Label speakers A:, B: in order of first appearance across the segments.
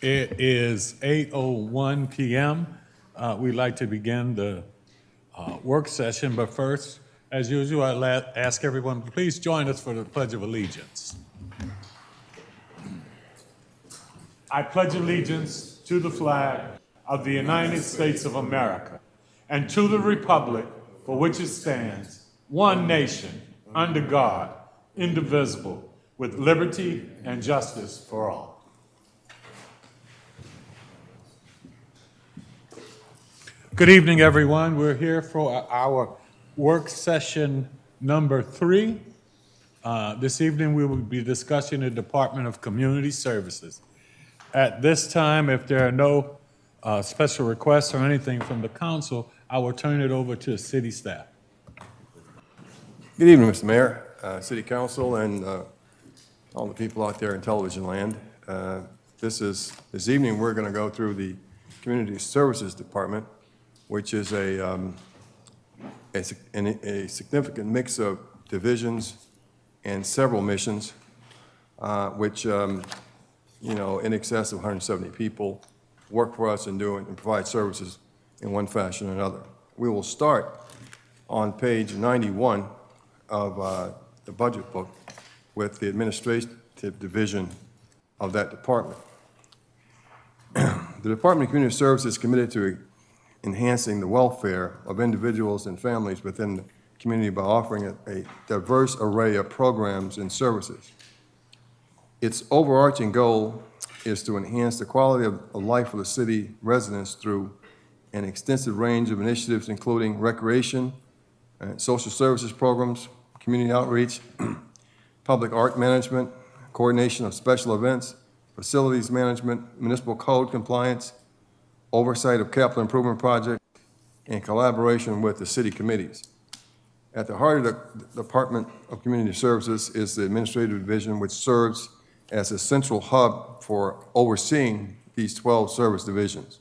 A: It is 8:01 p.m. We'd like to begin the work session, but first, as usual, I'd ask everyone to please join us for the Pledge of Allegiance. I pledge allegiance to the flag of the United States of America and to the republic for which it stands, one nation, under God, indivisible, with liberty and justice for all. Good evening, everyone. We're here for our work session number 3. This evening, we will be discussing the Department of Community Services. At this time, if there are no special requests or anything from the council, I will turn it over to city staff.
B: Good evening, Mr. Mayor, City Council, and all the people out there in television land. This evening, we're going to go through the Community Services Department, which is a significant mix of divisions and several missions, which, in excess of 170 people work for us and provide services in one fashion or another. We will start on page 91 of the budget book with the administrative division of that department. The Department of Community Services is committed to enhancing the welfare of individuals and families within the community by offering a diverse array of programs and services. Its overarching goal is to enhance the quality of life for the city residents through an extensive range of initiatives, including recreation, social services programs, community outreach, public art management, coordination of special events, facilities management, municipal code compliance, oversight of capital improvement projects, and collaboration with the city committees. At the heart of the Department of Community Services is the Administrative Division, which serves as a central hub for overseeing these 12 service divisions.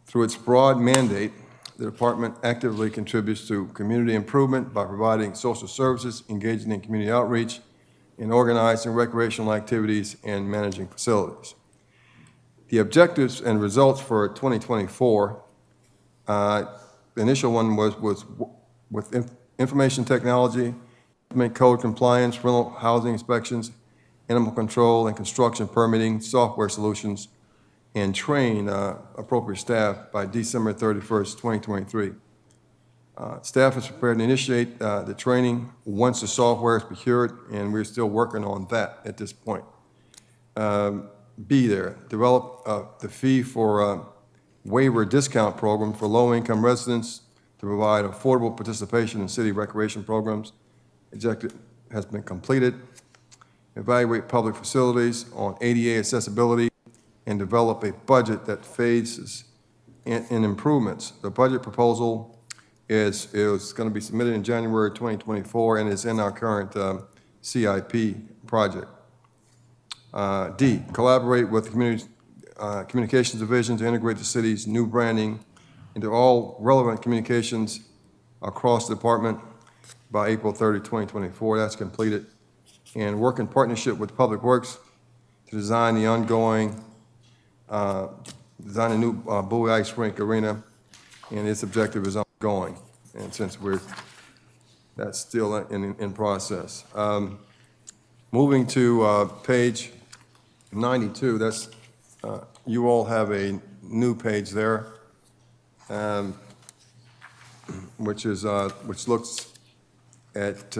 B: Through its broad mandate, the department actively contributes to community improvement by providing social services, engaging in community outreach, and organizing recreational activities and managing facilities. The objectives and results for 2024, the initial one was with information technology, code compliance, rental housing inspections, animal control and construction permitting, software solutions, and train appropriate staff by December 31st, 2023. Staff is prepared to initiate the training once the software is procured, and we're still working on that at this point. Develop the fee for waiver discount program for low-income residents to provide affordable participation in city recreation programs. Objective has been completed. Evaluate public facilities on ADA accessibility and develop a budget that phases in improvements. The budget proposal is going to be submitted in January 2024 and is in our current CIP project. D, collaborate with the communications division to integrate the city's new branding into all relevant communications across the department by April 30, 2024. That's completed. And work in partnership with Public Works to design a new Bowie ice rink arena, and its objective is ongoing. And since that's still in process. Moving to page 92, that's you all have a new page there, which looks at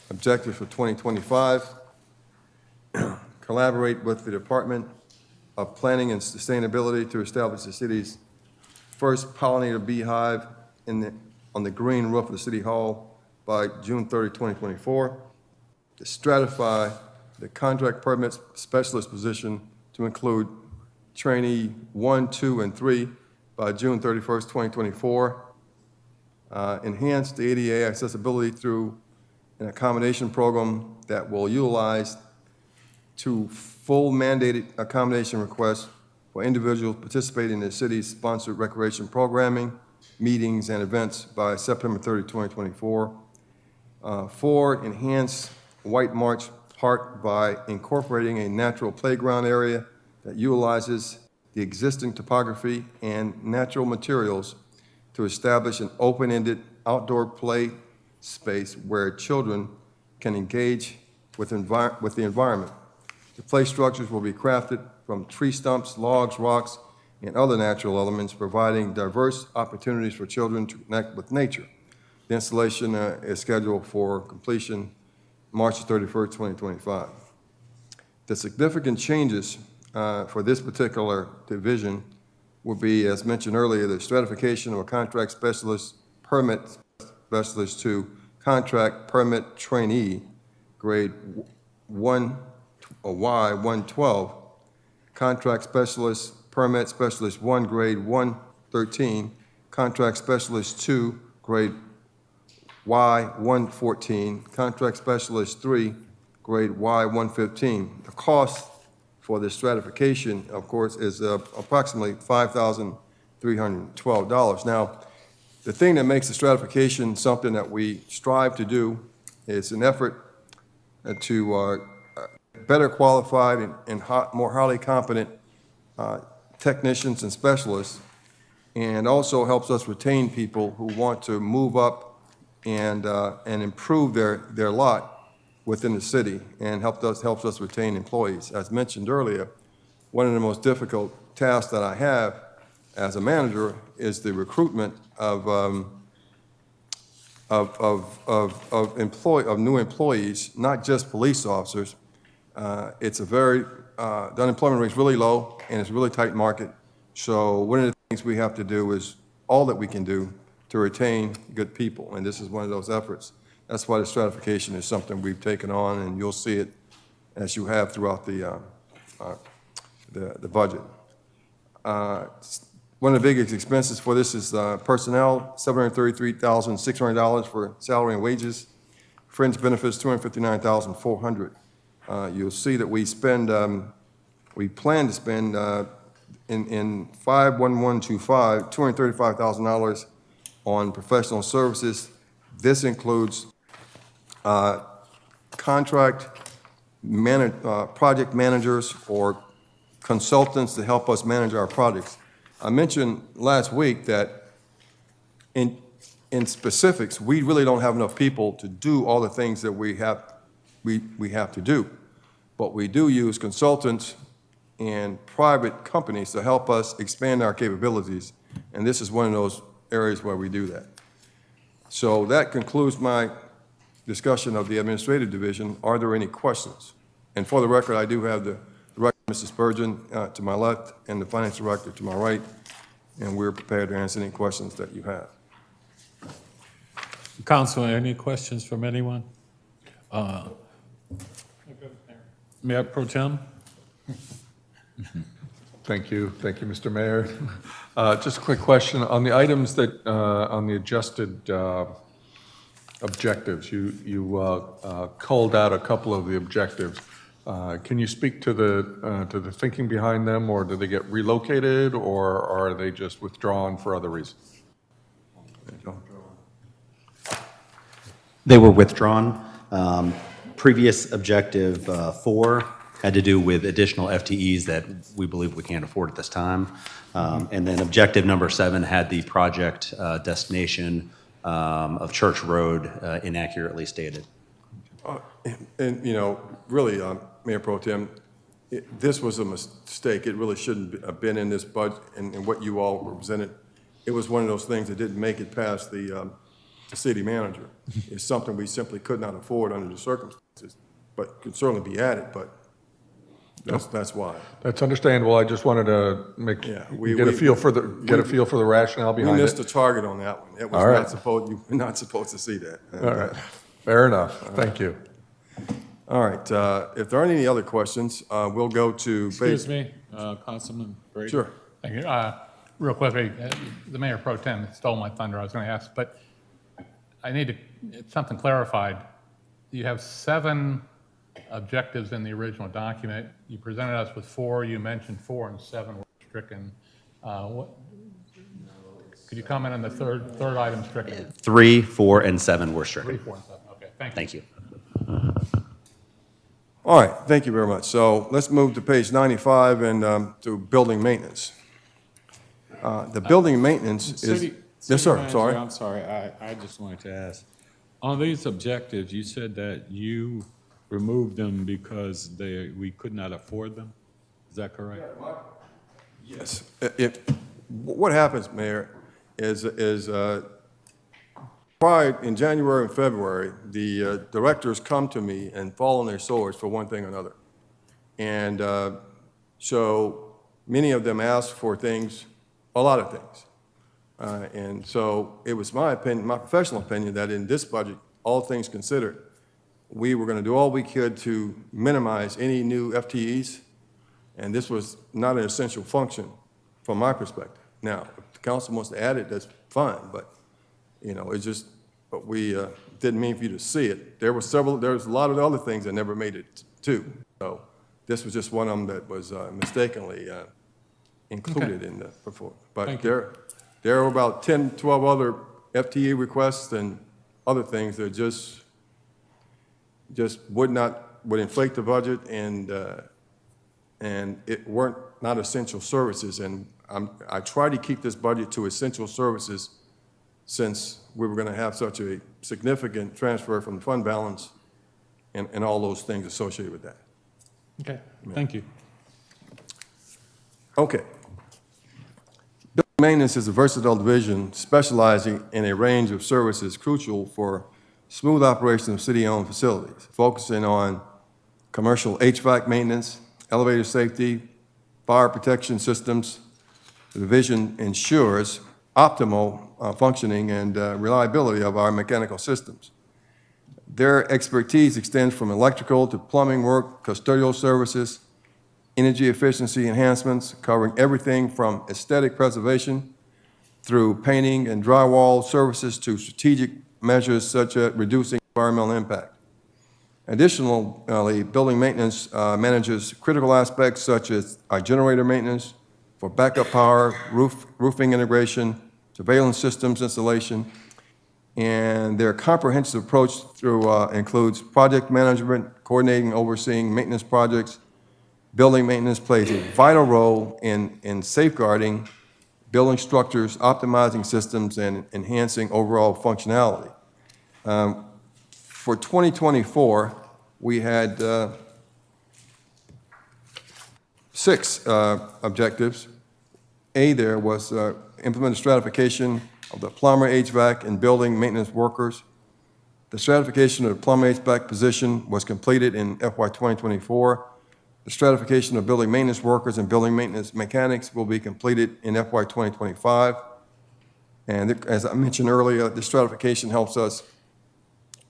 B: objectives for 2025. Collaborate with the Department of Planning and Sustainability to establish the city's first pollinator beehive on the green roof of the City Hall by June 30, 2024. To stratify the contract permits specialist position to include trainee 1, 2, and 3 by June 31st, 2024. Enhance the ADA accessibility through an accommodation program that will utilize 2 full mandated accommodation requests for individuals participating in the city's sponsored recreation programming, meetings, and events by September 30, 2024. 4, enhance White March park by incorporating a natural playground area that utilizes the existing topography and natural materials to establish an open-ended outdoor play space where children can engage with the environment. The play structures will be crafted from tree stumps, logs, rocks, and other natural elements, providing diverse opportunities for children to connect with nature. The installation is scheduled for completion March 31st, 2025. The significant changes for this particular division will be, as mentioned earlier, the stratification of a contract specialist permit specialist to contract permit trainee, grade 1 or Y112, contract specialist permit specialist 1, grade 113, contract specialist 2, grade Y114, contract specialist 3, grade Y115. The cost for the stratification, of course, is approximately $5,312. Now, the thing that makes the stratification something that we strive to do is an effort to better qualified and more highly competent technicians and specialists, and also helps us retain people who want to move up and improve their lot within the city, and helps us retain employees. As mentioned earlier, one of the most difficult tasks that I have as a manager is the recruitment of new employees, not just police officers. It's the unemployment rate is really low, and it's a really tight market. So one of the things we have to do is all that we can do to retain good people, and this is one of those efforts. That's why the stratification is something we've taken on, and you'll see it as you have throughout the budget. One of the biggest expenses for this is personnel, $733,600 for salary and wages. Fringe benefits, $259,400. You'll see that we plan to spend in 51125, $235,000 on professional services. This includes project managers or consultants to help us manage our projects. I mentioned last week that in specifics, we really don't have enough people to do all the things that we have to do. But we do use consultants and private companies to help us expand our capabilities, and this is one of those areas where we do that. So that concludes my discussion of the administrative division. Are there any questions? And for the record, I do have the director, Mrs. Spurgeon, to my left, and the finance director to my right, and we're prepared to answer any questions that you have.
A: Council, any questions from anyone? Mayor Pro Tem?
C: Thank you, Mr. Mayor. Just a quick question on the items that on the adjusted objectives. You culled out a couple of the objectives. Can you speak to the thinking behind them, or do they get relocated, or are they just withdrawn for other reasons?
D: They were withdrawn. Previous objective 4 had to do with additional FTEs that we believe we can't afford at this time. And then objective number 7 had the project destination of Church Road inaccurately stated.
B: And you know, really, Mayor Pro Tem, this was a mistake. It really shouldn't have been in this budget and what you all represented. It was one of those things that didn't make it past the city manager. It's something we simply could not afford under the circumstances, but could certainly be added, but that's why.
C: That's understandable. I just wanted to get a feel for the rationale behind it.
B: We missed the target on that one. It was not supposed, you were not supposed to see that.
C: All right, fair enough. Thank you.
B: All right, if there aren't any other questions, we'll go to.
A: Excuse me, Councilman Brady?
B: Sure.
E: Thank you. Real quickly, the Mayor Pro Tem stole my thunder. I was going to ask, but I need something clarified. You have 7 objectives in the original document. You presented us with 4. You mentioned 4 and 7 were stricken. Could you comment on the third item stricken?
D: 3, 4, and 7 were stricken.
E: 3, 4, and 7. Okay, thank you.
D: Thank you.
B: All right, thank you very much. So let's move to page 95 and to building maintenance. The building maintenance is,
A: City
B: yes, sir,
A: manager,
B: sorry.
A: I'm sorry, I just wanted to ask, on these objectives, you said that you removed them because we could not afford them? Is that correct?
B: Yes. What happens, Mayor, is prior, in January and February, the directors come to me and fall on their swords for one thing or another. And so many of them ask for things, a lot of things. And so it was my opinion, my professional opinion, that in this budget, all things considered, we were going to do all we could to minimize any new FTEs, and this was not an essential function from my perspective. Now, if the council wants to add it, that's fine, but, you know, it's just, but we didn't mean for you to see it. There was a lot of other things that never made it too. So this was just one of them that was mistakenly included in the before. But
A: Thank you.
B: there were about 10, 12 other FTE requests and other things that just would inflate the budget and it weren't not essential services. And I try to keep this budget to essential services since we were going to have such a significant transfer from the fund balance and all those things associated with that.
A: Okay, thank you.
B: Okay. Building maintenance is a versatile division specializing in a range of services crucial for smooth operation of city-owned facilities, focusing on commercial HVAC maintenance, elevator safety, fire protection systems. The division ensures optimal functioning and reliability of our mechanical systems. Their expertise extends from electrical to plumbing work, custodial services, energy efficiency enhancements, covering everything from aesthetic preservation through painting and drywall services to strategic measures such as reducing environmental impact. Additionally, building maintenance manages critical aspects such as our generator maintenance for backup power, roofing integration, surveillance systems installation, and their comprehensive approach includes project management, coordinating, overseeing maintenance projects. Building maintenance plays a vital role in safeguarding building structures, optimizing systems, and enhancing overall functionality. For 2024, we had 6 objectives. A there was implement stratification of the plumber, HVAC, and building maintenance workers. The stratification of the plumber HVAC position was completed in FY 2024. The stratification of building maintenance workers and building maintenance mechanics will be completed in FY 2025. And as I mentioned earlier, the stratification helps us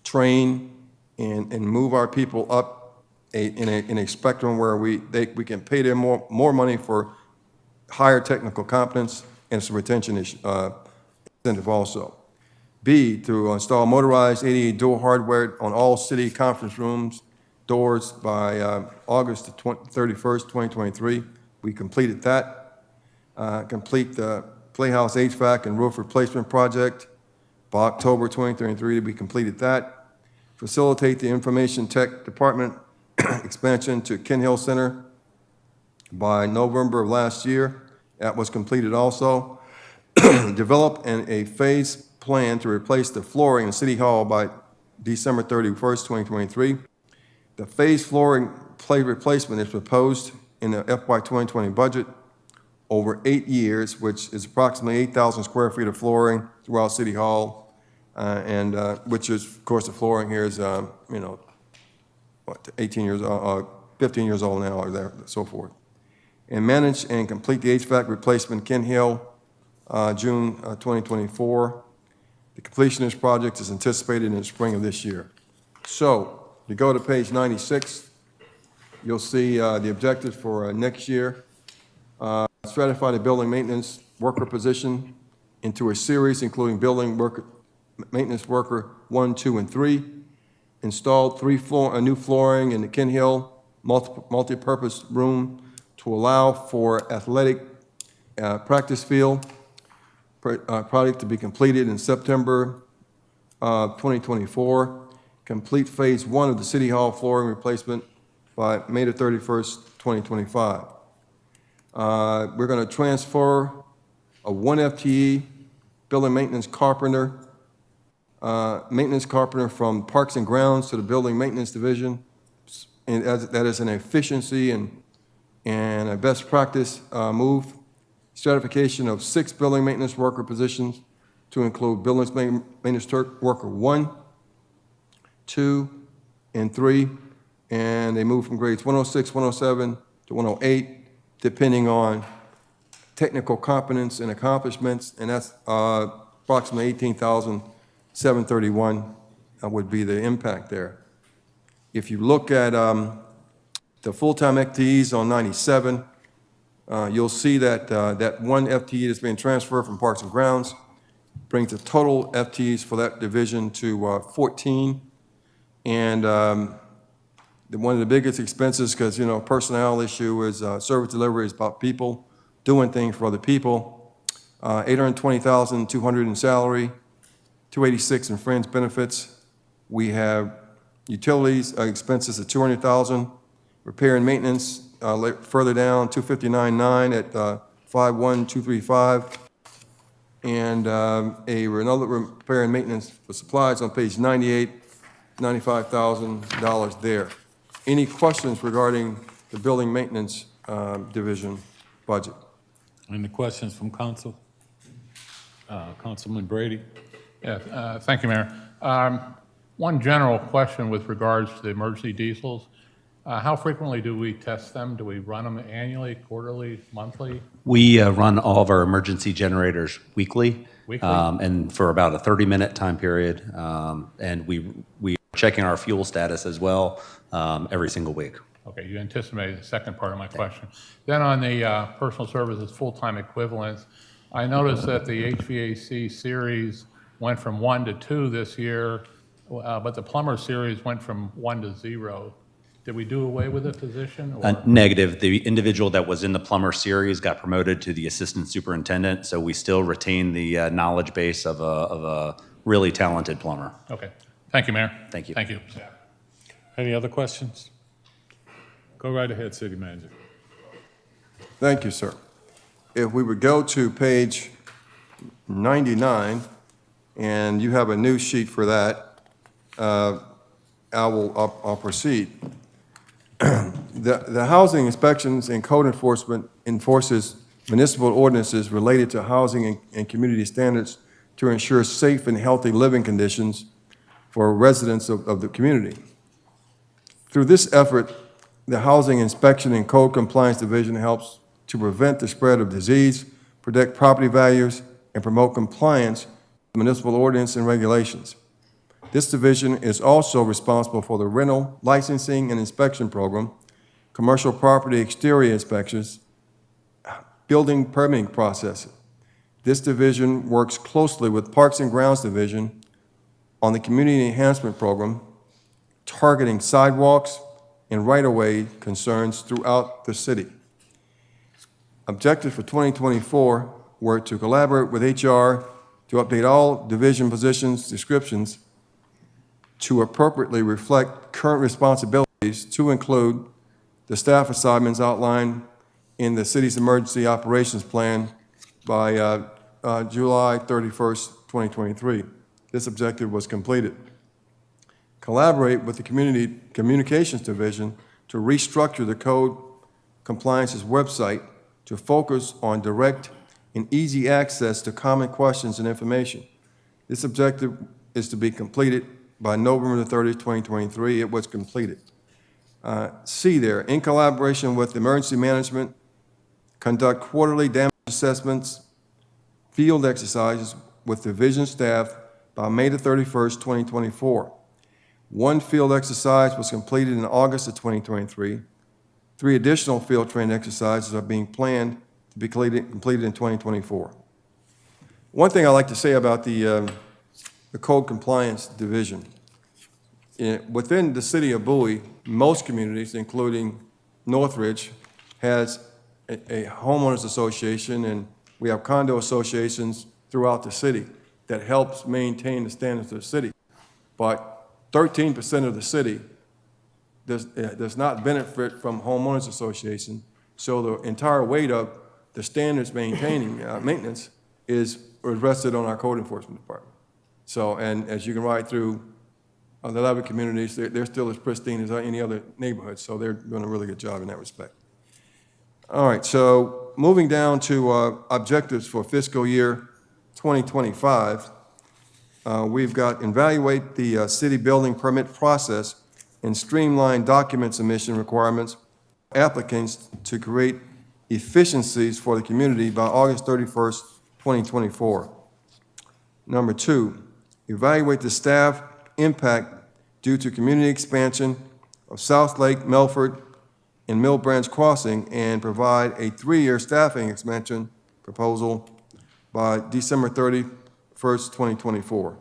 B: train and move our people up in a spectrum where we can pay them more money for higher technical competence, and it's a retention incentive also. B, to install motorized ADA door hardware on all city conference rooms doors by August 31st, 2023. We completed that. Complete the Playhouse HVAC and roof replacement project by October 2023. We completed that. Facilitate the information tech department expansion to Ken Hill Center by November of last year. That was completed also. Develop a phase plan to replace the flooring in City Hall by December 31st, 2023. The phase flooring replacement is proposed in the FY 2020 budget over 8 years, which is approximately 8,000 square feet of flooring throughout City Hall, and which is, of course, the flooring here is, 18 years, 15 years old now, or there, so forth. And manage and complete the HVAC replacement Ken Hill, June 2024. The completion of this project is anticipated in the spring of this year. So, you go to page 96, you'll see the objectives for next year. Stratify the building maintenance worker position into a series including building worker, maintenance worker 1, 2, and 3. Installed new flooring in the Ken Hill multi-purpose room to allow for athletic practice field. Project to be completed in September 2024. Complete phase 1 of the City Hall flooring replacement by May the 31st, 2025. We're going to transfer a 1 FTE building maintenance carpenter from Parks and Grounds to the Building Maintenance Division. And that is an efficiency and a best practice move. Stratification of 6 building maintenance worker positions to include buildings maintenance worker 1, 2, and 3. And they move from grades 106, 107 to 108, depending on technical competence and accomplishments. And that's approximately 18,731 would be the impact there. If you look at the full-time FTEs on 97, you'll see that that 1 FTE that's being transferred from Parks and Grounds brings the total FTEs for that division to 14. And one of the biggest expenses, because, you know, personnel issue is service delivery is about people, doing things for other people. $820,200 in salary, $286 in fringe benefits. We have utilities expenses of $200,000, repair and maintenance further down, $259,900 at 51235, and another repair and maintenance for supplies on page 98, $95,000 there. Any questions regarding the building maintenance division budget?
A: Any questions from council? Councilman Brady?
E: Yeah, thank you, Mayor. One general question with regards to the emergency diesels. How frequently do we test them? Do we run them annually, quarterly, monthly?
D: We run all of our emergency generators weekly.
E: Weekly?
D: And for about a 30-minute time period. And we are checking our fuel status as well every single week.
E: Okay, you anticipated the second part of my question. Then on the personal services full-time equivalents, I noticed that the HVAC series went from 1 to 2 this year, but the plumber series went from 1 to 0. Did we do away with a position? Or?
D: Negative. The individual that was in the plumber series got promoted to the assistant superintendent, so we still retain the knowledge base of a really talented plumber.
E: Okay, thank you, Mayor.
D: Thank you.
E: Thank you.
A: Any other questions? Go right ahead, City Manager.
B: Thank you, sir. If we would go to page 99, and you have a new sheet for that, I'll proceed. The housing inspections and code enforcement enforces municipal ordinances related to housing and community standards to ensure safe and healthy living conditions for residents of the community. Through this effort, the Housing Inspection and Code Compliance Division helps to prevent the spread of disease, protect property values, and promote compliance with municipal ordinance and regulations. This division is also responsible for the rental, licensing, and inspection program, commercial property exterior inspections, building permitting process. This division works closely with Parks and Grounds Division on the community enhancement program, targeting sidewalks and right-of-way concerns throughout the city. Objectives for 2024 were to collaborate with HR to update all division positions descriptions to appropriately reflect current responsibilities, to include the staff assignments outlined in the city's emergency operations plan by July 31st, 2023. This objective was completed. Collaborate with the Community Communications Division to restructure the Code Compliance's website to focus on direct and easy access to common questions and information. This objective is to be completed by November the 30th, 2023. It was completed. C there, in collaboration with emergency management, conduct quarterly damage assessments, field exercises with division staff by May the 31st, 2024. One field exercise was completed in August of 2023. 3 additional field training exercises are being planned to be completed in 2024. One thing I'd like to say about the Code Compliance Division. Within the city of Bowie, most communities, including Northridge, has a homeowners association, and we have condo associations throughout the city that helps maintain the standards of the city. But 13% of the city does not benefit from homeowners association. So the entire weight of the standards maintenance is rested on our code enforcement department. So, and as you can ride through the 11 communities, they're still as pristine as any other neighborhood, so they're doing a really good job in that respect. All right, so moving down to objectives for fiscal year 2025, we've got evaluate the city building permit process and streamline document submission requirements for applicants to create efficiencies for the community by August 31st, 2024. Number 2, evaluate the staff impact due to community expansion of South Lake, Melford, and Mill Branch Crossing, and provide a 3-year staffing expansion proposal by December 31st, 2024.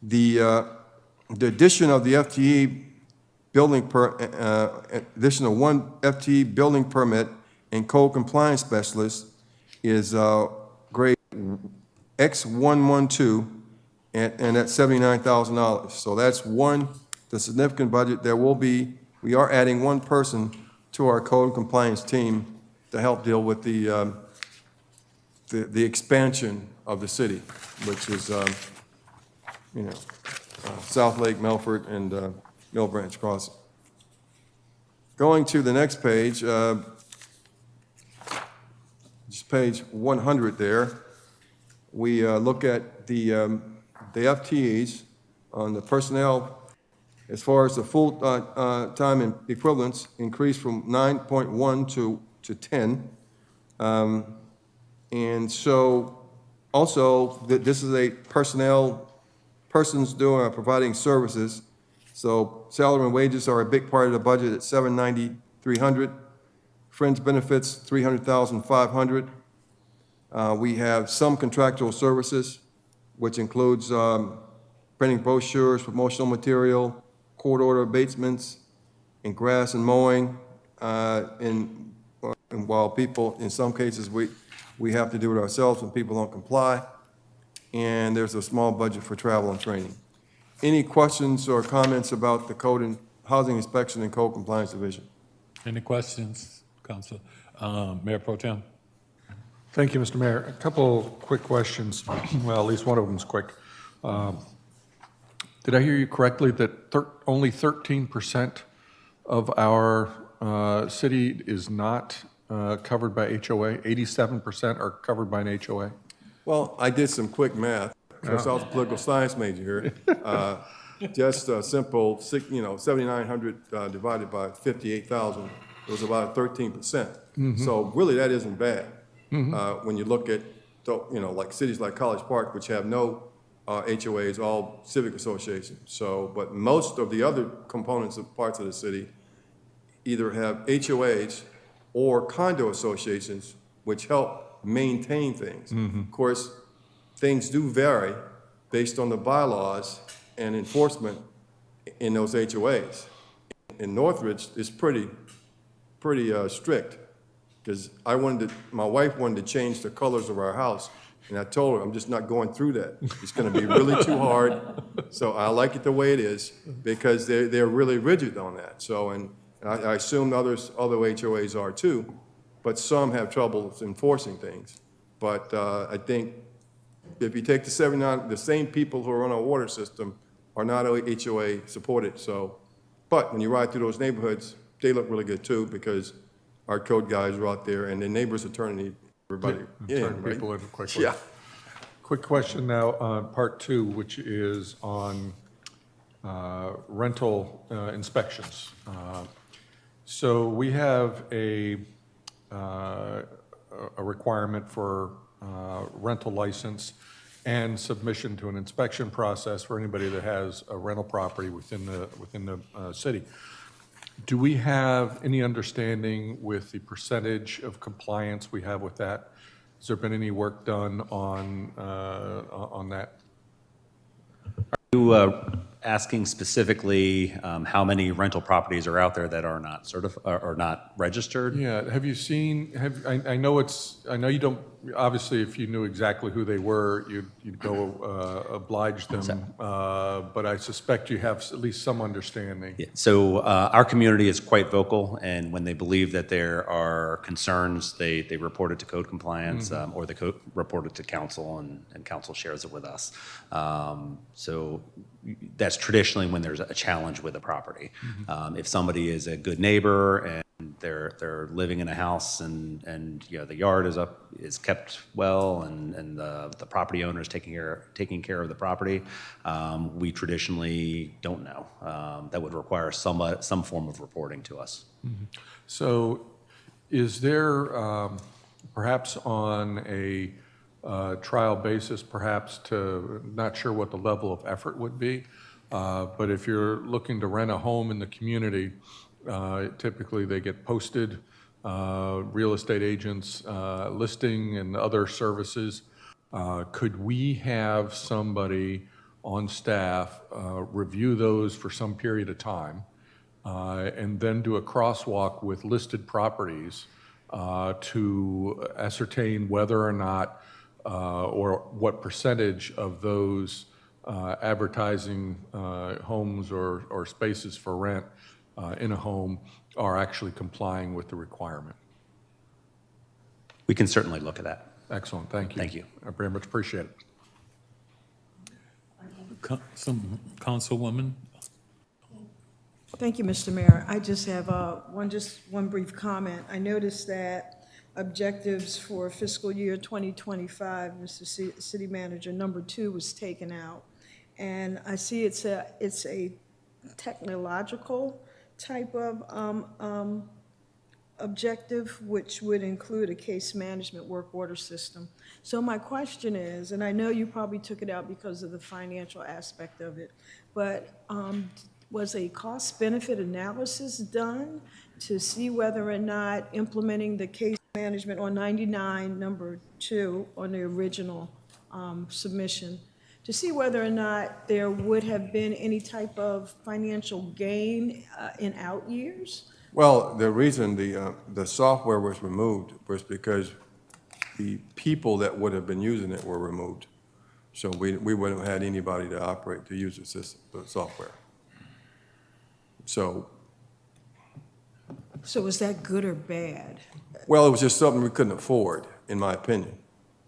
B: The addition of the FTE building additional 1 FTE building permit and code compliance specialist is grade X112, and that's $79,000. So that's the significant budget. We are adding 1 person to our code compliance team to help deal with the expansion of the city, which is, South Lake, Melford, and Mill Branch Crossing. Going to the next page, just page 100 there, we look at the FTEs on the personnel. As far as the full-time equivalents increased from 9.1 to 10. And so also, this is a persons providing services. So salary and wages are a big part of the budget at $790,300. Fringe benefits, $300,500. We have some contractual services, which includes printing brochures, promotional material, court order abatements, and grass and mowing. And while people, in some cases, we have to do it ourselves when people don't comply. And there's a small budget for travel and training. Any questions or comments about the code and housing inspection and code compliance division?
A: Any questions, Council? Mayor Pro Tem?
C: Thank you, Mr. Mayor. A couple quick questions. Well, at least one of them is quick. Did I hear you correctly that only 13% of our city is not covered by HOA? 87% are covered by an HOA?
B: Well, I did some quick math, because I was a political science major here. Just a simple, 7,900 divided by 58,000, it was about 13%. So really, that isn't bad. When you look at, like cities like College Park, which have no HOAs, all civic associations. So, but most of the other components of parts of the city either have HOAs or condo associations, which help maintain things. Of course, things do vary based on the bylaws and enforcement in those HOAs. In Northridge, it's pretty strict, because my wife wanted to change the colors of our house, and I told her, I'm just not going through that. It's gonna be really too hard, so I like it the way it is, because they're really rigid on that. So, and I assume other HOAs are too, but some have trouble enforcing things. But I think if you take the 79, the same people who are on our water system are not HOA supported, so. But when you ride through those neighborhoods, they look really good too, because our code guys are out there, and the neighbors are turning everybody in,
C: Turn
B: right?
C: people in quickly.
B: Yeah.
C: Quick question now on part 2, which is on rental inspections. So we have a requirement for rental license and submission to an inspection process for anybody that has a rental property within the city. Do we have any understanding with the percentage of compliance we have with that? Has there been any work done on that?
D: You asking specifically how many rental properties are out there that are not or not registered?
C: Yeah, have you seen, I know I know you don't, obviously, if you knew exactly who they were, you'd go oblige them, but I suspect you have at least some understanding.
D: Yeah, so our community is quite vocal, and when they believe that there are concerns, they report it to code compliance, or they report it to council, and council shares it with us. So that's traditionally when there's a challenge with a property. If somebody is a good neighbor and they're living in a house and you know the yard is kept well and the property owner is taking care of the property, we traditionally don't know. That would require some form of reporting to us.
C: So is there, perhaps on a trial basis, perhaps not sure what the level of effort would be, but if you're looking to rent a home in the community, typically they get posted, real estate agents, listing and other services. Could we have somebody on staff review those for some period of time, and then do a crosswalk with listed properties to ascertain whether or not or what percentage of those advertising homes or spaces for rent in a home are actually complying with the requirement?
D: We can certainly look at that.
C: Excellent, thank you.
D: Thank you.
C: I very much appreciate it.
A: Some councilwoman?
F: Thank you, Mr. Mayor. I just have one brief comment. I noticed that objectives for fiscal year 2025, Mr. City Manager, number 2 was taken out. And I see it's a technological type of objective, which would include a case management work order system. So my question is, and I know you probably took it out because of the financial aspect of it, but was a cost-benefit analysis done to see whether or not implementing the case management on 99, number 2, on the original submission, to see whether or not there would have been any type of financial gain in out years?
B: Well, the reason the software was removed was because the people that would have been using it were removed. So we wouldn't have had anybody to use the system, the software. So
F: is that good or bad?
B: well, it was just something we couldn't afford, in my opinion.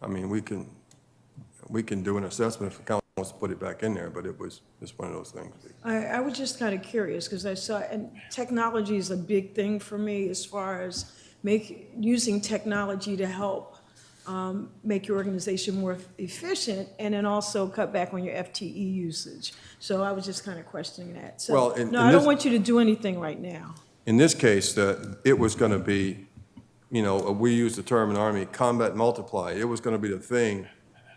B: I mean, we can do an assessment if the council wants to put it back in there, but it was just one of those things.
F: I was just kind of curious because I saw, and technology is a big thing for me as far as using technology to help make your organization more efficient and then also cut back on your FTE usage. So I was just kind of questioning that. So,
B: Well,
F: no, I don't want you to do anything right now.
B: In this case, it was going to be, you know, we use the term in the Army, combat multiplier. It was going to be the thing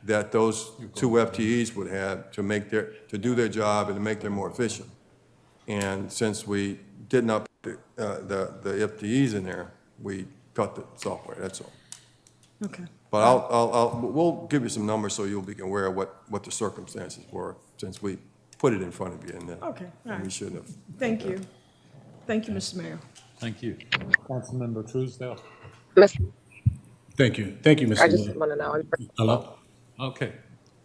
B: that those 2 FTEs would have to do their job and to make them more efficient. And since we did not put the FTEs in there, we cut the software, that's all.
F: Okay.
B: But we'll give you some numbers so you'll be aware of what the circumstances were, since we put it in front of you and then.
F: Okay, all
B: We
F: right.
B: shouldn't have.
F: Thank you. Thank you, Mr. Mayor.
A: Thank you. Councilmember Truesdale?
G: Thank you, Mr.
H: I just
G: Mayor.
H: want to know.
A: Hello? Okay.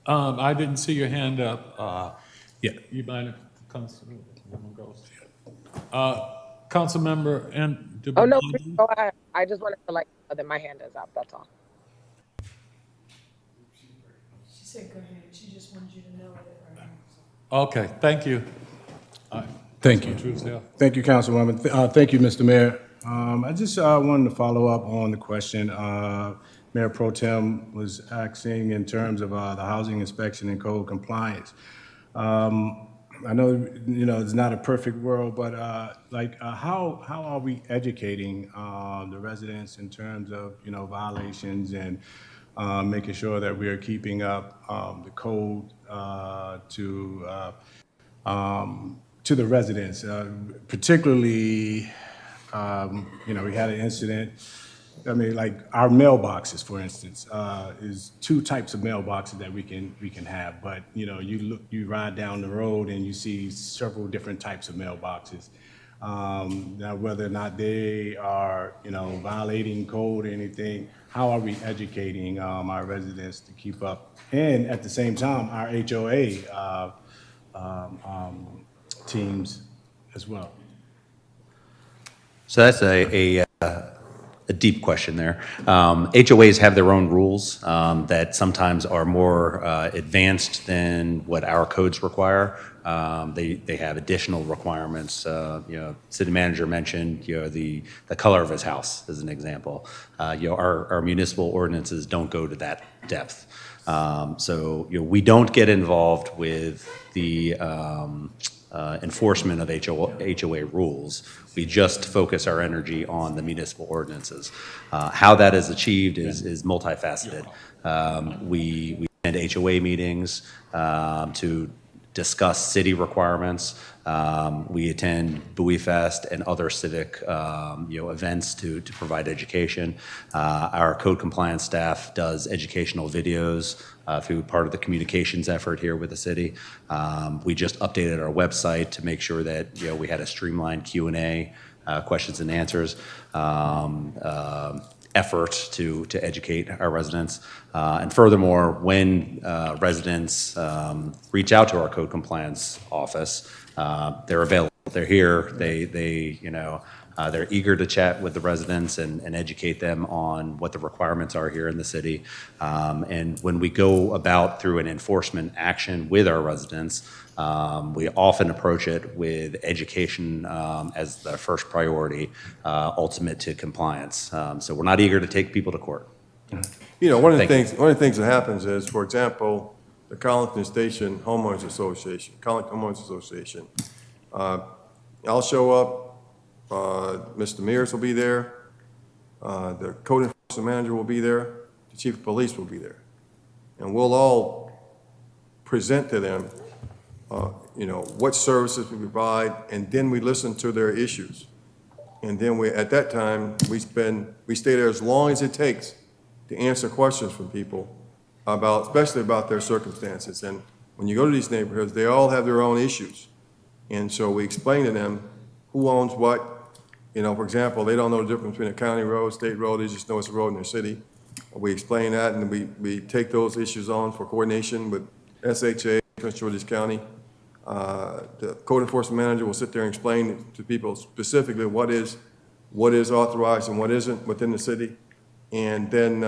A: I didn't see your hand up.
G: Yeah.
A: You mind if Councilwoman goes? Councilmember and.
H: Oh, no, please go ahead. I just wanted to know that my hand is up, that's all.
F: She said go ahead. She just wanted you to know that.
A: Okay, thank you.
G: Thank you.
A: Truesdale?
G: Thank you, Councilwoman. Thank you, Mr. Mayor. I just wanted to follow up on the question Mayor Pro Tem was asking in terms of the housing inspection and code compliance. I know, you know, it's not a perfect world, but how are we educating the residents in terms of, you know, violations and making sure that we are keeping up the code to the residents, particularly, you know, we had an incident I mean, like our mailboxes, for instance, is two types of mailboxes that we can have. But you know, you ride down the road and you see several different types of mailboxes. Now, whether or not they are, you know, violating code or anything, how are we educating our residents to keep up? And at the same time, our HOA teams as well.
D: So that's a deep question there. HOAs have their own rules that sometimes are more advanced than what our codes require. They have additional requirements. You know, city manager mentioned, you know, the color of his house as an example. You know, our municipal ordinances don't go to that depth. So, you know, we don't get involved with the enforcement of HOA rules. We just focus our energy on the municipal ordinances. How that is achieved is multifaceted. We attend HOA meetings to discuss city requirements. We attend Bowie Fest and other civic events to provide education. Our code compliance staff does educational videos through part of the communications effort here with the city. We just updated our website to make sure that we had a streamlined Q&A, questions and answers effort to educate our residents. And furthermore, when residents reach out to our code compliance office, they're available. They're here. They're eager to chat with the residents and educate them on what the requirements are here in the city. And when we go about through an enforcement action with our residents, we often approach it with education as the first priority, ultimate to compliance. So we're not eager to take people to court.
B: You know, one of the
D: Thank
B: things that happens is, for example, the Collington Station Homeowners Association, I'll show up, Mr. Mears will be there, the code enforcement manager will be there, the chief of police will be there. And we'll all present to them, what services we provide, and then we listen to their issues. And then at that time, we stay there as long as it takes to answer questions from people especially about their circumstances. And when you go to these neighborhoods, they all have their own issues. And so we explain to them who owns what. For example, they don't know the difference between a county road, state road, they just know it's a road in their city. We explain that, and we take those issues on for coordination with SHA, Prince George's County. The code enforcement manager will sit there and explain to people specifically what is authorized and what isn't within the city. And then,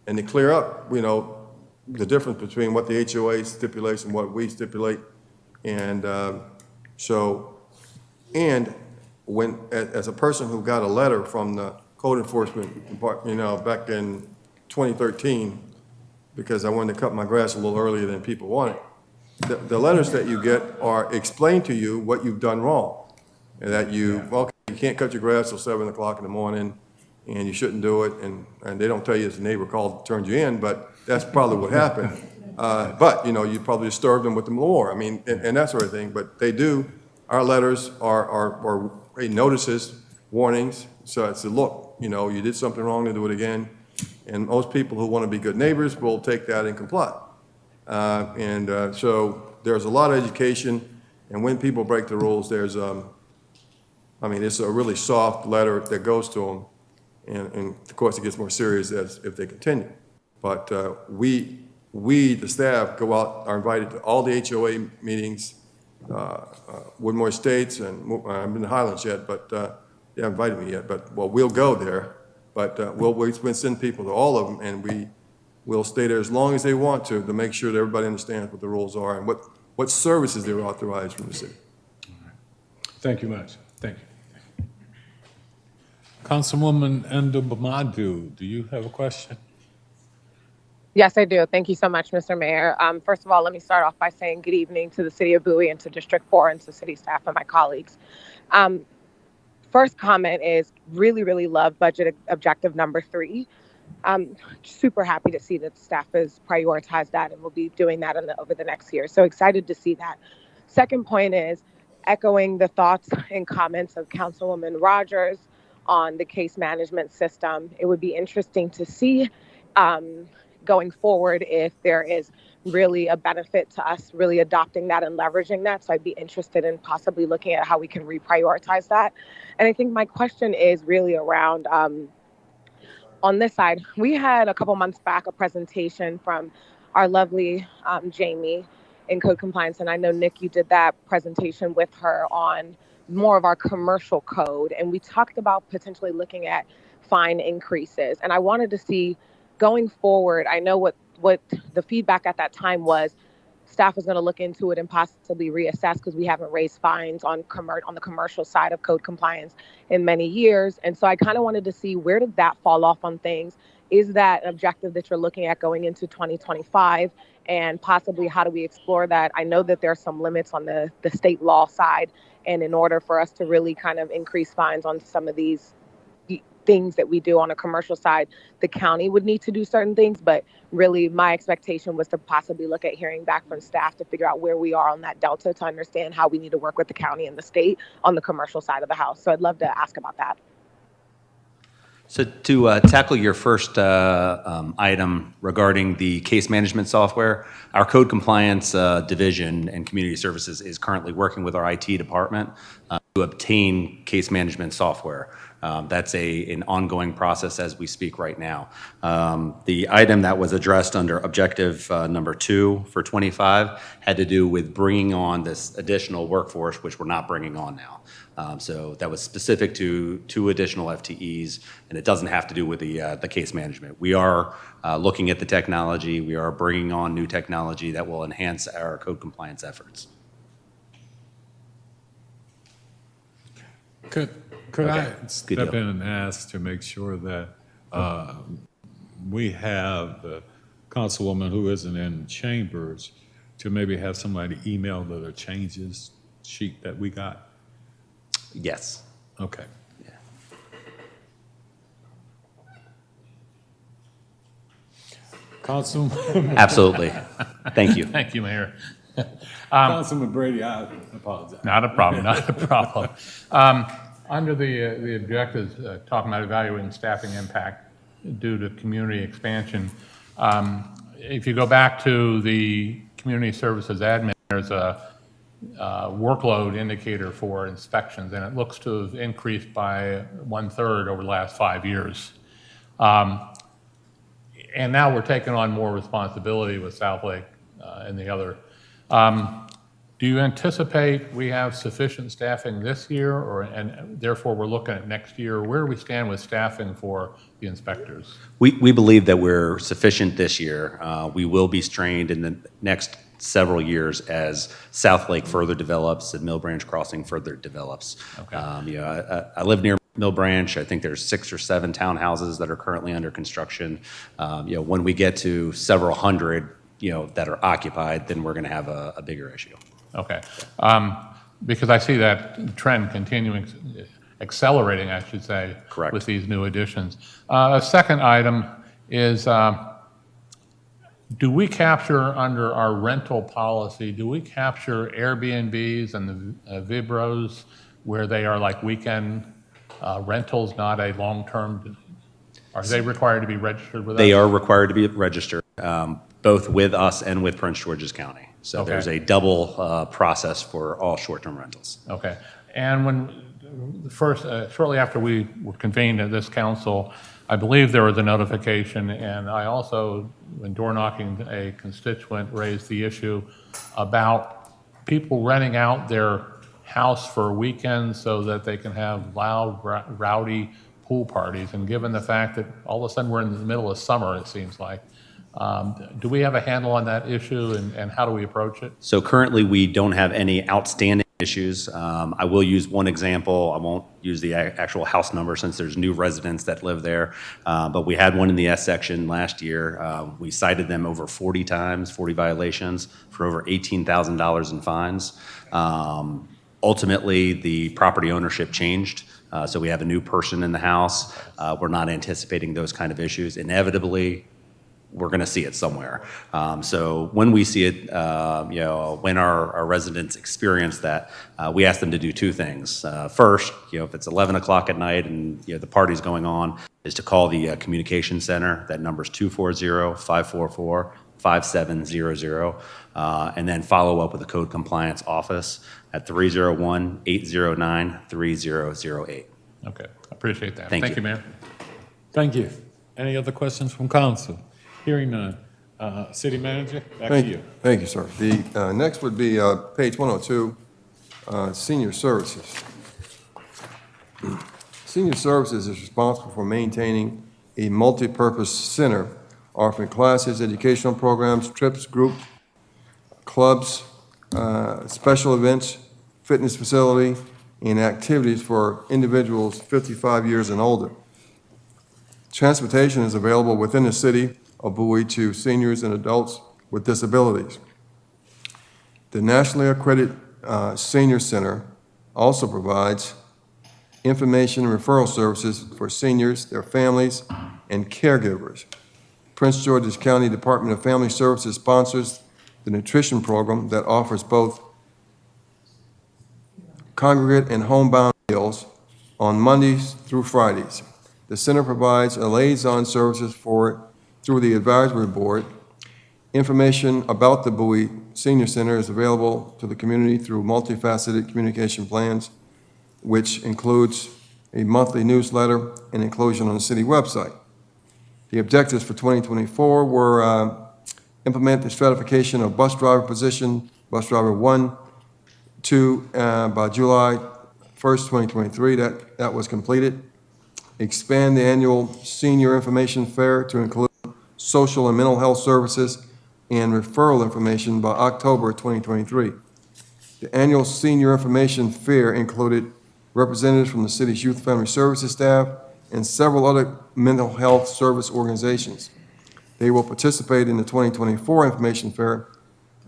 B: and to clear up, the difference between what the HOA stipulates and what we stipulate. And when, as a person who got a letter from the code enforcement department, back in 2013, because I wanted to cut my grass a little earlier than people wanted, the letters that you get are explain to you what you've done wrong. And that you can't cut your grass till 7 o'clock in the morning, and you shouldn't do it, and they don't tell you as a neighbor called, turned you in, but that's probably what happened. But, you probably disturbed them with them more, and that sort of thing, but they do. Our letters are notices, warnings, so it's a look, you did something wrong, to do it again. And most people who want to be good neighbors will take that and comply. So there's a lot of education, and when people break the rules, there's, it's a really soft letter that goes to them, and of course it gets more serious if they continue. But we, the staff, go out, are invited to all the HOA meetings, Woodmore Estates, and I've been to Highlands yet, but they haven't invited me yet, but, we'll go there. But we'll send people to all of them, and we'll stay there as long as they want to make sure that everybody understands what the rules are and what services they're authorized from the city.
G: Thank you much. Thank you.
A: Councilwoman Ndubamadu, do you have a question?
H: Yes, I do. Thank you so much, Mr. Mayor. First of all, let me start off by saying good evening to the city of Bowie and to District 4 and to city staff and my colleagues. First comment is really, really love budget objective number 3. I'm super happy to see that staff has prioritized that and will be doing that over the next year. So excited to see that. Second point is echoing the thoughts and comments of Councilwoman Rogers on the case management system. It would be interesting to see going forward if there is really a benefit to us really adopting that and leveraging that. So I'd be interested in possibly looking at how we can reprioritize that. And I think my question is really around on this side. We had a couple months back a presentation from our lovely Jamie in code compliance. And I know, Nick, you did that presentation with her on more of our commercial code. And we talked about potentially looking at fine increases. And I wanted to see going forward, I know what the feedback at that time was. Staff was going to look into it and possibly reassess because we haven't raised fines on the commercial side of code compliance in many years. And so I kind of wanted to see, where did that fall off on things? Is that an objective that you're looking at going into 2025? And possibly how do we explore that? I know that there are some limits on the state law side. And in order for us to really kind of increase fines on some of these things that we do on a commercial side, the county would need to do certain things. But really, my expectation was to possibly look at hearing back from staff to figure out where we are on that delta, to understand how we need to work with the county and the state on the commercial side of the house. So I'd love to ask about that.
D: So to tackle your first item regarding the case management software, our code compliance division and community services is currently working with our IT department to obtain case management software. That's an ongoing process as we speak right now. The item that was addressed under objective number 2 for 25 had to do with bringing on this additional workforce, which we're not bringing on now. So that was specific to 2 additional FTEs, and it doesn't have to do with the case management. We are looking at the technology. We are bringing on new technology that will enhance our code compliance efforts.
A: Could I step in and ask to make sure that we have the councilwoman who isn't in chambers to maybe have somebody email the changes sheet that we got?
D: Yes.
A: Okay. Councilman,
D: Absolutely. Thank you.
E: Thank you, Mayor.
A: Councilman Brady, I apologize.
E: Not a problem, not a problem. Under the objectives, talking about evaluating staffing impact due to community expansion, if you go back to the community services admin, there's a workload indicator for inspections, and it looks to have increased by 1/3 over the last 5 years. And now we're taking on more responsibility with Southlake and the other. Do you anticipate we have sufficient staffing this year, and therefore we're looking at next year? Where do we stand with staffing for the inspectors?
D: We believe that we're sufficient this year. We will be strained in the next several years as South Lake further develops and Mill Branch Crossing further develops.
E: Okay.
D: I live near Mill Branch. I think there's 6 or 7 townhouses that are currently under construction. When we get to several hundred, that are occupied, then we're going to have a bigger issue.
E: Okay. Because I see that trend continuing, accelerating, I should say.
D: Correct.
E: With these new additions. A second item is, do we capture under our rental policy, do we capture Airbnbs and the Vibros where they are like weekend rentals, not a long-term? Are they required to be registered with us?
D: They are required to be registered, both with us and with Prince George's County. So
E: Okay.
D: there's a double process for all short-term rentals.
E: Okay. And when first, shortly after we were convened at this council, I believe there was a notification, and I also, when door knocking, a constituent raised the issue about people renting out their house for weekends so that they can have loud, rowdy pool parties. And given the fact that all of a sudden we're in the middle of summer, it seems like, do we have a handle on that issue, and how do we approach it?
D: So currently, we don't have any outstanding issues. I will use one example. I won't use the actual house number since there's new residents that live there. But we had one in the S section last year. We cited them over 40 times, 40 violations for over $18,000 in fines. Ultimately, the property ownership changed. So we have a new person in the house. We're not anticipating those kind of issues. Inevitably, we're going to see it somewhere. So when we see it, when our residents experience that, we ask them to do two things. First, if it's 11 o'clock at night and the party's going on, is to call the communication center. That number's 240-544-5700, and then follow up with the code compliance office at 301-809-3008.
E: Okay, appreciate that.
D: Thank
E: Thank
D: you.
E: you, Mayor.
A: Thank you. Any other questions from council? Hearing none. City Manager, back to you.
B: Thank you, sir. The next would be page 102, Senior Services. Senior Services is responsible for maintaining a multi-purpose center offering classes, educational programs, trips, group clubs, special events, fitness facility, and activities for individuals 55 years and older. Transportation is available within the city of Bowie to seniors and adults with disabilities. The nationally accredited Senior Center also provides information and referral services for seniors, their families, and caregivers. Prince George's County Department of Family Services sponsors the nutrition program that offers both congregate and homebound meals on Mondays through Fridays. The center provides a liaison services through the advisory board. Information about the Bowie Senior Center is available to the community through multifaceted communication plans, which includes a monthly newsletter and inclusion on the city website. The objectives for 2024 were implement the stratification of bus driver position, bus driver 1, 2, by July 1st, 2023. That was completed. Expand the annual senior information fair to include social and mental health services and referral information by October 2023. The annual senior information fair included representatives from the city's youth family services staff and several other mental health service organizations. They will participate in the 2024 information fair,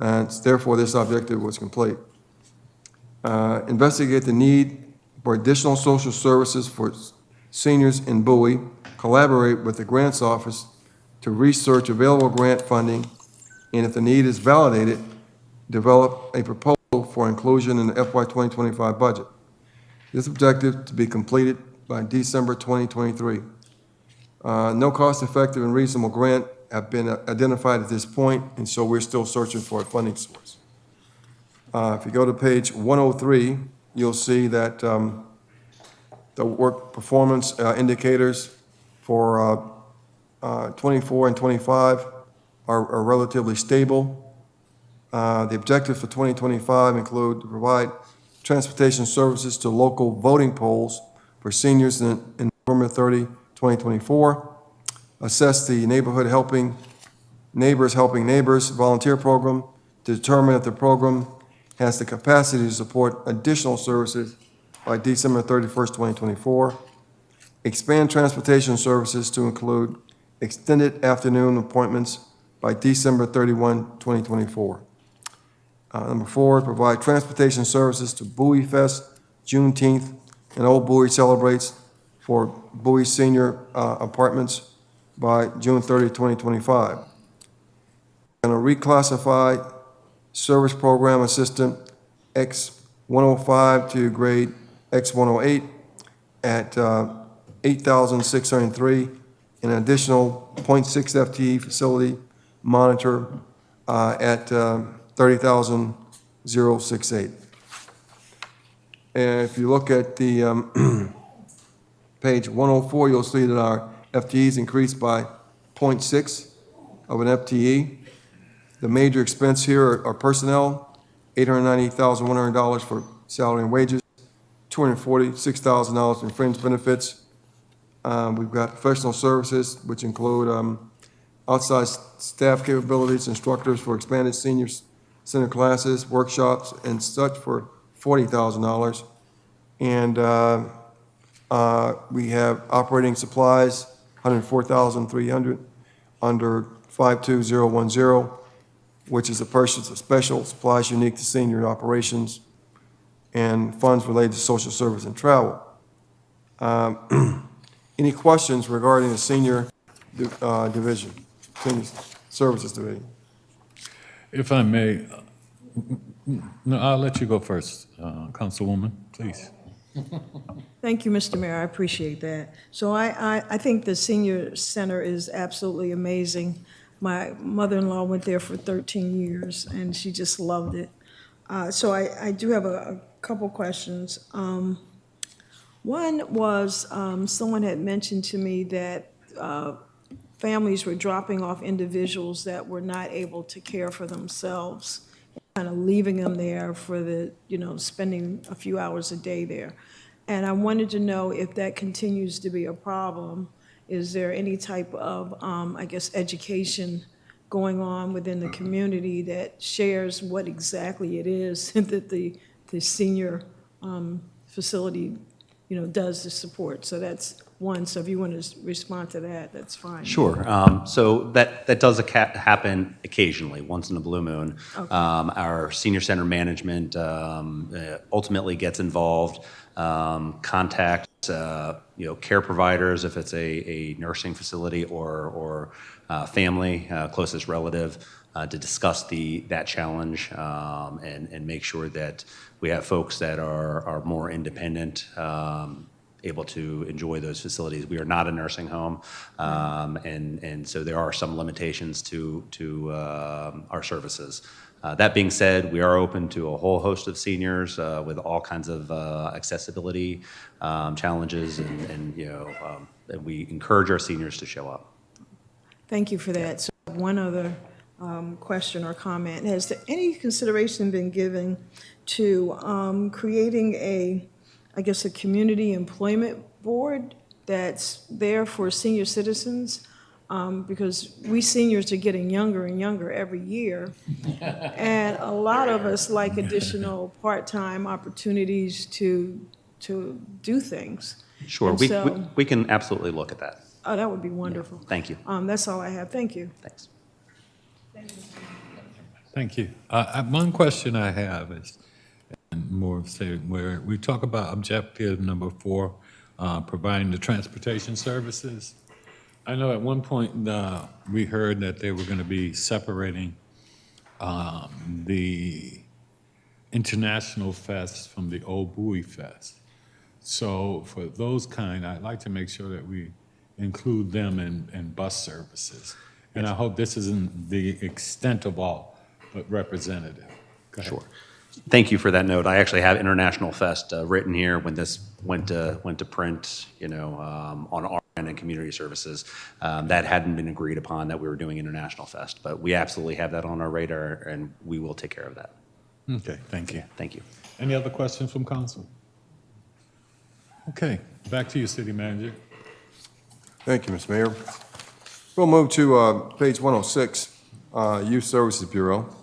B: and therefore this objective was complete. Investigate the need for additional social services for seniors in Bowie. Collaborate with the grants office to research available grant funding, and if the need is validated, develop a proposal for inclusion in the FY 2025 budget. This objective to be completed by December 2023. No cost-effective and reasonable grant have been identified at this point, and so we're still searching for a funding source. If you go to page 103, you'll see that the work performance indicators for 24 and 25 are relatively stable. The objectives for 2025 include to provide transportation services to local voting polls for seniors in November 30, 2024. Assess the Neighborhood Helping Neighbors volunteer program to determine if the program has the capacity to support additional services by December 31st, 2024. Expand transportation services to include extended afternoon appointments by December 31, 2024. Number 4, provide transportation services to Bowie Fest, Juneteenth, and Old Bowie Celebrates for Bowie Senior Apartments by June 30, 2025. Going to reclassify Service Program Assistant X105 to grade X108 at 8,603, an additional 0.6 FTE facility monitor at 30,068. And if you look at the page 104, you'll see that our FTEs increased by 0.6 of an FTE. The major expense here are personnel, $890,100 for salary and wages, $246,000 in fringe benefits. We've got professional services, which include outside staff capabilities, instructors for expanded senior center classes, workshops, and such for $40,000. And we have operating supplies, $104,300 under 52010, which is a purchase of special supplies unique to senior operations and funds related to social service and travel. Any questions regarding the senior division? Senior Services Division.
A: If I may, no, I'll let you go first, Councilwoman, please.
F: Thank you, Mr. Mayor, I appreciate that. So I think the senior center is absolutely amazing. My mother-in-law went there for 13 years, and she just loved it. So I do have a couple questions. One was, someone had mentioned to me that families were dropping off individuals that were not able to care for themselves, kind of leaving them there for the, spending a few hours a day there. And I wanted to know if that continues to be a problem. Is there any type of, education going on within the community that shares what exactly it is that the senior facility, does to support? So that's one. So if you want to respond to that, that's fine.
D: Sure. So that does happen occasionally, once in a blue moon.
F: Okay.
D: Our senior center management ultimately gets involved, contacts care providers if it's a nursing facility or family, closest relative, to discuss that challenge and make sure that we have folks that are more independent, able to enjoy those facilities. We are not a nursing home, and so there are some limitations to our services. That being said, we are open to a whole host of seniors with all kinds of accessibility challenges, and we encourage our seniors to show up.
F: Thank you for that. So one other question or comment. Has there any consideration been given to creating a community employment board that's there for senior citizens? Because we seniors are getting younger and younger every year. And a lot of us like additional part-time opportunities to do things.
D: Sure,
F: And
D: we can absolutely look at that.
F: Oh, that would be wonderful.
D: Thank you.
F: That's all I have. Thank you.
D: Thanks.
A: Thank you. One question I have is, and more say, where we talk about objective number 4, providing the transportation services. I know at one point we heard that they were going to be separating the International Fest from the old Bowie Fest. So for those kind, I'd like to make sure that we include them in bus services. And I hope this isn't the extent of all, but representative. Go ahead.
D: Sure. Thank you for that note. I actually have International Fest written here when this went to print, on our end and community services. That hadn't been agreed upon that we were doing International Fest, but we absolutely have that on our radar, and we will take care of that.
A: Okay, thank you.
D: Thank you.
A: Any other questions from council? Okay, back to you, City Manager.
B: Thank you, Mr. Mayor. We'll move to page 106, Youth Services Bureau.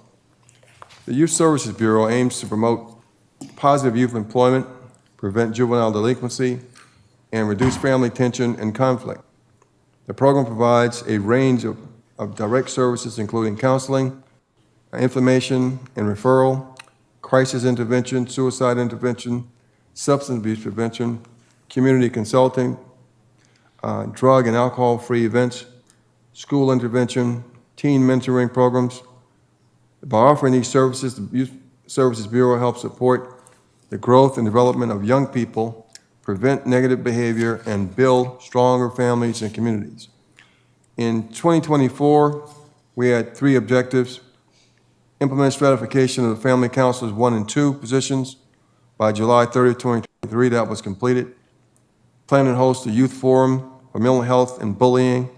B: The Youth Services Bureau aims to promote positive youth employment, prevent juvenile delinquency, and reduce family tension and conflict. The program provides a range of direct services, including counseling, information and referral, crisis intervention, suicide intervention, substance abuse prevention, community consulting, drug and alcohol-free events, school intervention, teen mentoring programs. By offering these services, the Youth Services Bureau helps support the growth and development of young people, prevent negative behavior, and build stronger families and communities. In 2024, we had 3 objectives: implement stratification of the family counselors 1 and 2 positions. By July 30, 2023, that was completed. Plan and host a youth forum for mental health and bullying,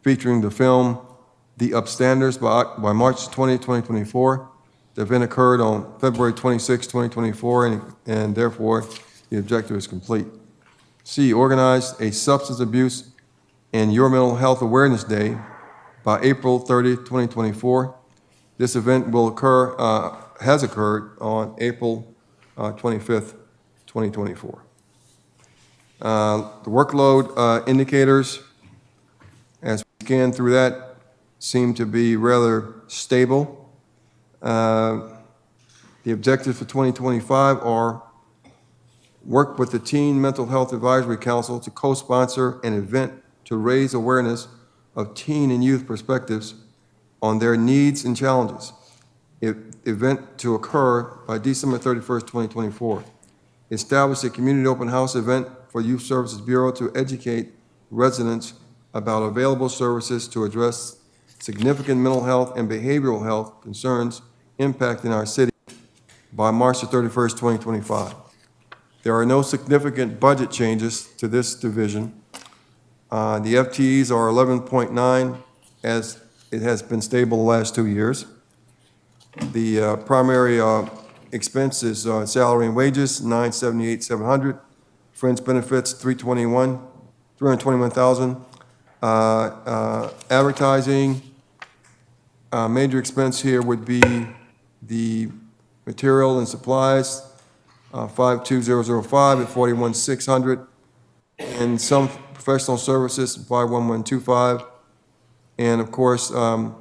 B: featuring the film The Upstanders by March 20, 2024. The event occurred on February 26, 2024, and therefore the objective is complete. C, organized a substance abuse and your mental health awareness day by April 30, 2024. This event will has occurred on April 25th, 2024. The workload indicators, as we scan through that, seem to be rather stable. The objectives for 2025 are work with the Teen Mental Health Advisory Council to co-sponsor an event to raise awareness of teen and youth perspectives on their needs and challenges. Event to occur by December 31st, 2024. Establish a community open house event for Youth Services Bureau to educate residents about available services to address significant mental health and behavioral health concerns impacting our city by March the 31st, 2025. There are no significant budget changes to this division. The FTEs are 11.9 as it has been stable the last 2 years. The primary expenses are salary and wages, $978,700. Fringe benefits, $321,000. Advertising, major expense here would be the material and supplies, 52005 at 41,600, and some professional services, 51125, and of course, the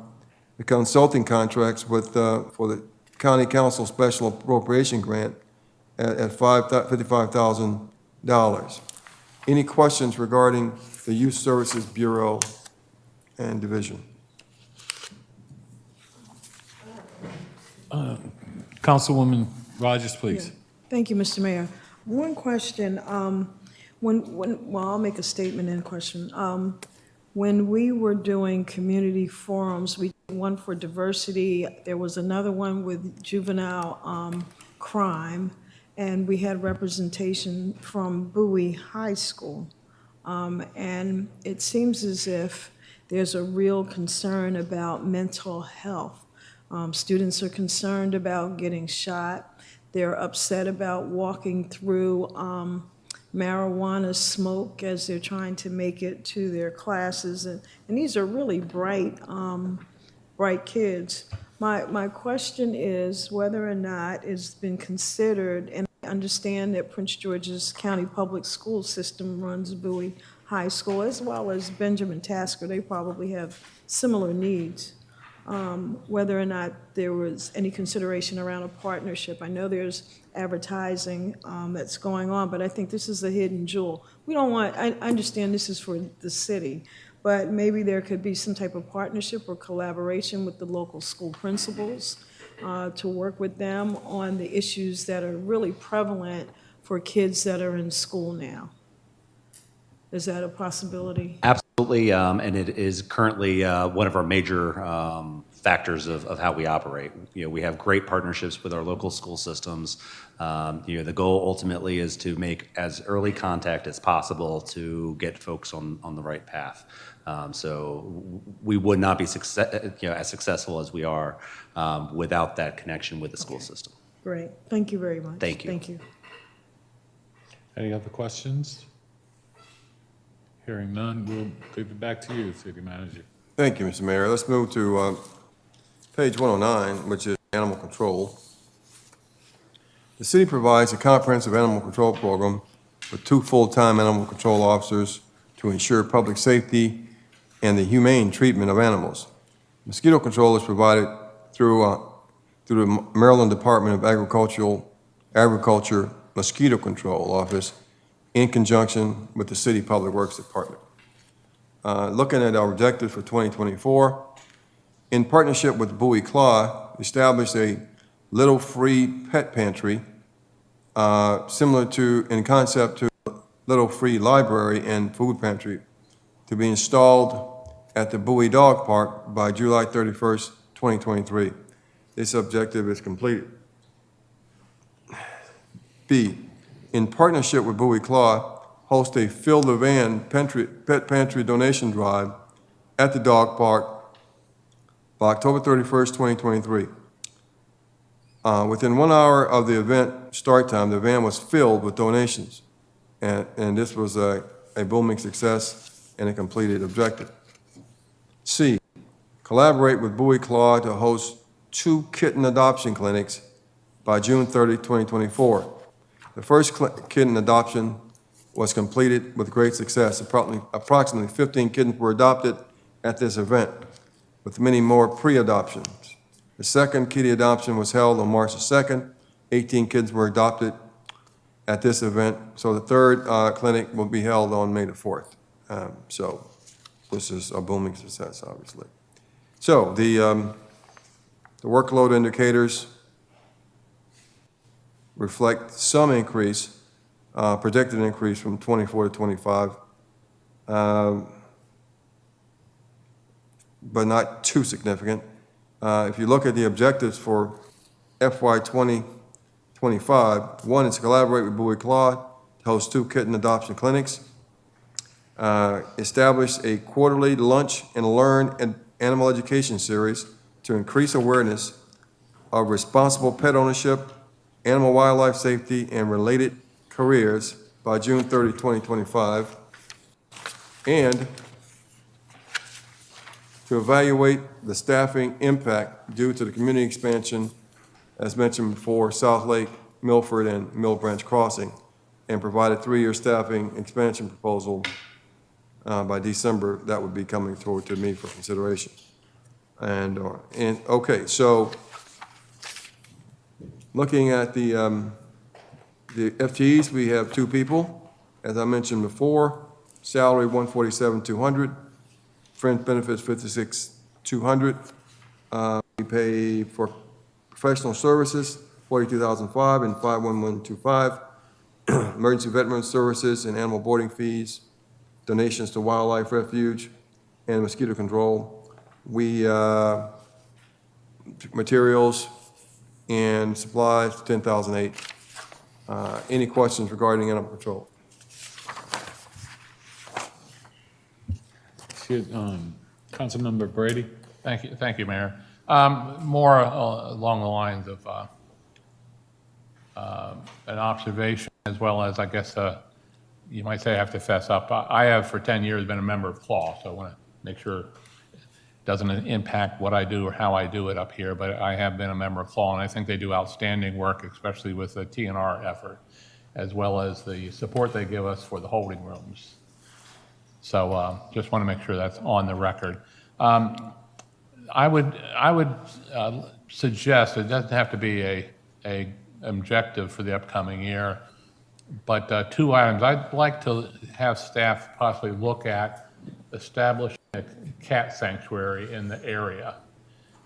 B: consulting contracts with, for the County Council Special Appropriation Grant at $55,000. Any questions regarding the Youth Services Bureau and Division?
A: Councilwoman Rogers, please.
F: Thank you, Mr. Mayor. One question, well, I'll make a statement and a question. When we were doing community forums, we did one for diversity, there was another one with juvenile crime, and we had representation from Bowie High School. And it seems as if there's a real concern about mental health. Students are concerned about getting shot. They're upset about walking through marijuana smoke as they're trying to make it to their classes. And these are really bright kids. My question is whether or not it's been considered, and I understand that Prince George's County Public School System runs Bowie High School, as well as Benjamin Tasker. They probably have similar needs. Whether or not there was any consideration around a partnership. I know there's advertising that's going on, but I think this is a hidden jewel. We don't want, I understand this is for the city, but maybe there could be some type of partnership or collaboration with the local school principals to work with them on the issues that are really prevalent for kids that are in school now. Is that a possibility?
D: Absolutely, and it is currently one of our major factors of how we operate. You know, we have great partnerships with our local school systems. You know, the goal ultimately is to make as early contact as possible to get folks on the right path. So we would not be as successful as we are without that connection with the school system.
F: Great. Thank you very much.
D: Thank you.
F: Thank you.
A: Any other questions? Hearing none, we'll give it back to you, City Manager.
B: Thank you, Mr. Mayor. Let's move to page 109, which is animal control. The city provides a comprehensive animal control program with 2 full-time animal control officers to ensure public safety and the humane treatment of animals. Mosquito control is provided through the Maryland Department of Agriculture Mosquito Control Office in conjunction with the City Public Works Department. Looking at our objectives for 2024, in partnership with Bowie Claw, established a Little Free Pet Pantry, similar to, in concept to Little Free Library and Food Pantry, to be installed at the Bowie Dog Park by July 31st, 2023. This objective is completed. B, in partnership with Bowie Claw, host a Fill the Van Pet Pantry donation drive at the dog park by October 31st, 2023. Within 1 hour of the event start time, the van was filled with donations, and this was a booming success and a completed objective. C, collaborate with Bowie Claw to host 2 kitten adoption clinics by June 30, 2024. The first kitten adoption was completed with great success. Approximately 15 kittens were adopted at this event, with many more pre-adoptions. The second kitty adoption was held on March 2nd. 18 kids were adopted at this event. So the third clinic will be held on May the 4th. So which is a booming success, obviously. So the workload indicators reflect some increase, projected increase from 24 to 25, but not too significant. If you look at the objectives for FY 2025, one is to collaborate with Bowie Claude to host 2 kitten adoption clinics, establish a quarterly lunch and learn and animal education series to increase awareness of responsible pet ownership, animal wildlife safety, and related careers by June 30, 2025, and to evaluate the staffing impact due to the community expansion, as mentioned before, South Lake, Milford, and Mill Branch Crossing, and provide a 3-year staffing expansion proposal by December. That would be coming forward to me for consideration. And okay, so looking at the FTEs, we have 2 people, as I mentioned before. Salary $147,200, fringe benefits $56,200. We pay for professional services $42,005 and $51125. Emergency veteran services and animal boarding fees, donations to wildlife refuge, and mosquito control. We materials and supplies $10,008. Any questions regarding animal control?
A: Councilmember Brady?
E: Thank you, Mayor. More along the lines of an observation, as well as, I guess, you might say I have to fess up. I have for 10 years been a member of CLAW, so I want to make sure it doesn't impact what I do or how I do it up here, but I have been a member of CLAW, and I think they do outstanding work, especially with the TNR effort, as well as the support they give us for the holding rooms. So just want to make sure that's on the record. I would suggest it doesn't have to be a objective for the upcoming year, but 2 items. I'd like to have staff possibly look at establishing a cat sanctuary in the area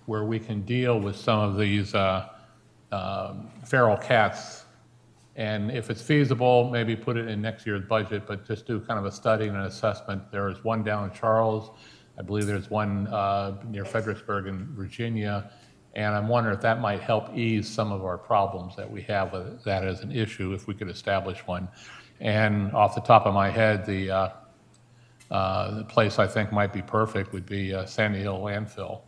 E: where we can deal with some of these feral cats. And if it's feasible, maybe put it in next year's budget, but just do kind of a study and an assessment. There is one down in Charles. I believe there's one near Fredericksburg in Virginia. And I'm wondering if that might help ease some of our problems that we have with that as an issue, if we could establish one. And off the top of my head, the place I think might be perfect would be Sandy Hill landfill.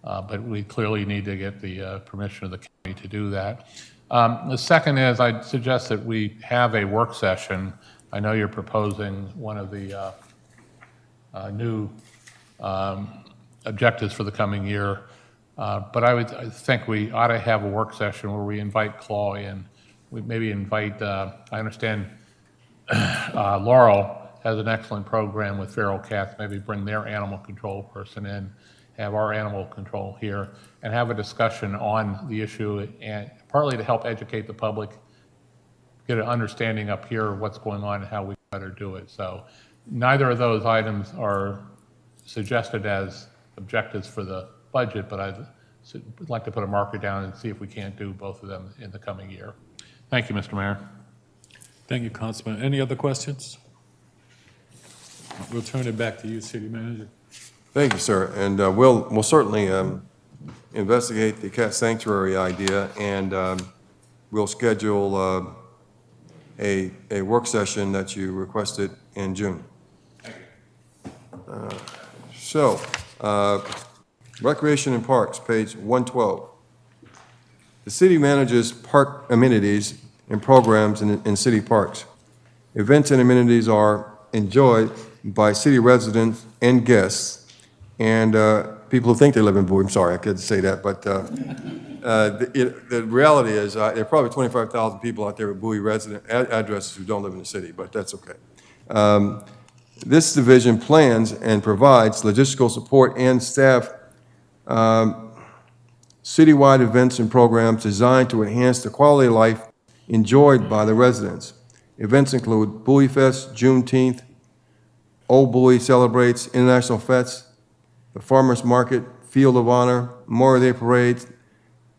E: But we clearly need to get the permission of the county to do that. The second is I'd suggest that we have a work session. I know you're proposing one of the new objectives for the coming year, but I think we ought to have a work session where we invite CLAW in. We maybe invite, I understand Laurel has an excellent program with feral cats, maybe bring their animal control person in, have our animal control here, and have a discussion on the issue, and partly to help educate the public, get an understanding up here of what's going on and how we better do it. So neither of those items are suggested as objectives for the budget, but I'd like to put a marker down and see if we can't do both of them in the coming year. Thank you, Mr. Mayor.
A: Thank you, Councilman. Any other questions? We'll turn it back to you, City Manager.
B: Thank you, sir. And we'll certainly investigate the cat sanctuary idea, and we'll schedule a work session that you requested in June. So, Recreation and Parks, page 112. The city manages park amenities and programs in city parks. Events and amenities are enjoyed by city residents and guests, and people who think they live in Bowie. I'm sorry, I couldn't say that, but the reality is there are probably 25,000 people out there with Bowie resident addresses who don't live in the city, but that's okay. This division plans and provides logistical support and staff citywide events and programs designed to enhance the quality of life enjoyed by the residents. Events include Bowie Fest, Juneteenth, Old Bowie celebrates International Fest, the Farmers Market, Field of Honor, Memorial Day Parade,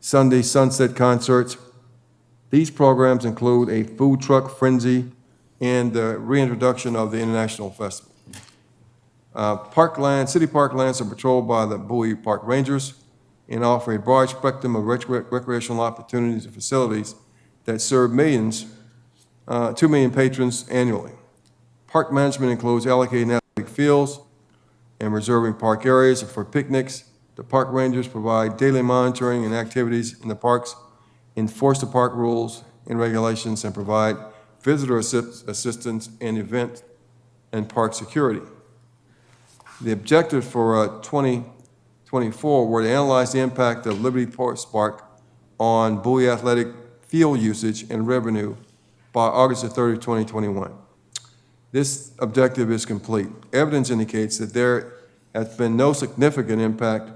B: Sunday Sunset Concerts. These programs include a food truck frenzy and the reintroduction of the International Festival. City park lands are patrolled by the Bowie Park Rangers and offer a broad spectrum of recreational opportunities and facilities that serve 2 million patrons annually. Park management includes allocating athletic fields and reserving park areas for picnics. The park rangers provide daily monitoring and activities in the parks, enforce the park rules and regulations, and provide visitor assistance and event and park security. The objectives for 2024 were to analyze the impact of Liberty Park on Bowie athletic field usage and revenue by August 30, 2021. This objective is complete. Evidence indicates that there has been no significant impact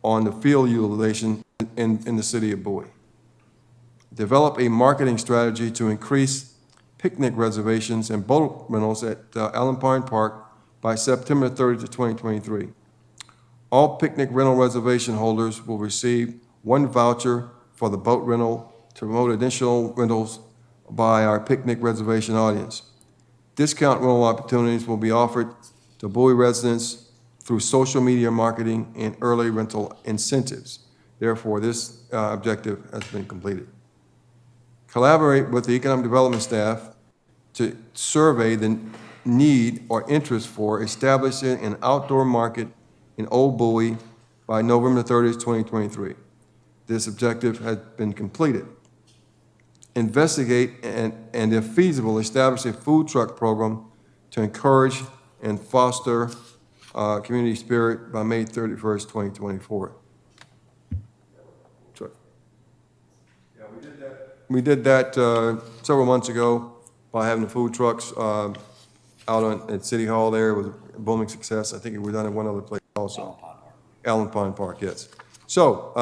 B: on the field utilization in the city of Bowie. Develop a marketing strategy to increase picnic reservations and boat rentals at Allen Pine Park by September 30, 2023. All picnic rental reservation holders will receive 1 voucher for the boat rental to promote additional rentals by our picnic reservation audience. Discount rental opportunities will be offered to Bowie residents through social media marketing and early rental incentives. Therefore, this objective has been completed. Collaborate with the economic development staff to survey the need or interest for establishing an outdoor market in Old Bowie by November 30th, 2023. This objective has been completed. Investigate and if feasible, establish a food truck program to encourage and foster community spirit by May 31st, 2024. We did that several months ago by having the food trucks out at City Hall there. It was a booming success. I think we've done it one other place also. Allen Pine Park, yes. So,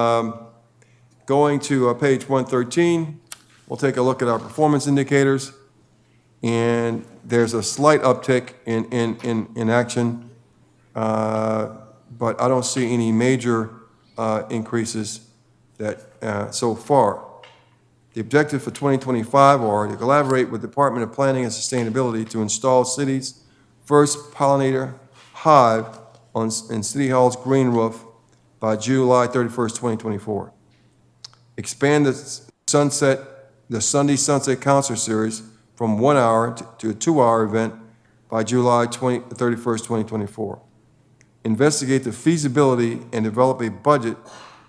B: going to page 113, we'll take a look at our performance indicators. And there's a slight uptick in action, but I don't see any major increases that so far. The objective for 2025 are to collaborate with the Department of Planning and Sustainability to install city's first pollinator hive in City Hall's green roof by July 31st, 2024. Expand the Sunday Sunset Concert Series from 1 hour to a 2-hour event by July 31st, 2024. Investigate the feasibility and develop a budget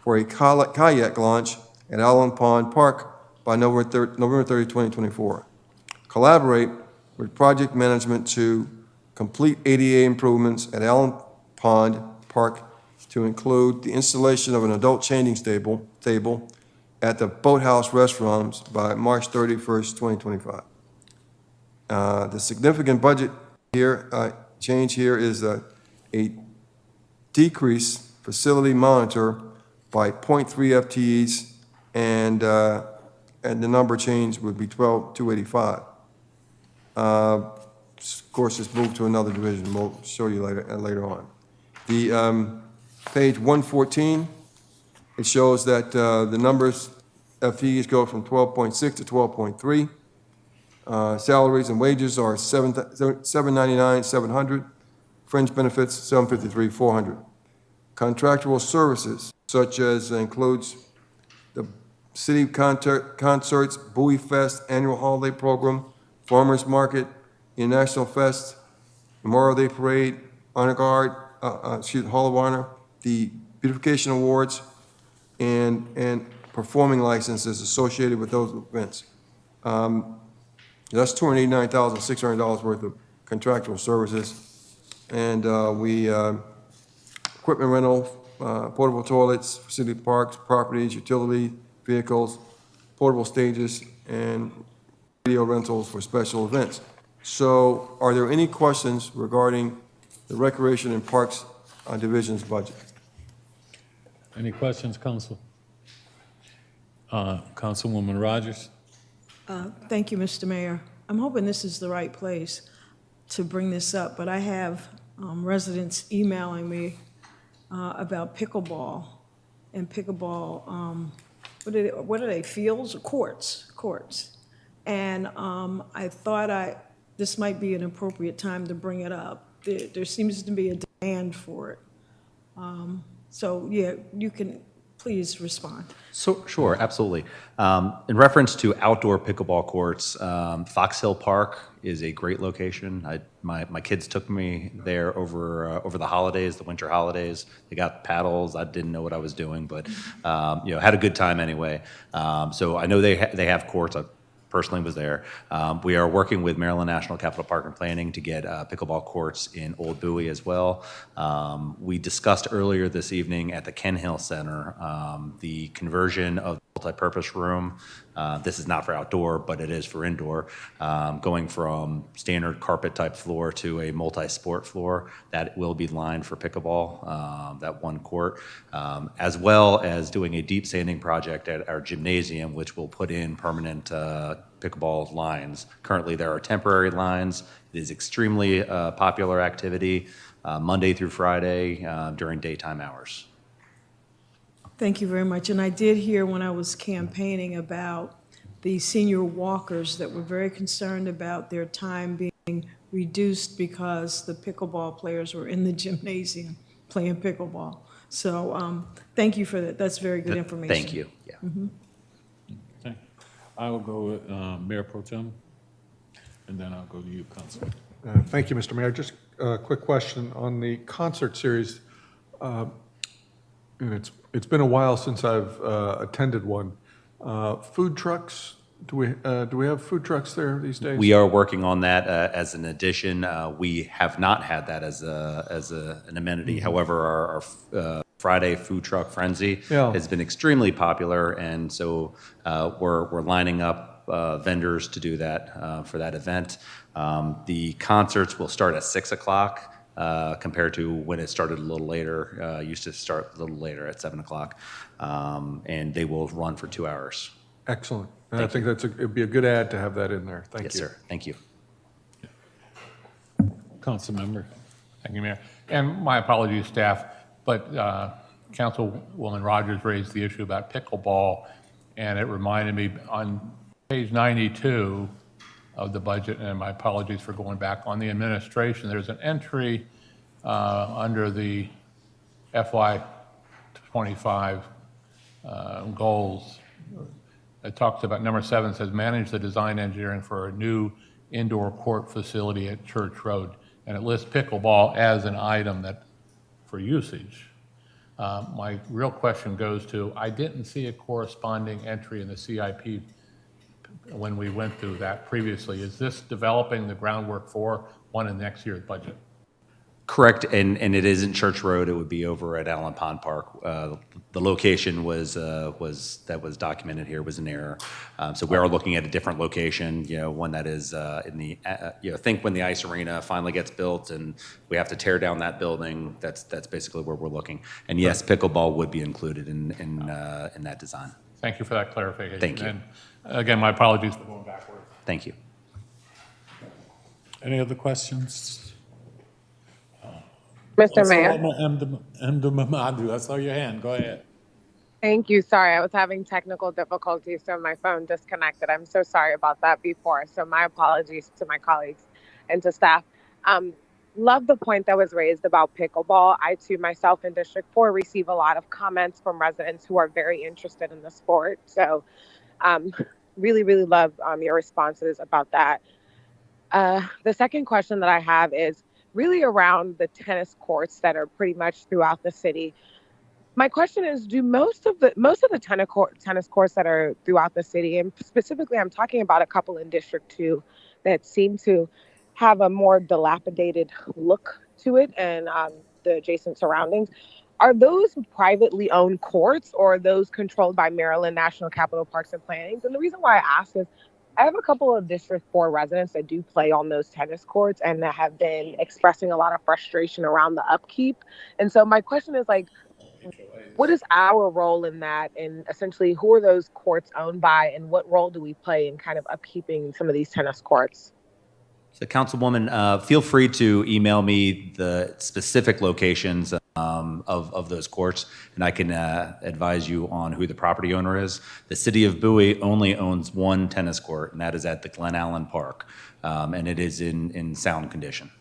B: for a kayak launch at Allen Pond Park by November 30, 2024. Collaborate with project management to complete ADA improvements at Allen Pond Park to include the installation of an adult changing table at the Boathouse Restrooms by March 31st, 2025. The significant budget here, change here is a decrease facility monitor by 0.3 FTEs and the number change would be 12,285. Of course, it's moved to another division. We'll show you later on. The page 114, it shows that the numbers FTEs go from 12.6 to 12.3. Salaries and wages are $799,700. 700. Fringe benefits $753,400. 400. Contractual services, such as includes the city concerts, Bowie Fest, annual holiday program, Farmers Market, International Fest, Memorial Day Parade, Honor Guard, Hall of Honor, the Beautification Awards, and performing licenses associated with those events. That's $289,600 worth of contractual services. And equipment rental, portable toilets, city parks, properties, utility vehicles, portable stages, and radio rentals for special events. So are there any questions regarding the Recreation and Parks Division's budget?
A: Any questions, Council? Councilwoman Rogers?
F: Thank you, Mr. Mayor. I'm hoping this is the right place. to bring this up, but I have residents emailing me about pickleball and pickleball, what are they, fields or courts? Courts. And I thought this might be an appropriate time to bring it up. There seems to be a demand for it. So, yeah, you can please respond.
D: So, sure, absolutely. In reference to outdoor pickleball courts, Fox Hill Park is a great location. My kids took me there over the holidays, the winter holidays. They got paddles. I didn't know what I was doing, but had a good time anyway. So I know they have courts. I personally was there. We are working with Maryland National Capital Park and Planning to get pickleball courts in Old Bowie as well. We discussed earlier this evening at the Ken Hill Center the conversion of the multipurpose room. This is not for outdoor, but it is for indoor, going from standard carpet type floor to a multi-sport floor that will be lined for pickleball, that one court, as well as doing a deep sanding project at our gymnasium, which will put in permanent pickleball lines. Currently, there are temporary lines. It is extremely popular activity Monday through Friday during daytime hours.
F: Thank you very much. And I did hear when I was campaigning about the senior walkers that were very concerned about their time being reduced because the pickleball players were in the gymnasium playing pickleball. So thank you for that. That's very good information.
D: Thank you. Yeah.
A: Okay. I will go with Mayor Pro Tem, and then I'll go to you, Councilman.
C: Thank you, Mr. Mayor. Just a quick question on the concert series. And it's been a while since I've attended one. Food trucks, do we have food trucks there these days?
D: We are working on that as an addition. We have not had that as an amenity. However, our Friday food truck frenzy has been extremely popular, and so we're lining up vendors to do that for that event. The concerts will start at 6 o'clock. Compared to when it started a little later, used to start a little later at 7 o'clock, and they will run for 2 hours.
C: Excellent. And I think it'd be a good add to have that in there. Thank you.
D: Yes, sir. Thank you.
A: Councilmember.
E: Thank you, Mayor. And my apologies, staff, but Councilwoman Rogers raised the issue about pickleball, and it reminded me on page 92 of the budget, and my apologies for going back on the administration, there's an entry under the FY25 goals. It talks about number 7 says manage the design engineering for a new indoor court facility at Church Road, and it lists pickleball as an item that for usage. My real question goes to, I didn't see a corresponding entry in the CIP when we went through that previously. Is this developing the groundwork for one in next year's budget?
D: Correct, and it is in Church Road. It would be over at Allen Pond Park. The location was documented here was an error. So we are looking at a different location, one that is in the, think when the ice arena finally gets built and we have to tear down that building, that's basically where we're looking. And yes, pickleball would be included in that design.
E: Thank you for that clarification.
D: Thank you.
E: And again, my apologies for going backwards.
D: Thank you.
A: Any other questions?
H: Mr. Mayor.
A: I saw your hand. Go ahead.
H: Thank you. Sorry, I was having technical difficulties, so my phone disconnected. I'm so sorry about that before. So my apologies to my colleagues and to staff. Love the point that was raised about pickleball. I, too, myself in District 4, receive a lot of comments from residents who are very interested in the sport. So really, really love your responses about that. The second question that I have is really around the tennis courts that are pretty much throughout the city. My question is, do most of the tennis courts that are throughout the city, and specifically I'm talking about a couple in District 2 that seem to have a more dilapidated look to it and the adjacent surroundings, are those privately owned courts or are those controlled by Maryland National Capital Parks and Planning? And the reason why I ask is I have a couple of District 4 residents that do play on those tennis courts and that have been expressing a lot of frustration around the upkeep. And so my question is, like, what is our role in that? And essentially, who are those courts owned by and what role do we play in kind of upkeeping some of these tennis courts?
D: So Councilwoman, feel free to email me the specific locations of those courts, and I can advise you on who the property owner is. The city of Bowie only owns one tennis court, and that is at the Glen Allen Park, and it is in sound condition.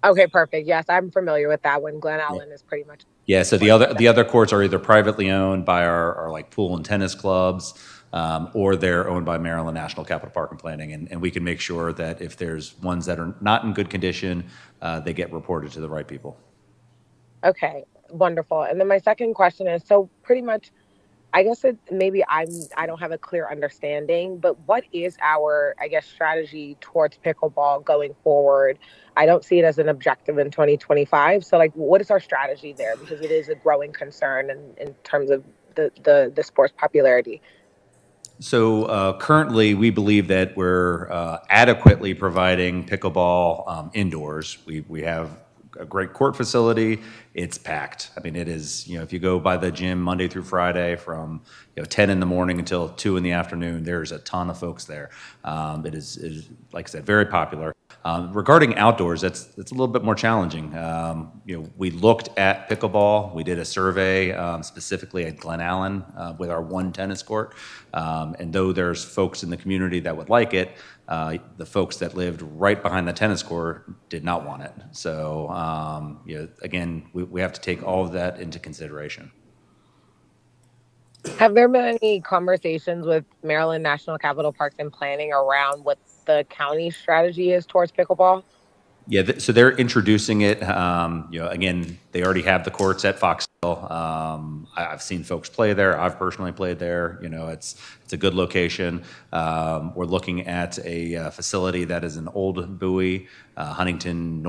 H: Okay, perfect. Yes, I'm familiar with that one. Glen Allen is pretty much.
D: Yeah, so the other courts are either privately owned by our like pool and tennis clubs, or they're owned by Maryland National Capital Park and Planning, and we can make sure that if there's ones that are not in good condition, they get reported to the right people.
H: Okay, wonderful. And then my second question is, so pretty much, I guess maybe I don't have a clear understanding, but what is our, I guess, strategy towards pickleball going forward? I don't see it as an objective in 2025. So like, what is our strategy there? Because it is a growing concern in terms of the sport's popularity.
D: So currently, we believe that we're adequately providing pickleball indoors. We have a great court facility. It's packed. I mean, it is, if you go by the gym Monday through Friday from 10 in the morning until 2 in the afternoon, there's a ton of folks there. It is, like I said, very popular. Regarding outdoors, that's a little bit more challenging. We looked at pickleball. We did a survey specifically at Glen Allen with our one tennis court. And though there's folks in the community that would like it, the folks that lived right behind the tennis court did not want it. So, again, we have to take all of that into consideration.
H: Have there been any conversations with Maryland National Capital Parks and Planning around what the county strategy is towards pickleball?
D: Yeah, so they're introducing it. Again, they already have the courts at Foxhill. I've seen folks play there. I've personally played there. It's a good location. We're looking at a facility that is an old Bowie, Huntington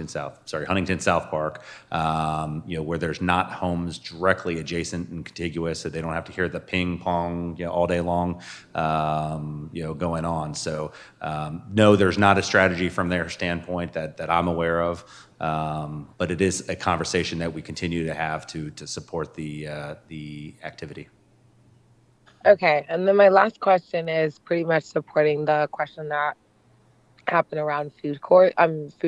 D: South Park, where there's not homes directly adjacent and contiguous, so they don't have to hear the ping pong, all day long, going on. So, no, there's not a strategy from their standpoint that I'm aware of. But it is a conversation that we continue to have to support the activity.
H: Okay, and then my last question is pretty much supporting the question that happened around food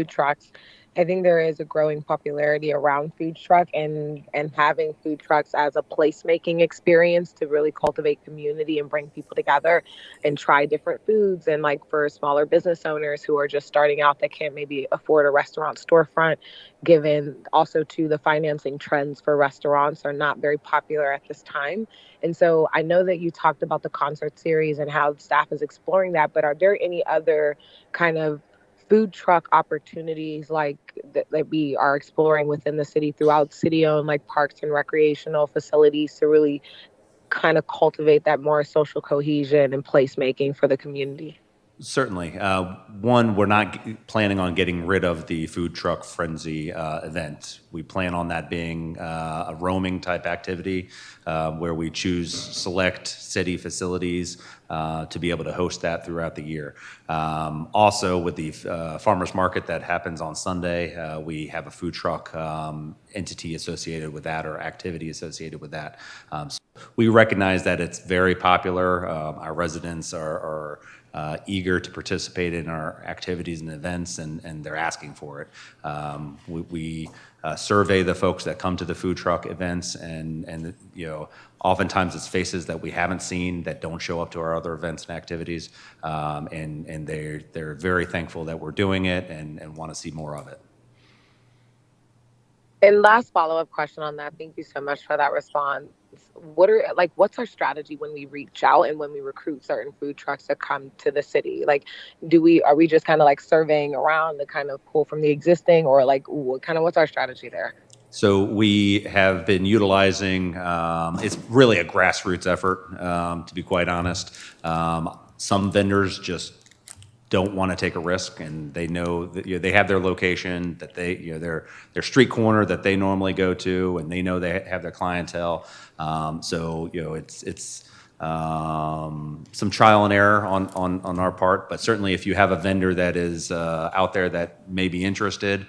H: trucks. I think there is a growing popularity around food truck and having food trucks as a placemaking experience to really cultivate community and bring people together and try different foods. And like for smaller business owners who are just starting out that can't maybe afford a restaurant storefront, given also to the financing trends for restaurants are not very popular at this time. And so I know that you talked about the concert series and how staff is exploring that, but are there any other kind of food truck opportunities like that we are exploring within the city throughout city-owned like parks and recreational facilities to really kind of cultivate that more social cohesion and placemaking for the community?
D: Certainly. One, we're not planning on getting rid of the food truck frenzy event. We plan on that being a roaming type activity where we choose select city facilities to be able to host that throughout the year. Also, with the farmers market that happens on Sunday, we have a food truck entity associated with that or activity associated with that. So we recognize that it's very popular. Our residents are eager to participate in our activities and events, and they're asking for it. We survey the folks that come to the food truck events, and oftentimes it's faces that we haven't seen that don't show up to our other events and activities, and they're very thankful that we're doing it and want to see more of it.
H: And last follow-up question on that. Thank you so much for that response. What's our strategy when we reach out and when we recruit certain food trucks to come to the city? Like, are we just kind of like surveying around to kind of pull from the existing, or like what's our strategy there?
D: So we have been utilizing, it's really a grassroots effort, to be quite honest. Some vendors just don't want to take a risk, and they know that they have their location, that they their street corner that they normally go to, and they know they have their clientele. So it's some trial and error on our part, but certainly if you have a vendor that is out there that may be interested,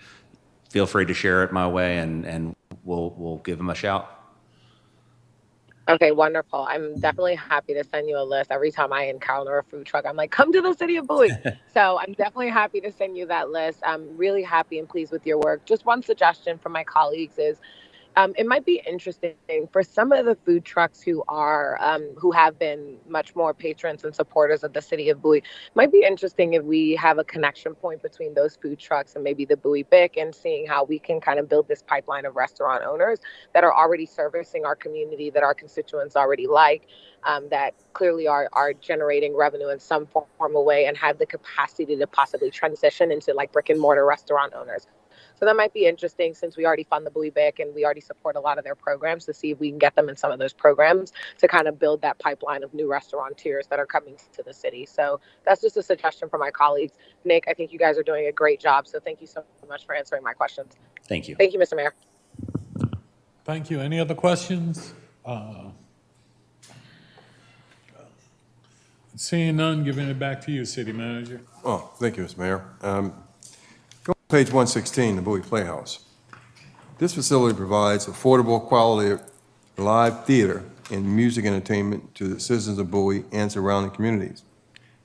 D: feel free to share it my way, and we'll give them a shout.
H: Okay, wonderful. I'm definitely happy to send you a list. Every time I encounter a food truck, I'm like, come to the city of Bowie. So I'm definitely happy to send you that list. I'm really happy and pleased with your work. Just one suggestion from my colleagues is it might be interesting for some of the food trucks who have been much more patrons and supporters of the city of Bowie. It might be interesting if we have a connection point between those food trucks and maybe the Bowie BIC, and seeing how we can kind of build this pipeline of restaurant owners that are already servicing our community, that our constituents already like, that clearly are generating revenue in some form or way, and have the capacity to possibly transition into like brick and mortar restaurant owners. So that might be interesting, since we already fund the Bowie BIC and we already support a lot of their programs, to see if we can get them in some of those programs to kind of build that pipeline of new restaurateurs that are coming to the city. So that's just a suggestion from my colleagues. Nick, I think you guys are doing a great job. So thank you so much for answering my questions.
D: Thank you.
H: Thank you, Mr. Mayor.
A: Thank you. Any other questions? Seeing none, giving it back to you, City Manager.
B: Oh, thank you, Mr. Mayor. Go to page 116, the Bowie Playhouse. This facility provides affordable, quality live theater and music entertainment to the citizens of Bowie and surrounding communities.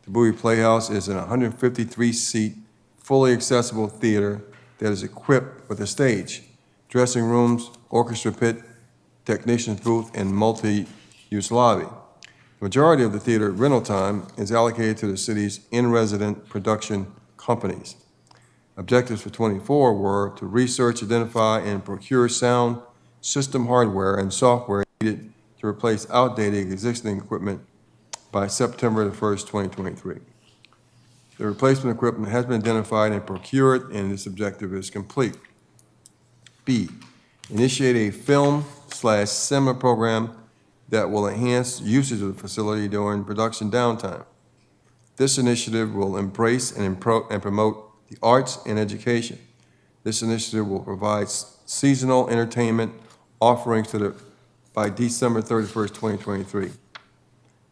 B: The Bowie Playhouse is an 153-seat, fully accessible theater that is equipped with a stage, dressing rooms, orchestra pit, technician's booth, and multi-use lobby. The majority of the theater rental time is allocated to the city's in-resident production companies. Objectives for '24 were to research, identify, and procure sound system hardware and software needed to replace outdated existing equipment by September the 1st, 2023. The replacement equipment has been identified and procured, and this objective is complete. B, initiate a film/cinema program that will enhance usage of the facility during production downtime. This initiative will embrace and promote the arts and education. This initiative will provide seasonal entertainment offerings by December 31st, 2023.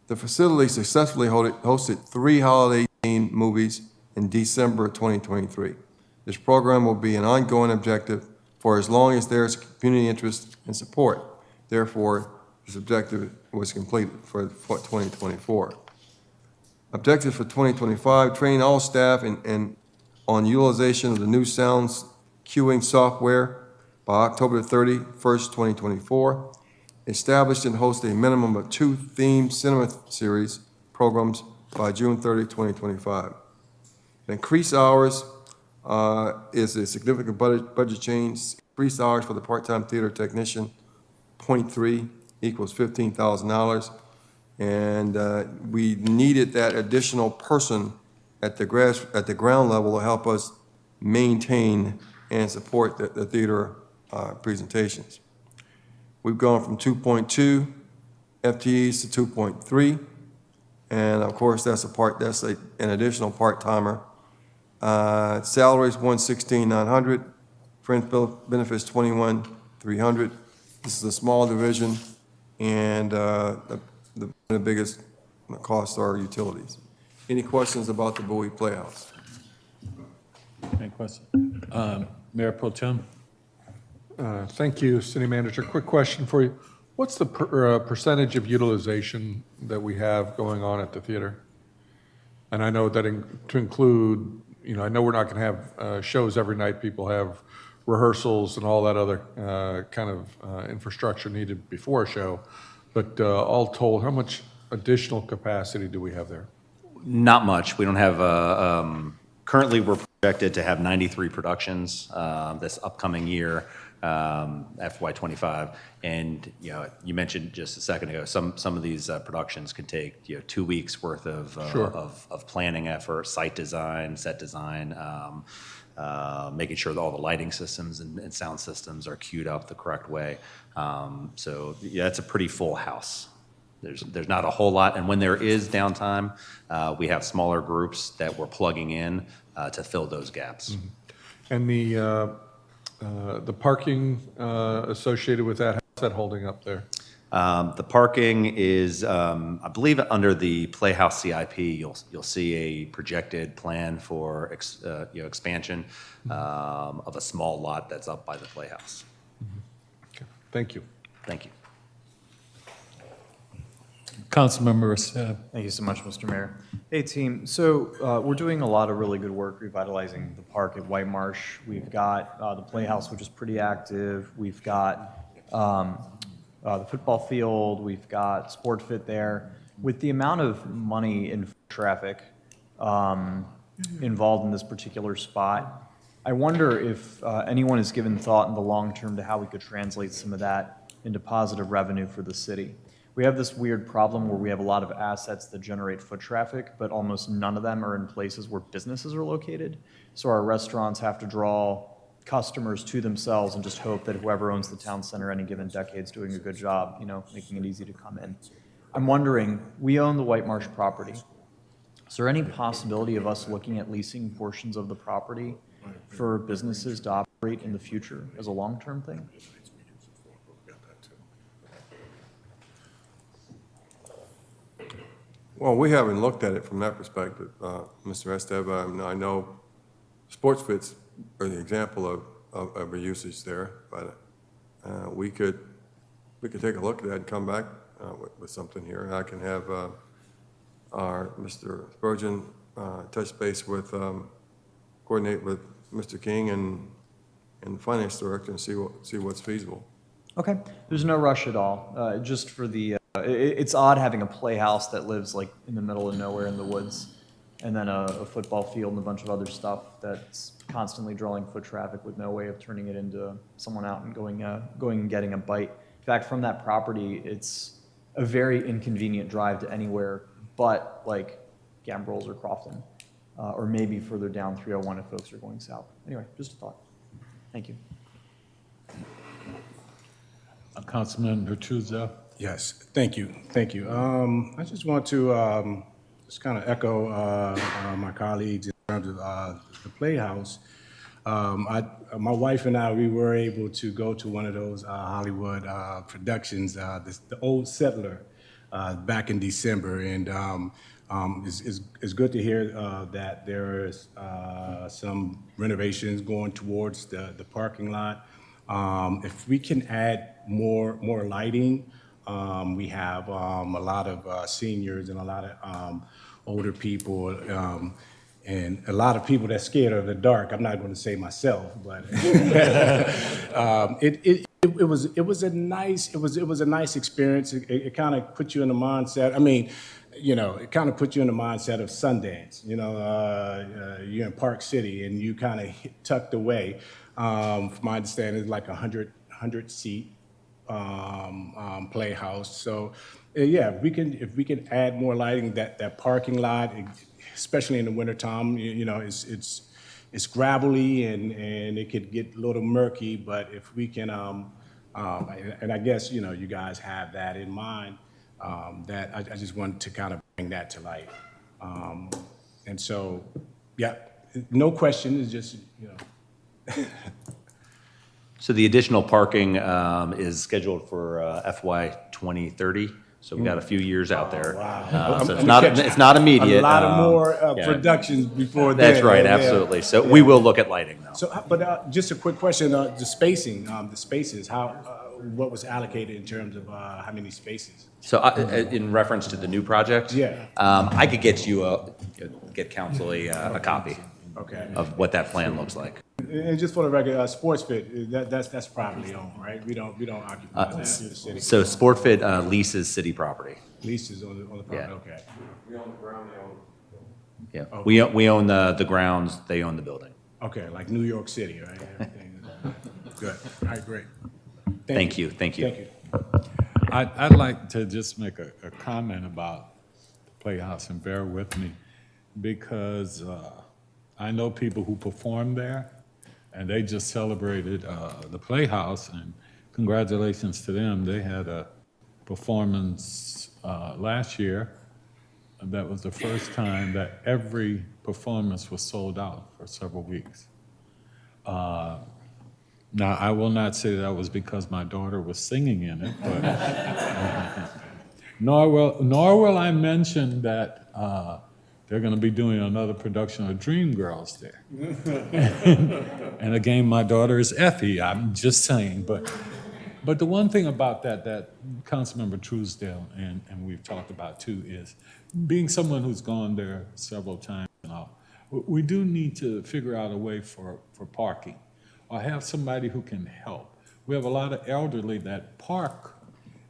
B: The facility successfully hosted 3 holiday-themed movies in December 2023. This program will be an ongoing objective for as long as there is community interest and support. Therefore, this objective was completed for 2024. Objective for 2025, train all staff on utilization of the new sounds queuing software by October 31st, 2024. Establish and host a minimum of 2 themed cinema series programs by June 30, 2025. Increase hours is a significant budget change. Increase hours for the part-time theater technician, 0.3 equals $15,000. And we needed that additional person at the ground level to help us maintain and support the theater presentations. We've gone from 2.2 FTEs to 2.3, and of course that's an additional part-timer. Salaries $116,900, fringe benefits $21,300. This is a small division, and the biggest costs are utilities. Any questions about the Bowie Playhouse?
A: Any questions? Mayor Pro Tem?
C: Thank you, City Manager. Quick question for you. What's the percentage of utilization that we have going on at the theater? And I know that to include, I know we're not going to have shows every night. People have rehearsals and all that other kind of infrastructure needed before a show. But all told, how much additional capacity do we have there?
D: Not much. We don't have, currently we're projected to have 93 productions this upcoming year, FY25. And, you mentioned just a second ago, some of these productions can take, 2 weeks worth of,
C: Sure.
D: of planning effort, site design, set design, making sure that all the lighting systems and sound systems are queued up the correct way. So yeah, it's a pretty full house. There's not a whole lot, and when there is downtime, we have smaller groups that we're plugging in to fill those gaps.
C: And the parking associated with that, how's that holding up there?
D: The parking is, I believe, under the Playhouse CIP. You'll see a projected plan for expansion of a small lot that's up by the Playhouse.
C: Okay. Thank you.
D: Thank you.
A: Councilmember Seb.
I: Thank you so much, Mr. Mayor. Hey, team. So we're doing a lot of really good work revitalizing the park at White Marsh. We've got the Playhouse, which is pretty active. We've got the football field. We've got Sport Fit there. With the amount of money in traffic involved in this particular spot, I wonder if anyone has given thought in the long term to how we could translate some of that into positive revenue for the city. We have this weird problem where we have a lot of assets that generate foot traffic, but almost none of them are in places where businesses are located. So our restaurants have to draw customers to themselves and just hope that whoever owns the town center any given decade is doing a good job, you know, making it easy to come in. I'm wondering, we own the White Marsh property. Is there any possibility of us looking at leasing portions of the property for businesses to operate in the future as a long-term thing?
B: Well, we haven't looked at it from that perspective, Mr. Esteb. I know Sports Fit's an example of a usage there, but we could take a look at that and come back with something here. And I can have our Mr. Spurgeon touch base with, coordinate with Mr. King and the finance director and see what's feasible.
I: Okay, there's no rush at all. Just for the, it's odd having a playhouse that lives like in the middle of nowhere in the woods, and then a football field and a bunch of other stuff that's constantly drawing foot traffic with no way of turning it into someone out and going and getting a bite. In fact, from that property, it's a very inconvenient drive to anywhere but like Gambrills or Crofton, or maybe further down 301 if folks are going south. Anyway, just a thought. Thank you.
A: Councilman Bertuzzo.
G: Yes, thank you. I just want to just kind of echo my colleagues in terms of the Playhouse. My wife and I, we were able to go to one of those Hollywood productions, the Old Settler, back in December, and it's good to hear that there's some renovations going towards the parking lot. If we can add more lighting, we have a lot of seniors and a lot of older people, and a lot of people that's scared of the dark. I'm not going to say myself, but it was a nice experience. It kind of put you in the mindset. I mean, you know, it kind of put you in the mindset of Sundance. You know, you're in Park City and you kind of tucked away. From my understanding, it's like 100 seat playhouse. So yeah, if we can add more lighting, that parking lot, especially in the wintertime, you know, it's gravelly and it could get a little murky. But if we can, and I guess, you know, you guys have that in mind, that I just wanted to kind of bring that to light. And so, yeah, no question, it's just, you know.
D: So the additional parking is scheduled for FY 2030, so we got a few years out there. So it's not immediate.
G: A lot of more
D: yeah.
G: productions before then.
D: That's right,
G: Yeah.
D: absolutely. So we will look at lighting though.
G: So, but just a quick question, the spacing, the spaces, what was allocated in terms of how many spaces?
D: So in reference to the new project?
G: Yeah.
D: I could get get council a copy
G: Okay.
D: of what that plan looks like.
G: And just for the record, Sports Fit, that's privately owned, right? We don't occupy that, the city.
D: So SportFit leases city property.
G: Leases on the property,
D: Yeah.
G: okay.
D: Yeah, we own the grounds, they own the building.
G: Okay, like New York City, right? Everything is good. All right, great.
D: Thank you.
G: Thank you.
A: I'd like to just make a comment about the Playhouse, and bear with me, because I know people who perform there, and they just celebrated the Playhouse, and congratulations to them. They had a performance last year. That was the first time that every performance was sold out for several weeks. Now, I will not say that was because my daughter was singing in it, but nor will I mention that they're going to be doing another production of Dreamgirls there. And again, my daughter is Effie. I'm just saying, but But the one thing about that Councilmember Truesdale and we've talked about too is being someone who's gone there several times and all, we do need to figure out a way for parking or have somebody who can help. We have a lot of elderly that park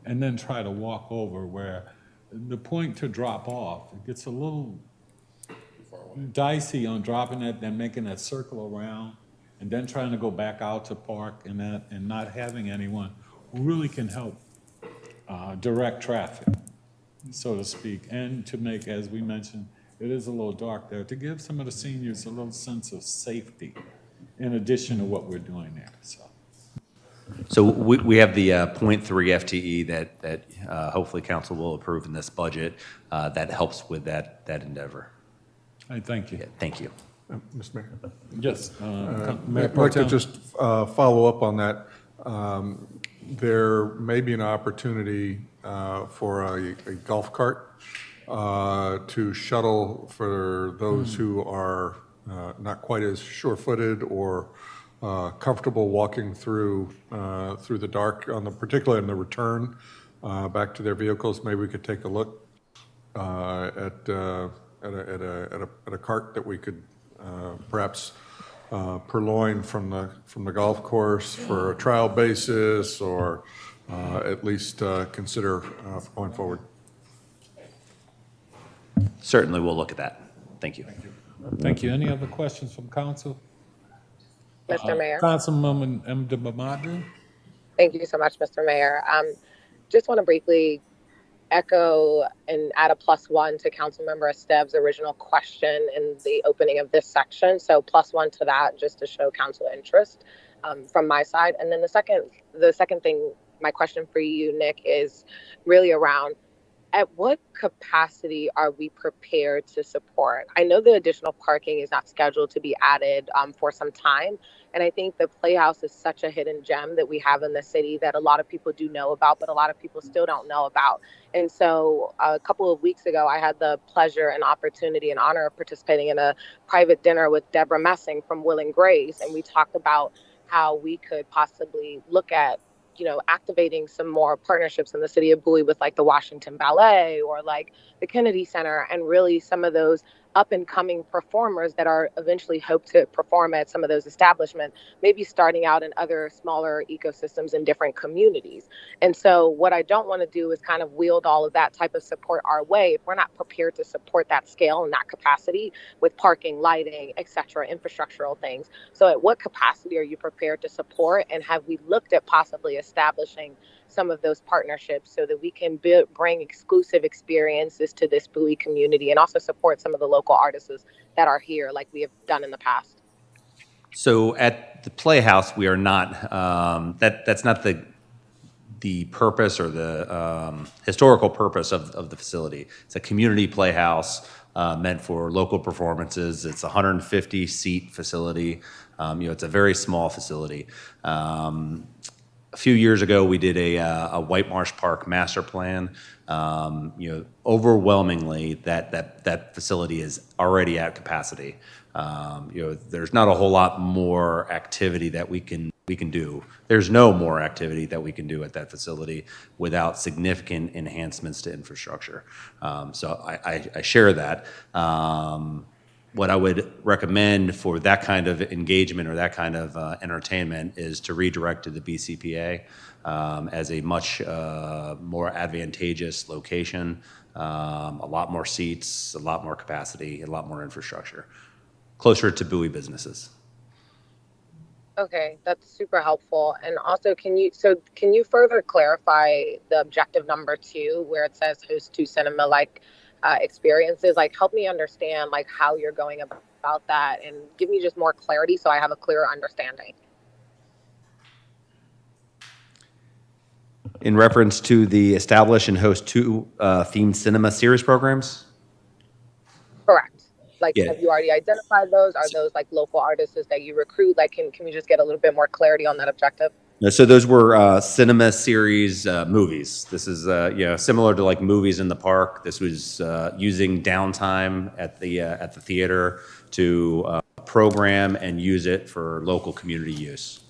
A: and then try to walk over where the point to drop off, it gets a little dicey on dropping it, then making that circle around, and then trying to go back out to park and that, and not having anyone who really can help direct traffic, so to speak, and to make, as we mentioned, it is a little dark there, to give some of the seniors a little sense of safety in addition to what we're doing there, so.
D: So we have the .3 FTE that hopefully council will approve in this budget that helps with that endeavor.
A: I thank you.
D: Yeah, thank you.
C: Mr. Mayor?
A: Yes, Mayor
C: I'd
A: Pro
C: like to
A: Tem.
C: just follow up on that. There may be an opportunity for a golf cart to shuttle for those who are not quite as sure-footed or comfortable walking through the dark, particularly on the return back to their vehicles. Maybe we could take a look at a cart that we could perhaps purloin from the golf course for a trial basis, or at least consider going forward.
D: Certainly, we'll look at that. Thank you.
A: Thank you. Any other questions from council?
H: Mr. Mayor.
A: Councilwoman Mdabamadu?
H: Thank you so much, Mr. Mayor. Just want to briefly echo and add a +1 to Councilmember Estev's original question in the opening of this section. So +1 to that, just to show council interest from my side. And then the second thing, my question for you, Nick, is really around at what capacity are we prepared to support? I know the additional parking is not scheduled to be added for some time. And I think the Playhouse is such a hidden gem that we have in the city that a lot of people do know about, but a lot of people still don't know about. And so a couple of weeks ago, I had the pleasure and opportunity and honor of participating in a private dinner with Deborah Messing from Will and Grace. And we talked about how we could possibly look at activating some more partnerships in the city of Bowie with like the Washington Ballet or like the Kennedy Center, and really some of those up and coming performers that are eventually hope to perform at some of those establishments, maybe starting out in other smaller ecosystems in different communities. And so what I don't want to do is kind of wield all of that type of support our way if we're not prepared to support that scale and that capacity with parking, lighting, et cetera, infrastructural things. So at what capacity are you prepared to support? And have we looked at possibly establishing some of those partnerships so that we can bring exclusive experiences to this Bowie community and also support some of the local artists that are here like we have done in the past?
D: So at the Playhouse, we are not, that's not the purpose or the historical purpose of the facility. It's a community playhouse meant for local performances. It's a 150-seat facility. It's a very small facility. A few years ago, we did a White Marsh Park master plan. Overwhelmingly, that facility is already at capacity. There's not a whole lot more activity that we can do. There's no more activity that we can do at that facility without significant enhancements to infrastructure. So I share that. What I would recommend for that kind of engagement or that kind of entertainment is to redirect to the BCPA as a much more advantageous location, a lot more seats, a lot more capacity, a lot more infrastructure, closer to Bowie businesses.
H: Okay, that's super helpful. And also, can you further clarify the objective number 2, where it says host 2 cinema-like experiences? Like, help me understand like how you're going about that, and give me just more clarity so I have a clearer understanding.
D: In reference to the establish and host 2 themed cinema series programs?
H: Correct. Like,
D: Yeah.
H: have you already identified those? Are those like local artists that you recruit? Like, can we just get a little bit more clarity on that objective?
D: No, so those were cinema series movies. This is similar to like movies in the park. This was using downtime at the theater to program and use it for local community use.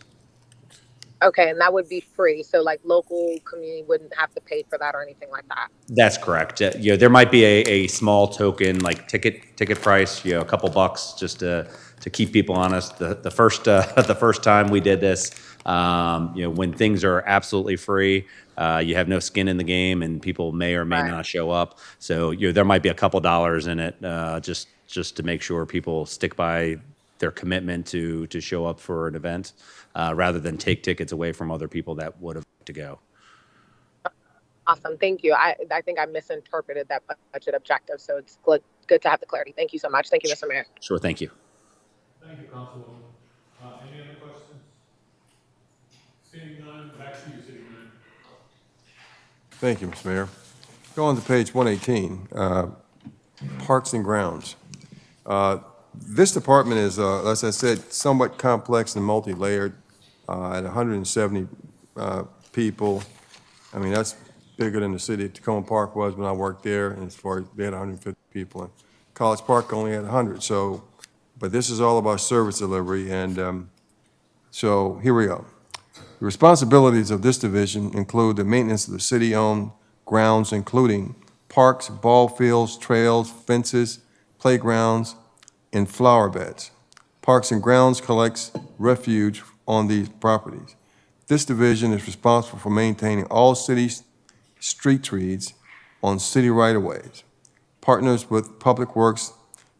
H: Okay, and that would be free, so like local community wouldn't have to pay for that or anything like that?
D: That's correct. There might be a small token, like ticket price, a couple bucks, just to keep people honest. The first, the first time we did this, when things are absolutely free, you have no skin in the game, and people may or may
H: Right.
D: not show up. So, there might be a couple dollars in it, just to make sure people stick by their commitment to show up for an event, rather than take tickets away from other people that would have to go.
H: Awesome, thank you. I think I misinterpreted that budget objective, so it's good to have the clarity. Thank you so much. Thank you, Mr. Mayor.
D: Sure, thank you.
A: Thank you, Councilwoman. Any other questions? Seeing none, back to you, City Manager.
B: Thank you, Mr. Mayor. Go on to page 118, Parks and Grounds. This department is, as I said, somewhat complex and multi-layered, at 170 people. I mean, that's bigger than the city of Tacoma Park was when I worked there, and as far as they had 150 people. And College Park only had 100, so, but this is all about service delivery, and so here we go. The responsibilities of this division include the maintenance of the city-owned grounds, including parks, ball fields, trails, fences, playgrounds, and flower beds. Parks and Grounds collects refuge on these properties. This division is responsible for maintaining all city street trees on city right-of-ways, partners with Public Works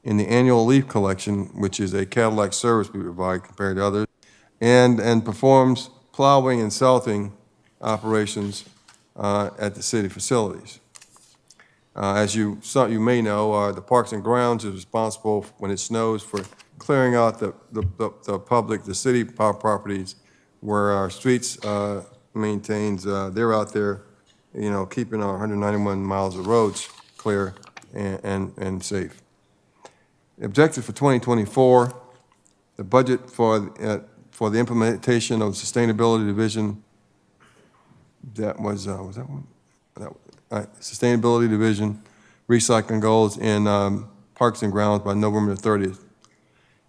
B: in the annual leaf collection, which is a Cadillac service we provide compared to others, and performs plowing and salting operations at the city facilities. As you may know, the Parks and Grounds is responsible when it snows for clearing out the city properties where our streets maintains. They're out there, keeping our 191 miles of roads clear and safe. The objective for 2024, the budget for the implementation of the Sustainability Division, that was that one? Sustainability Division, recycling goals in Parks and Grounds by November 30th.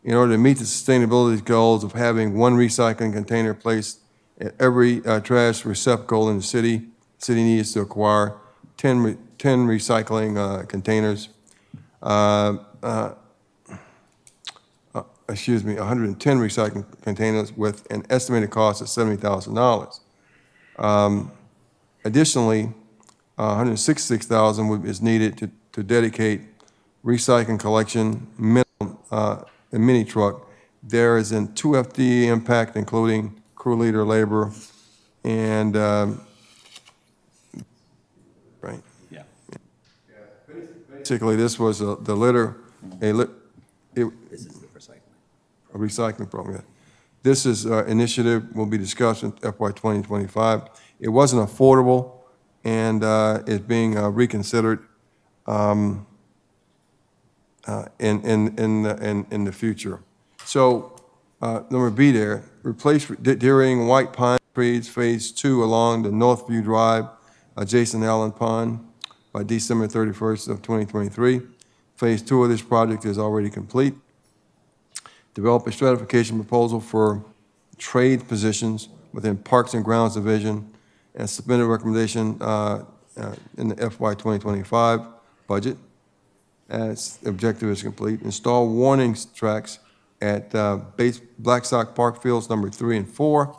B: In order to meet the sustainability goals of having one recycling container placed at every trash receptacle in the city needs to acquire 10 recycling containers. 110 recycling containers with an estimated cost of $70,000. Additionally, $166,000 is needed to dedicate recycling collection minimum, a mini truck. There is a 2 FTE impact, including crew leader labor and, right?
D: Yeah.
B: Basically, this was the litter,
D: This is the recycling.
B: a recycling program. This is initiative will be discussed in FY 2025. It wasn't affordable, and it's being reconsidered in the future. So number B there, replace Deering White Pine Trees Phase 2 along the Northview Drive adjacent to Allen Pond by December 31st of 2023. Phase 2 of this project is already complete. Develop a stratification proposal for trade positions within Parks and Grounds Division and submit a recommendation in the FY 2025 budget. As the objective is complete. Install warning tracks at Blackstock Park Fields number 3 and 4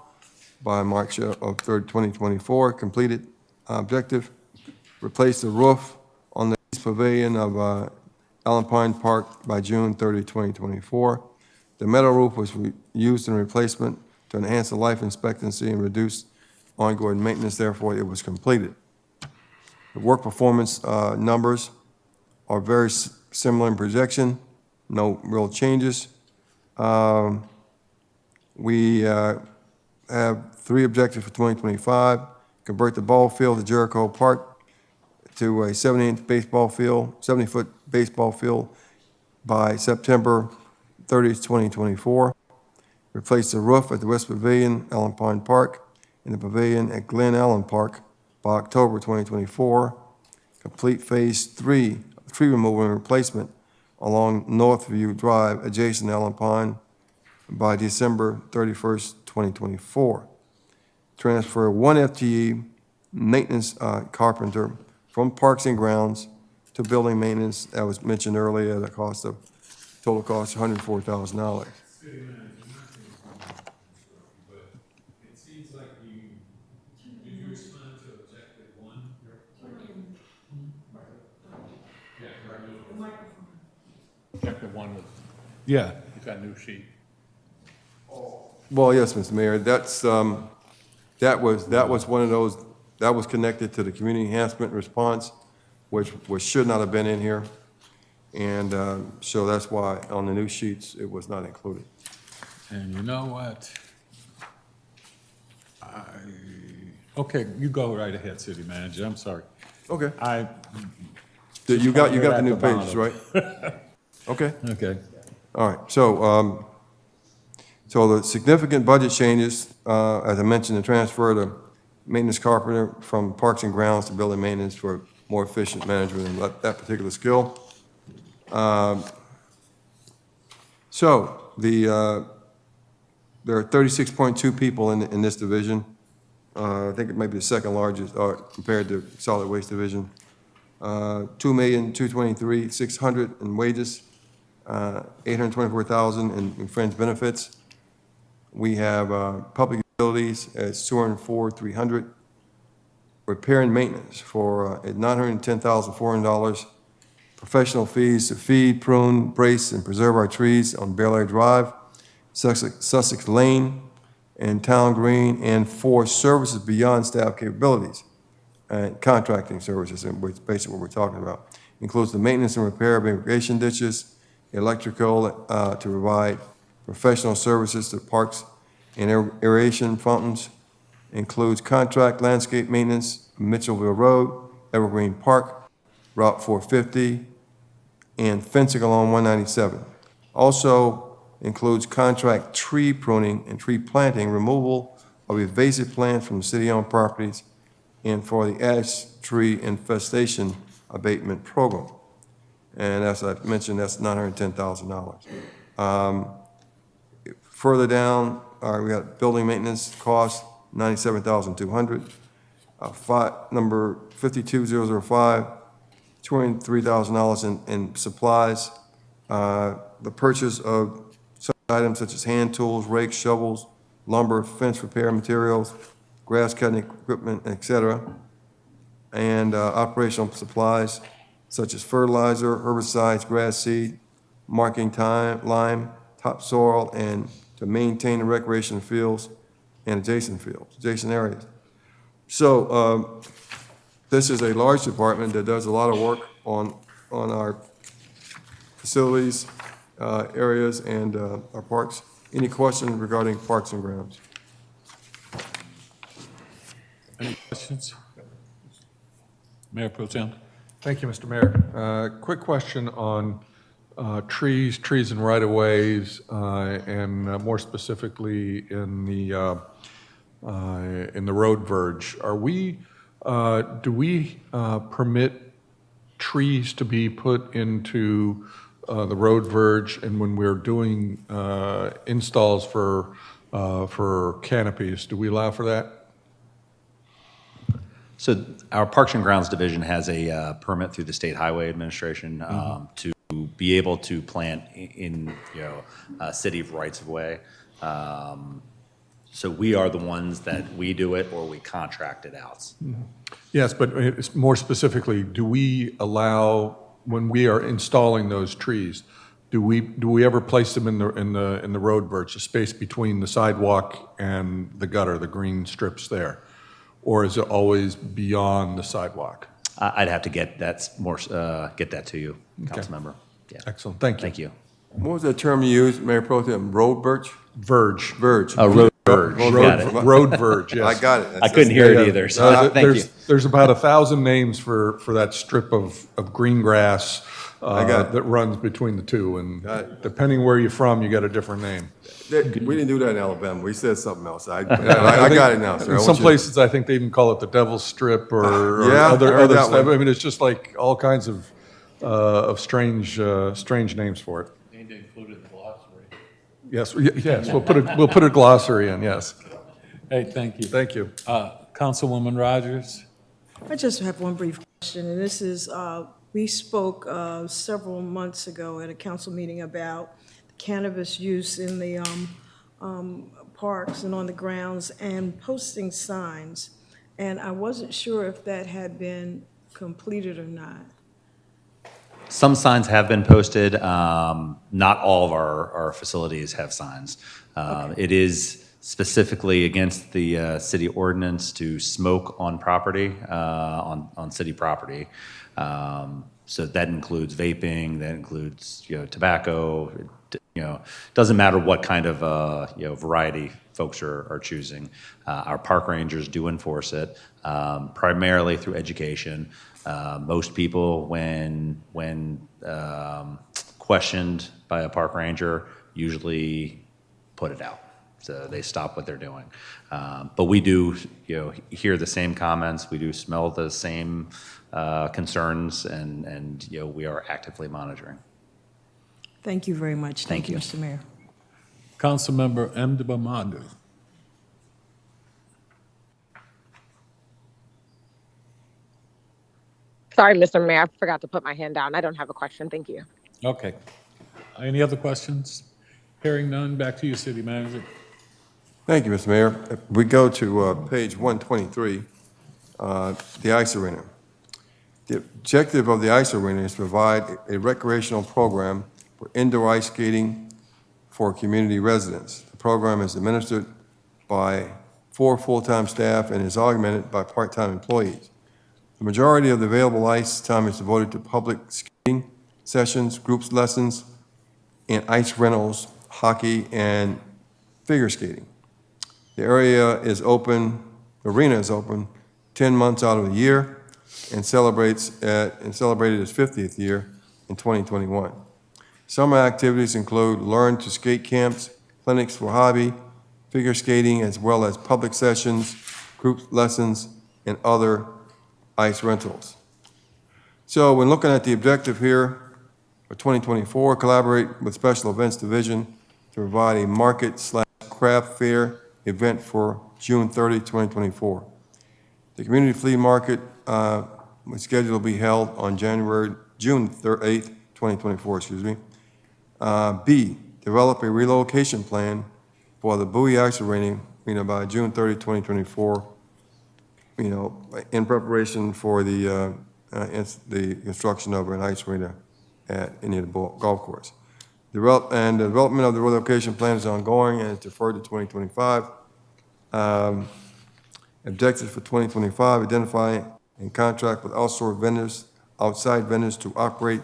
B: by March of 3rd, 2024. Completed objective. Replace the roof on the East Pavilion of Allen Pine Park by June 30, 2024. The metal roof was used in replacement to enhance the life expectancy and reduce ongoing maintenance, therefore it was completed. The work performance numbers are very similar in projection, no real changes. We have 3 objectives for 2025. Convert the ball field at Jericho Park to a 70-foot baseball field by September 30th, 2024. Replace the roof at the West Pavilion, Allen Pine Park, and the pavilion at Glen Allen Park by October 2024. Complete Phase 3 tree removal and replacement along Northview Drive adjacent to Allen Pine by December 31st, 2024. transfer one FTE maintenance carpenter from Parks and Grounds to building maintenance. That was mentioned earlier, the total cost $104,000.
A: It seems like did you respond to objective one?
E: Objective one was,
A: Yeah.
E: you've got a new sheet.
B: Well, yes, Mr. Mayor, that was one of those, that was connected to the community enhancement response, which should not have been in here. And so that's why on the new sheets, it was not included.
A: And you know what? Okay, you go right ahead, city manager, I'm sorry.
B: Okay.
A: I,
B: You got the
A: at
B: new
A: the
B: pages,
A: bottom.
B: right? Okay.
A: okay.
B: All right, so the significant budget changes, as I mentioned, the transfer of the maintenance carpenter from Parks and Grounds to building maintenance for more efficient management of that particular skill. So there are 36.2 people in this division. I think it might be the second largest compared to solid waste division. $2,223,600 in wages, $824,000 in fringe benefits. We have public utilities at $204,300. Repair and maintenance at $910,400. Professional fees to feed, prune, brace, and preserve our trees on Bel Air Drive, Sussex Lane, and Town Green, and for services beyond staff capabilities and contracting services, which is basically what we're talking about. Includes the maintenance and repair of irrigation ditches, electrical to provide professional services to parks and aeration fountains. Includes contract landscape maintenance, Mitchellville Road, Evergreen Park, Route 450, and fencing along 197. Also includes contract tree pruning and tree planting, removal of invasive plants from city-owned properties, and for the ash tree infestation abatement program. And as I mentioned, that's $910,000. Further down, we got building maintenance costs, $97,200. Number 52005, $203,000 in supplies. The purchase of such items such as hand tools, rakes, shovels, lumber, fence repair materials, grass cutting equipment, et cetera. And operational supplies such as fertilizer, herbicides, grass seed, marking lime, topsoil, and to maintain the recreation fields and adjacent areas. So this is a large department that does a lot of work on our facilities, areas, and our parks. Any questions regarding Parks and Grounds?
A: Any questions? Mayor Pro Tem?
C: Thank you, Mr. Mayor. Quick question on trees and right-of-ways, and more specifically in the road verge. Do we permit trees to be put into the road verge, and when we're doing installs for canopies, do we allow for that?
D: So our Parks and Grounds Division has a permit through the State Highway Administration to be able to plant in city rights of way. So we are the ones that we do it or we contract it out.
C: Yes, but it's more specifically, do we allow, when we are installing those trees, do we ever place them in the road verge, the space between the sidewalk and the gutter, the green strips there? Or is it always beyond the sidewalk?
D: I'd have to get that to you, Councilmember. Yeah.
C: Excellent, thank you.
D: Thank you.
B: What was that term you used, Mayor Pro Tem? Road verge?
C: Verge.
B: Verge.
D: Road verge. Got it.
C: Road verge, yes.
B: I got it.
D: I couldn't hear it either, so thank you.
C: There's about 1,000 names for that strip of green grass
B: got it.
C: that runs between the two,
B: Got
C: and
B: it.
C: depending where you're from, you got a different name.
B: We didn't do that in Alabama. We said something else. I got it now, sir. I
C: In
B: want
C: some
B: you to-
C: places, I think they even call it the Devil's Strip or
B: Yeah, I
C: other
B: heard that
C: stuff.
B: one.
C: I mean, it's just like all kinds of strange names for it.
E: You need to include it in the glossary.
C: Yes, yes, we'll put a glossary in, yes.
A: Hey, thank you.
C: Thank you.
A: Councilwoman Rogers?
F: I just have one brief question, and this is, we spoke several months ago at a council meeting about cannabis use in the parks and on the grounds and posting signs, and I wasn't sure if that had been completed or not.
D: Some signs have been posted. Not all of our facilities have signs. It is specifically against the city ordinance to smoke on property, on city property. So that includes vaping, that includes, tobacco. Doesn't matter what kind of, variety folks are choosing. Our park rangers do enforce it, primarily through education. Most people, when questioned by a park ranger, usually put it out. So they stop what they're doing. But we do, hear the same comments. We do smell the same concerns, and we are actively monitoring.
F: Thank you very much.
D: Thank you.
F: Mr. Mayor.
A: Councilmember Mdabamagu?
H: Sorry, Mr. Mayor, I forgot to put my hand down. I don't have a question. Thank you.
A: Okay. Any other questions? Hearing none, back to you, City Manager.
B: Thank you, Mr. Mayor. If we go to page 123, the ice arena. The objective of the ice arena is to provide a recreational program for indoor ice skating for community residents. The program is administered by 4 full-time staff and is augmented by part-time employees. The majority of the available ice time is devoted to public skating sessions, groups lessons, and ice rentals, hockey, and figure skating. The arena is open 10 months out of the year and celebrated its 50th year in 2021. Summer activities include learn to skate camps, clinics for hobby, figure skating, as well as public sessions, group lessons, and other ice rentals. So when looking at the objective here for 2024, collaborate with Special Events Division to provide a market/craft fair event for June 30, 2024. The community flea market was scheduled to be held on June 8th, 2024, B, develop a relocation plan for the Bowie Ice Arena, by June 30, 2024, in preparation for the construction of an ice arena at any of the golf course. The development of the relocation plan is ongoing and is deferred to 2025. Objectives for 2025, identify and contract with outside vendors to operate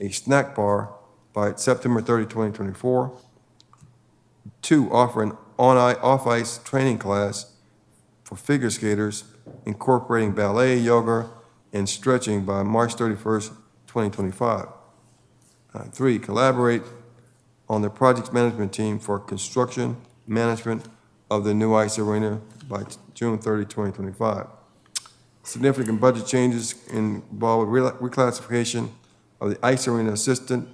B: a snack bar by September 30, 2024. 2, offer an off-ice training class for figure skaters incorporating ballet, yoga, and stretching by March 31st, 2025. 3, collaborate on the project management team for construction management of the new ice arena by June 30, 2025. Significant budget changes involve reclassification of the ice arena assistant,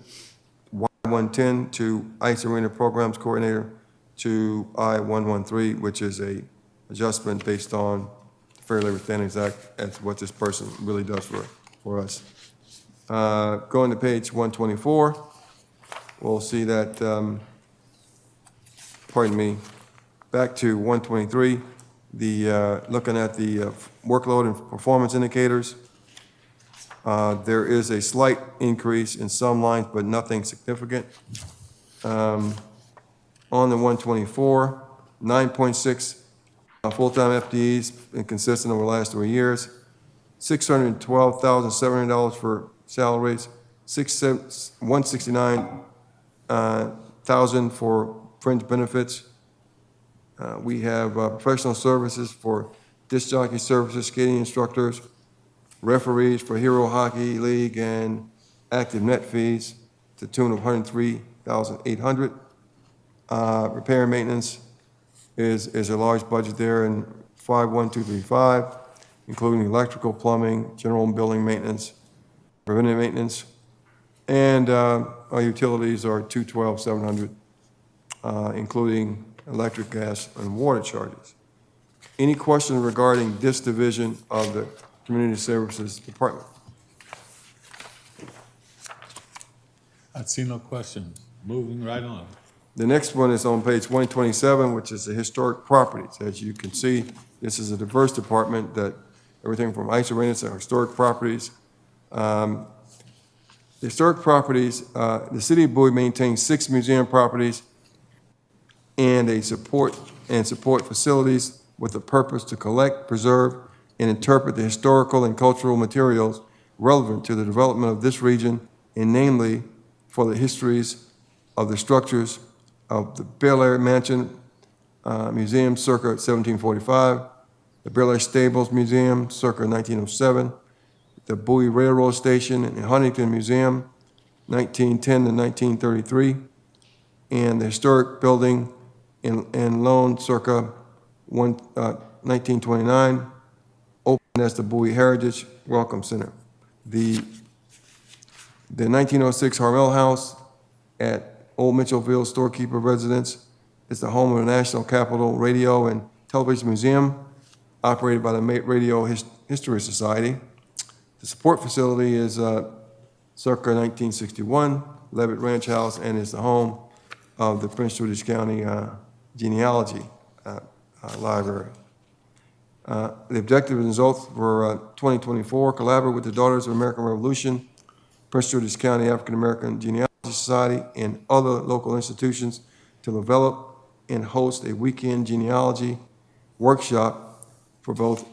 B: Y110, to ice arena programs coordinator to I-113, which is a adjustment based on the Fair Labor Standards Act as what this person really does for us. Going to page 124, we'll see that, back to 123, looking at the workload and performance indicators. There is a slight increase in some lines, but nothing significant. On the 124, 9.6 full-time FTEs, been consistent over the last 3 years. $612,700 for salaries, $169,000 for fringe benefits. We have professional services for disc jockey services, skating instructors, referees for Hero Hockey League, and active net fees to the tune of $103,800. Repair and maintenance is a large budget there in 51235, including electrical, plumbing, general and building maintenance, preventive maintenance, and our utilities are $212,700, including electric, gas, and water charges. Any questions regarding this division of the Community Services Department?
A: I see no questions. Moving right on.
B: The next one is on page 127, which is the historic properties. As you can see, this is a diverse department that everything from ice arenas to historic properties. The historic properties, the city of Bowie maintains 6 museum properties and support facilities with the purpose to collect, preserve, and interpret the historical and cultural materials relevant to the development of this region, and namely for the histories of the structures of the Bel Air Mansion Museum circa 1745, the Bel Air Stables Museum circa 1907, the Bowie Railroad Station and Huntington Museum, 1910 to 1933, and the historic building in Lone circa 1929, opened as the Bowie Heritage Welcome Center. The 1906 Harmel House at Old Mitchellville Storekeeper Residence is the home of the National Capital Radio and Television Museum, operated by the Radio History Society. The support facility is circa 1961, Levitt Ranch House, and is the home of the Prince George's County Genealogy Library. The objective and results for 2024, collaborate with the Daughters of American Revolution, Prince George's County African American Genealogy Society, and other local institutions to develop and host a weekend genealogy workshop for both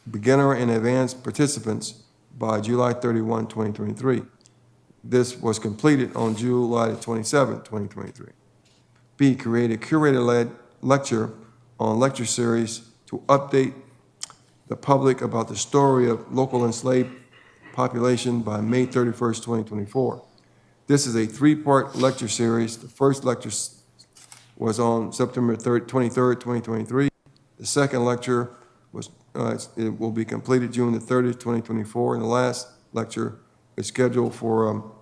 B: beginner and advanced participants by July 31, 2023. This was completed on July 27, 2023. B, create a curator-led lecture on lecture series to update the public about the story of local enslaved population by May 31st, 2024. This is a 3-part lecture series. The first lecture was on September 23rd, 2023. The second lecture was it will be completed June the 30th, 2024, and the last lecture is scheduled for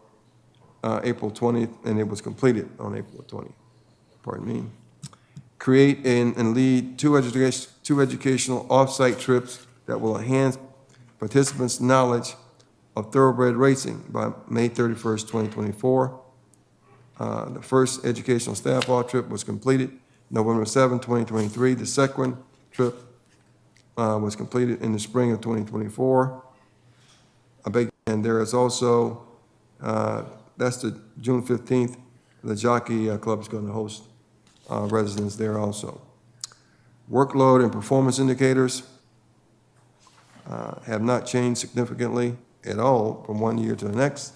B: April 20th, and it was completed on April 20th. Pardon me. Create and lead two educational off-site trips that will enhance participants' knowledge of thoroughbred racing by May 31st, 2024. The first educational staff off trip was completed November 7, 2023. The second trip was completed in the spring of 2024. And there is also, that's the June 15th, the Jockey Club is going to host residents there also. Workload and performance indicators have not changed significantly at all from one year to the next.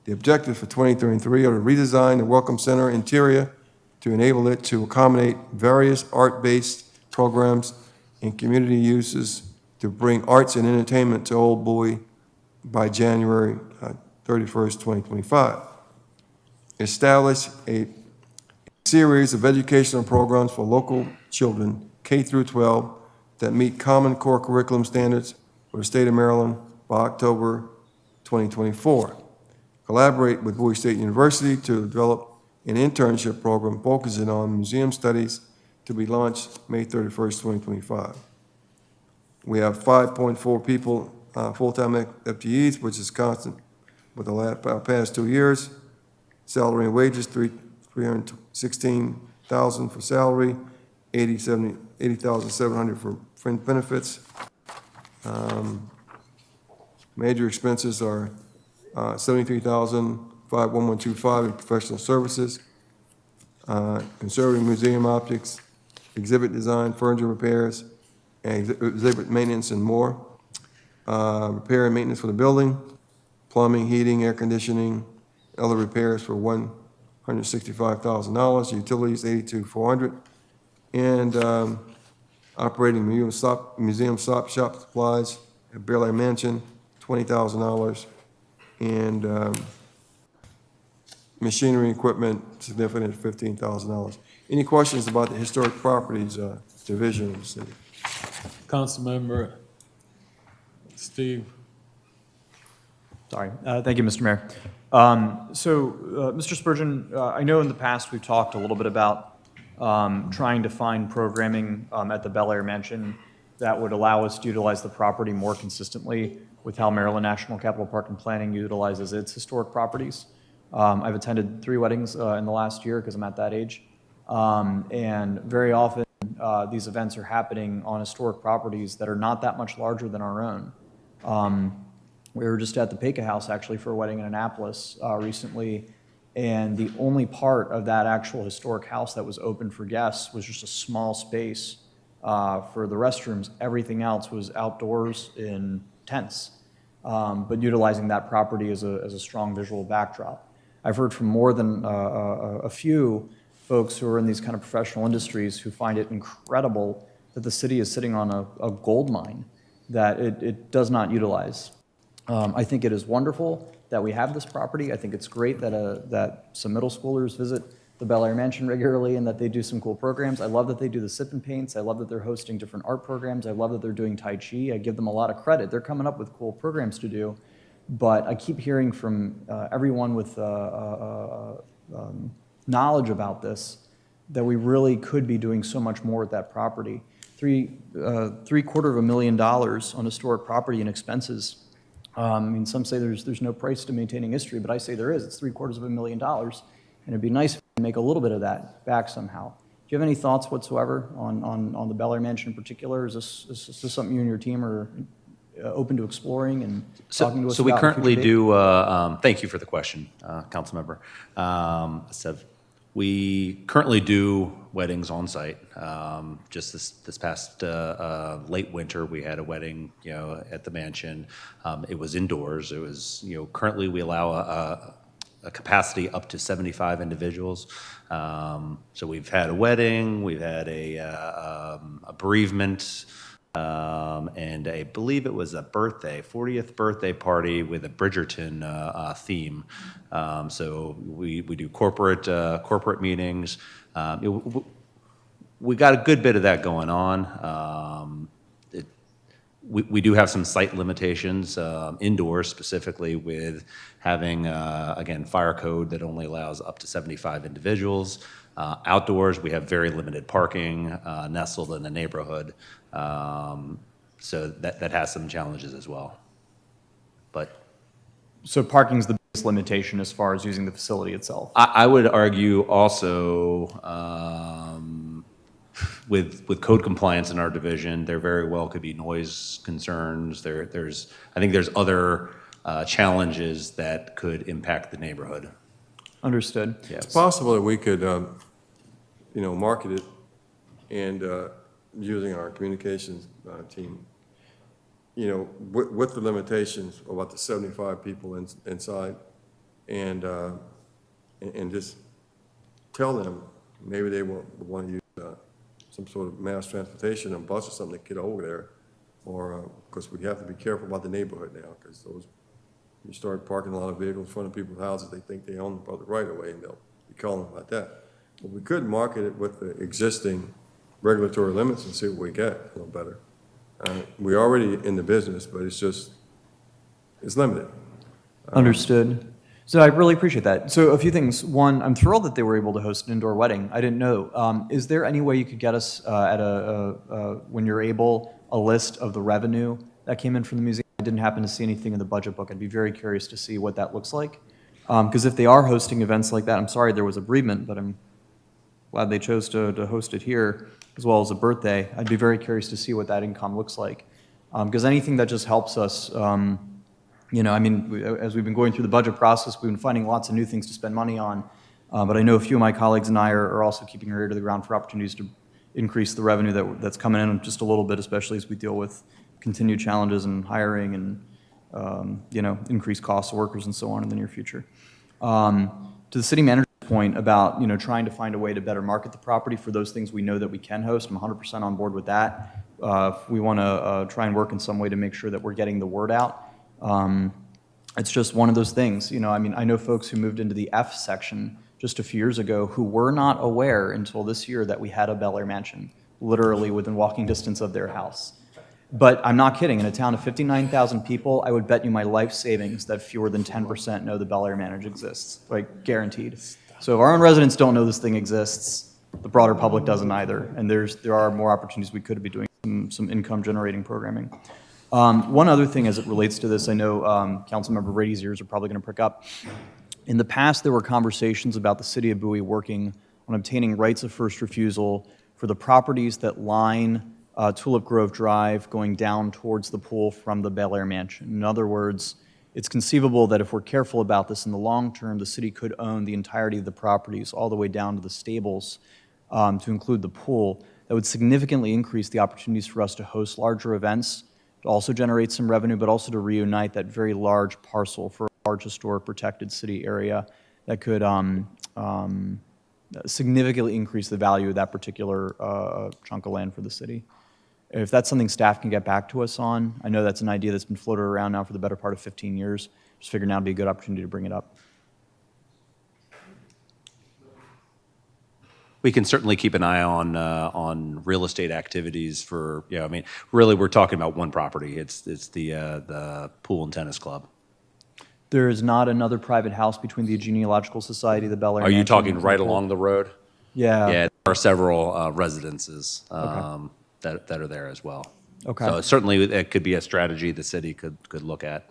B: The objectives for 2023 are to redesign the Welcome Center interior to enable it to accommodate various art-based programs and community uses to bring arts and entertainment to Old Bowie by January 31st, 2025. Establish a series of educational programs for local children, K through 12, that meet common core curriculum standards for the state of Maryland by October 2024. Collaborate with Bowie State University to develop an internship program focusing on museum studies to be launched May 31st, 2025. We have 5.4 people, full-time FTEs, which is constant with the past 2 years. Salary and wages, $316,000 for salary, $80,700 for fringe benefits. Major expenses are $73,511.25 in professional services, conserving museum objects, exhibit design, furniture repairs, and exhibit maintenance and more. Repair and maintenance for the building, plumbing, heating, air conditioning, other repairs for $165,000, utilities $82,400, and operating museum shop supplies at Bel Air Mansion, $20,000, and machinery and equipment significant at $15,000. Any questions about the historic properties division of the city?
A: Councilmember Steve.
I: Sorry. Thank you, Mr. Mayor. Mr. Spurgeon, I know in the past we've talked a little bit about trying to find programming at the Bel Air Mansion that would allow us to utilize the property more consistently with how Maryland National Capital Park and Planning utilizes its historic properties. I've attended 3 weddings in the last year because I'm at that age. And very often, these events are happening on historic properties that are not that much larger than our own. We were just at the Peka House, actually, for a wedding in Annapolis recently, and the only part of that actual historic house that was open for guests was just a small space for the restrooms. Everything else was outdoors in tents, but utilizing that property as a strong visual backdrop. I've heard from more than a few folks who are in these kind of professional industries who find it incredible that the city is sitting on a gold mine that it does not utilize. I think it is wonderful that we have this property. I think it's great that some middle schoolers visit the Bel Air Mansion regularly and that they do some cool programs. I love that they do the sip and paints. I love that they're hosting different art programs. I love that they're doing Tai Chi. I give them a lot of credit. They're coming up with cool programs to do. But I keep hearing from everyone with knowledge about this that we really could be doing so much more with that property. $750,000 on historic property and expenses. I mean, some say there's no price to maintaining history, but I say there is. It's $750,000, and it'd be nice if we could make a little bit of that back somehow. Do you have any thoughts whatsoever on the Bel Air Mansion in particular? Is this something you and your team are open to exploring and talking to us about?
D: So we
I: in a
D: currently
I: future date?
D: do, thank you for the question, Councilmember. We currently do weddings on site. Just this past late winter, we had a wedding, at the mansion. It was indoors. It was, currently we allow a capacity up to 75 individuals. So we've had a wedding, we've had a bereavement, and I believe it was a 40th birthday party with a Bridgerton theme. So we do corporate meetings. We got a good bit of that going on. We do have some site limitations indoors, specifically with having, again, fire code that only allows up to 75 individuals. Outdoors, we have very limited parking nestled in the neighborhood. So that has some challenges as well. But
I: So parking's the biggest limitation as far as using the facility itself.
D: I would argue also with code compliance in our division, there very well could be noise concerns. I think there's other challenges that could impact the neighborhood.
I: Understood.
D: Yes.
B: It's possible that we could, market it and using our communications team, with the limitations of about the 75 people inside, and just tell them maybe they want to use some sort of mass transportation, a bus or something to get over there, or because we have to be careful about the neighborhood now, because you start parking a lot of vehicles in front of people's houses, they think they own the right of way, and they'll be calling about that. But we could market it with the existing regulatory limits and see what we get a little better. We're already in the business, but it's limited.
I: Understood. So I really appreciate that. So a few things. One, I'm thrilled that they were able to host an indoor wedding. I didn't know. Is there any way you could get us when you're able, a list of the revenue that came in from the museum? I didn't happen to see anything in the budget book. I'd be very curious to see what that looks like. Because if they are hosting events like that, I'm sorry there was a bereavement, but I'm glad they chose to host it here, as well as a birthday. I'd be very curious to see what that income looks like. Because anything that just helps us, as we've been going through the budget process, we've been finding lots of new things to spend money on. But I know a few of my colleagues and I are also keeping our ear to the ground for opportunities to increase the revenue that's coming in just a little bit, especially as we deal with continued challenges in hiring and, increased costs of workers and so on in the near future. To the city manager's point about, trying to find a way to better market the property for those things we know that we can host, I'm 100% on board with that. We want to try and work in some way to make sure that we're getting the word out. It's just one of those things, I know folks who moved into the F section just a few years ago who were not aware until this year that we had a Bel Air Mansion, literally within walking distance of their house. But I'm not kidding, in a town of 59,000 people, I would bet you my life savings that fewer than 10% know the Bel Air Mansion exists, like guaranteed. So if our own residents don't know this thing exists, The broader public doesn't either, and there are more opportunities we could be doing some income-generating programming. One other thing as it relates to this, I know Councilmember Brady's ears are probably going to prick up. In the past, there were conversations about the city of Bowie working on obtaining rights of first refusal for the properties that line Tulip Grove Drive going down towards the pool from the Bel Air Mansion. In other words, it's conceivable that if we're careful about this in the long term, the city could own the entirety of the properties all the way down to the stables to include the pool. That would significantly increase the opportunities for us to host larger events, to also generate some revenue, but also to reunite that very large parcel for a large historic protected city area that could significantly increase the value of that particular chunk of land for the city. If that's something staff can get back to us on, I know that's an idea that's been floated around now for the better part of 15 years. Just figured now would be a good opportunity to bring it up.
D: We can certainly keep an eye on real estate activities for, I mean, really, we're talking about one property. It's the pool and tennis club.
I: There is not another private house between the Genealogical Society, the Bel Air.
D: Are you
I: Mansion,
D: talking
I: and
D: right
I: the pool?
D: along the road?
I: Yeah.
D: Yeah, there are several residences
I: Okay.
D: that are there as well.
I: Okay.
D: So certainly, it could be a strategy the city could look at.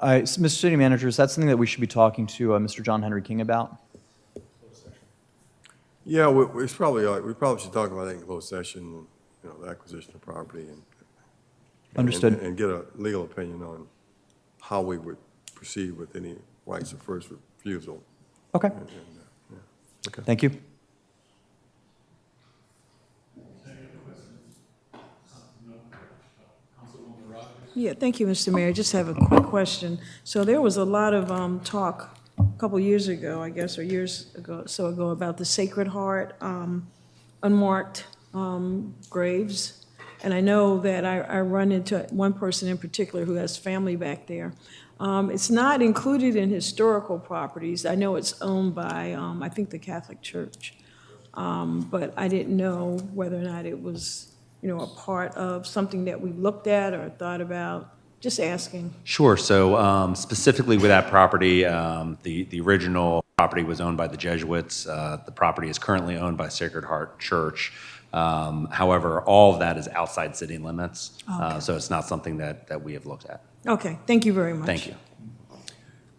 I: Mr. City Manager, is that something that we should be talking to Mr. John Henry King about?
B: Yeah, it's probably, we probably should talk about that in closed session, the acquisition of property and.
I: Understood.
B: And get a legal opinion on how we would proceed with any rights of first refusal.
I: Okay.
B: Okay.
I: Thank you.
F: Yeah, thank you, Mr. Mayor. Just have a quick question. So there was a lot of talk a couple years ago, I guess, or years ago, about the Sacred Heart unmarked graves. And I know that I run into one person in particular who has family back there. It's not included in historical properties. I know it's owned by, I think, the Catholic Church. But I didn't know whether or not it was, a part of something that we looked at or thought about. Just asking.
D: Sure. So specifically with that property, the original property was owned by the Jesuits. The property is currently owned by Sacred Heart Church. However, all of that is outside city limits,
F: Okay.
D: so it's not something that we have looked at.
F: Okay, thank you very much.
D: Thank you.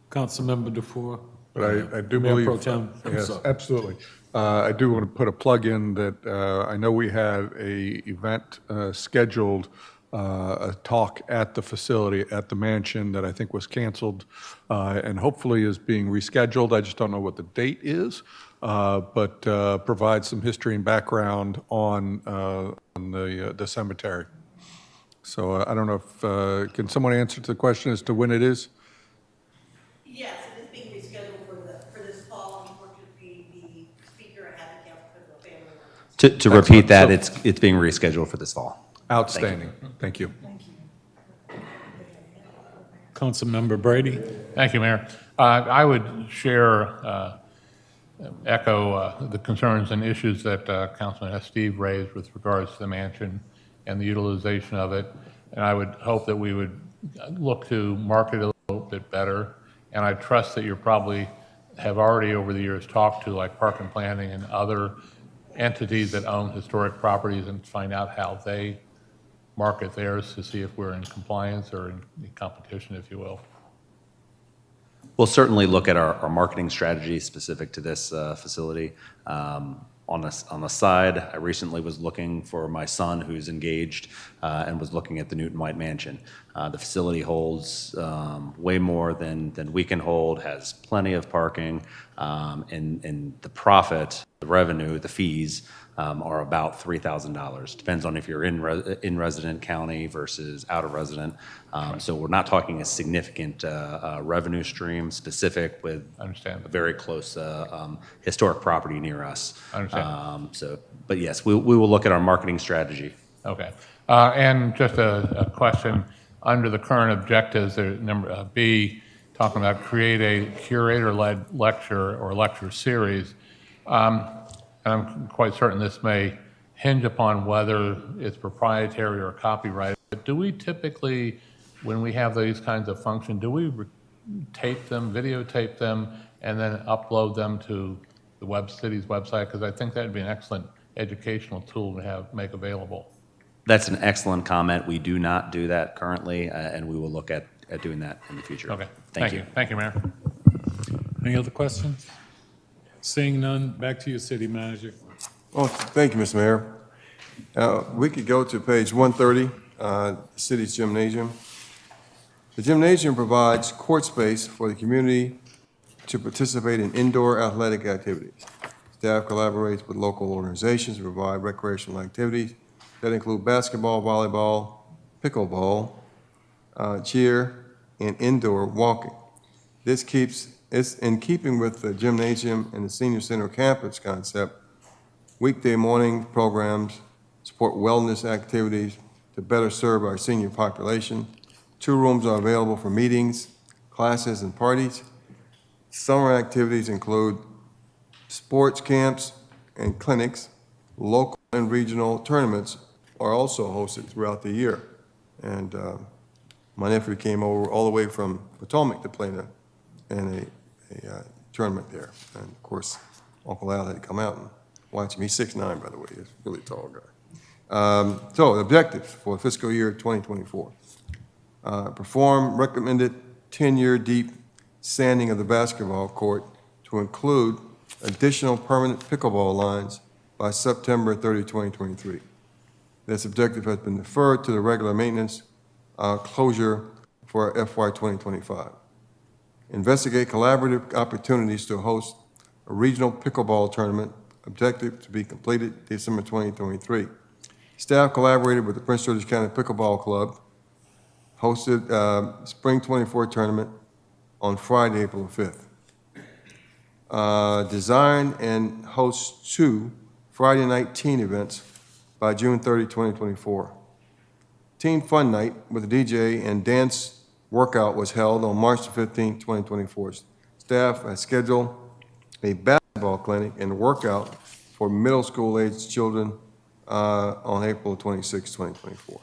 A: Councilmember DeFore.
C: But I do
A: Mayor
C: believe.
A: Pro Tem. I'm
C: Yes,
A: sorry.
C: absolutely. I do want to put a plug in that I know we had a event scheduled, a talk at the facility, at the mansion, that I think was canceled and hopefully is being rescheduled. I just don't know what the date is, but provide some history and background on the cemetery. So I don't know if, can someone answer to the question as to when it is?
J: Yes, it is being rescheduled for this fall. Unfortunately, the speaker had to cancel because of family.
D: To repeat that, it's being rescheduled for this fall.
C: Outstanding. Thank you.
A: Councilmember Brady.
E: Thank you, Mayor. I would share, echo the concerns and issues that Councilman S. Steve raised with regards to the mansion and the utilization of it. And I would hope that we would look to market it a little bit better. And I trust that you probably have already over the years talked to like Park and Planning and other entities that own historic properties and find out how they market theirs to see if we're in compliance or in competition, if you will.
D: We'll certainly look at our marketing strategy specific to this facility. On the side, I recently was looking for my son who's engaged and was looking at the Newton White Mansion. The facility holds way more than we can hold, has plenty of parking, and the profit, the revenue, the fees are about $3,000. Depends on if you're in resident county versus out of resident. So we're not talking a significant revenue stream specific with
E: Understand.
D: a very close historic property near us.
E: Understand.
D: But yes, we will look at our marketing strategy.
E: Okay. And just a question, under the current objectives, number B, talking about create a curator-led lecture or lecture series. And I'm quite certain this may hinge upon whether it's proprietary or copyrighted. But do we typically, when we have these kinds of functions, do we tape them, videotape them, and then upload them to city's website? Because I think that'd be an excellent educational tool to make available.
D: That's an excellent comment. We do not do that currently, and we will look at doing that in the future.
E: Okay,
D: Thank you.
E: Thank you, Mayor.
A: Any other questions? Seeing none, back to you, City Manager.
B: Well, thank you, Mr. Mayor. We could go to page 130, the city's gymnasium. The gymnasium provides court space for the community to participate in indoor athletic activities. Staff collaborates with local organizations to provide recreational activities that include basketball, volleyball, pickleball, cheer, and indoor walking. It's in keeping with the gymnasium and the senior center campus concept. Weekday morning programs support wellness activities to better serve our senior population. 2 rooms are available for meetings, classes, and parties. Summer activities include sports camps and clinics. Local and regional tournaments are also hosted throughout the year. And my nephew came over all the way from Potomac to play in a tournament there. And of course, Uncle Al had to come out and watch him. He's 6'9", by the way. He's a really tall guy. So the objectives for fiscal year 2024. Perform recommended 10-year deep sanding of the basketball court to include additional permanent pickleball lines by September 30, 2023. This objective has been deferred to the regular maintenance closure for FY 2025. Investigate collaborative opportunities to host a regional pickleball tournament, objective to be completed December 2023. Staff collaborated with the Prince George's County Pickleball Club, hosted Spring 24 tournament on Friday, April 5th. Design and host 2 Friday night teen events by June 30, 2024. Teen Fun Night with a DJ and dance workout was held on March 15, 2024. Staff has scheduled a basketball clinic and workout for middle school aged children on April 26, 2024.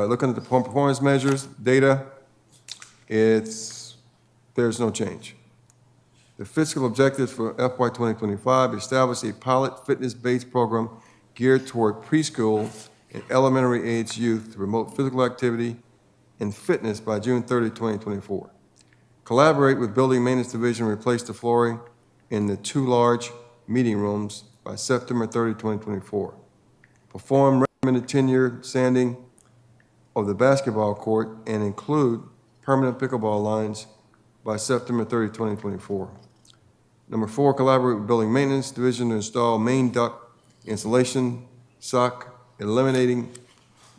B: Looking at the performance measures, data, there's no change. The fiscal objectives for FY 2025, establish a pilot fitness-based program geared toward preschool and elementary age youth to promote physical activity and fitness by June 30, 2024. Collaborate with Building Maintenance Division to replace the flooring in the 2 large meeting rooms by September 30, 2024. Perform recommended 10-year sanding of the basketball court and include permanent pickleball lines by September 30, 2024. Number 4, collaborate with Building Maintenance Division to install main duct insulation, eliminating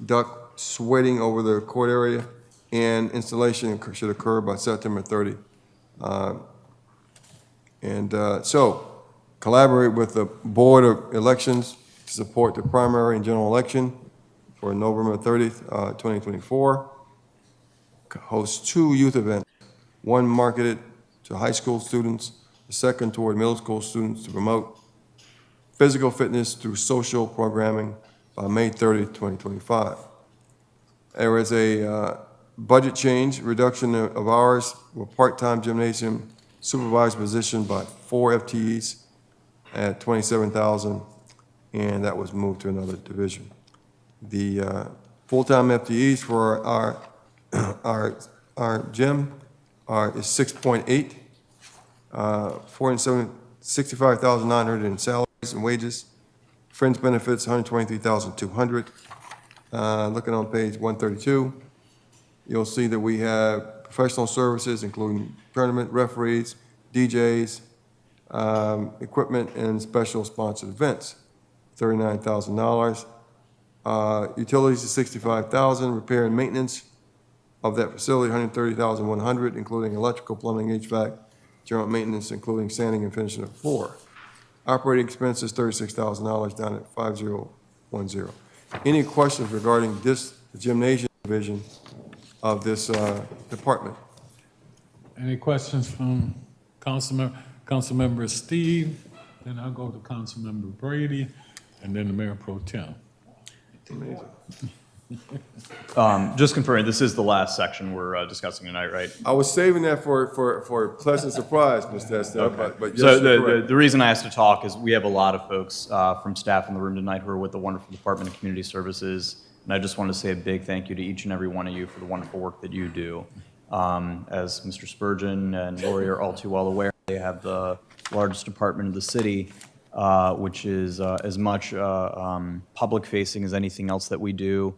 B: duct sweating over the court area, and installation should occur by September 30. So, collaborate with the Board of Elections to support the primary and general election for November 30th, 2024. Host 2 youth events, 1 marketed to high school students, the second toward middle school students to promote physical fitness through social programming by May 30, 2025. There is a budget change, reduction of hours with part-time gymnasium supervisor position by 4 FTEs at $27,000, and that was moved to another division. The full-time FTEs for our gym is 6.8, $465,900 in salaries and wages. Fringe benefits, $123,200. Looking on page 132, you'll see that we have professional services, including tournament referees, DJs, equipment, and special sponsored events, $39,000. Utilities is $65,000. Repair and maintenance of that facility, $130,100, including electrical, plumbing, HVAC, general maintenance, including sanding and finishing of the floor. Operating expenses, $36,000, down at 5010. Any questions regarding this gymnasium division of this department?
A: Any questions from Councilmember Steve? Then I'll go to Councilmember Brady, and then the Mayor Pro Tem.
I: Just confirming, this is the last section we're discussing tonight, right?
B: I was saving that for a pleasant surprise, Mr. Estelle, but yes,
I: So
B: you're correct.
I: the reason I asked to talk is we have a lot of folks from staff in the room tonight who are with the wonderful Department of Community Services. And I just want to say a big thank you to each and every one of you for the wonderful work that you do. As Mr. Spurgeon and Lori are all too well aware, they have the largest department in the city, which is as much public-facing as anything else that we do.